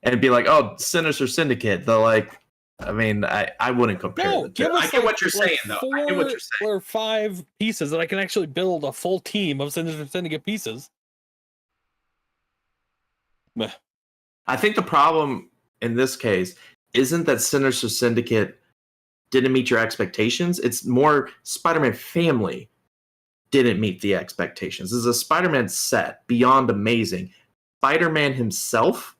and be like, oh, Sinister Syndicate. The like. I mean, I wouldn't compare. No, I get what you're saying, though. I get what you're saying. 4 or 5 pieces that I can actually build a full team of Sinister Syndicate pieces. Meh. I think the problem in this case isn't that Sinister Syndicate didn't meet your expectations. It's more Spider-Man Family didn't meet the expectations. This is a Spider-Man set beyond amazing. Spider-Man himself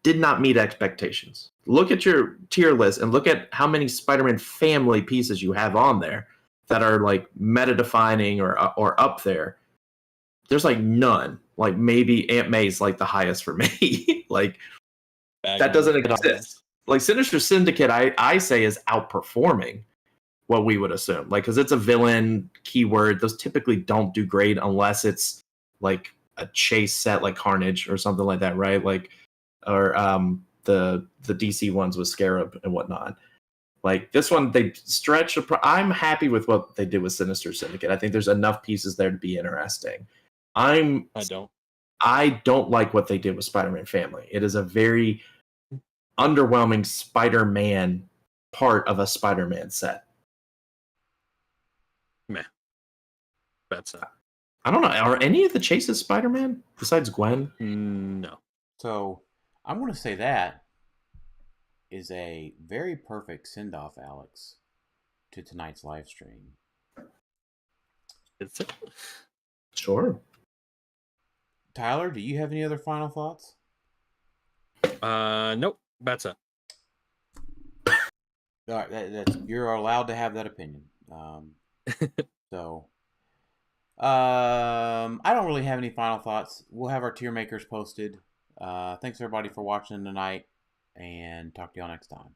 did not meet expectations. Look at your tier list and look at how many Spider-Man Family pieces you have on there that are like meta-defining or up there. There's like none. Like maybe Aunt May's like the highest for me. Like that doesn't exist. Like Sinister Syndicate, I say is outperforming what we would assume. Like because it's a villain keyword. Those typically don't do great unless it's like a chase set like Carnage or something like that, right? Like or the DC ones with Scarab and whatnot. Like this one, they stretch. I'm happy with what they did with Sinister Syndicate. I think there's enough pieces there to be interesting. I don't like what they did with Spider-Man Family. It is a very underwhelming Spider-Man part of a Spider-Man set. Meh. That's it. I don't know. Are any of the chases Spider-Man besides Gwen? No. So I'm going to say that is a very perfect send-off, Alex, to tonight's live stream. It's it. Sure. Tyler, do you have any other final thoughts? Nope. That's it. All right, that's you're allowed to have that opinion. So, I don't really have any final thoughts. We'll have our tier makers posted. Thanks everybody for watching tonight, and talk to y'all next time.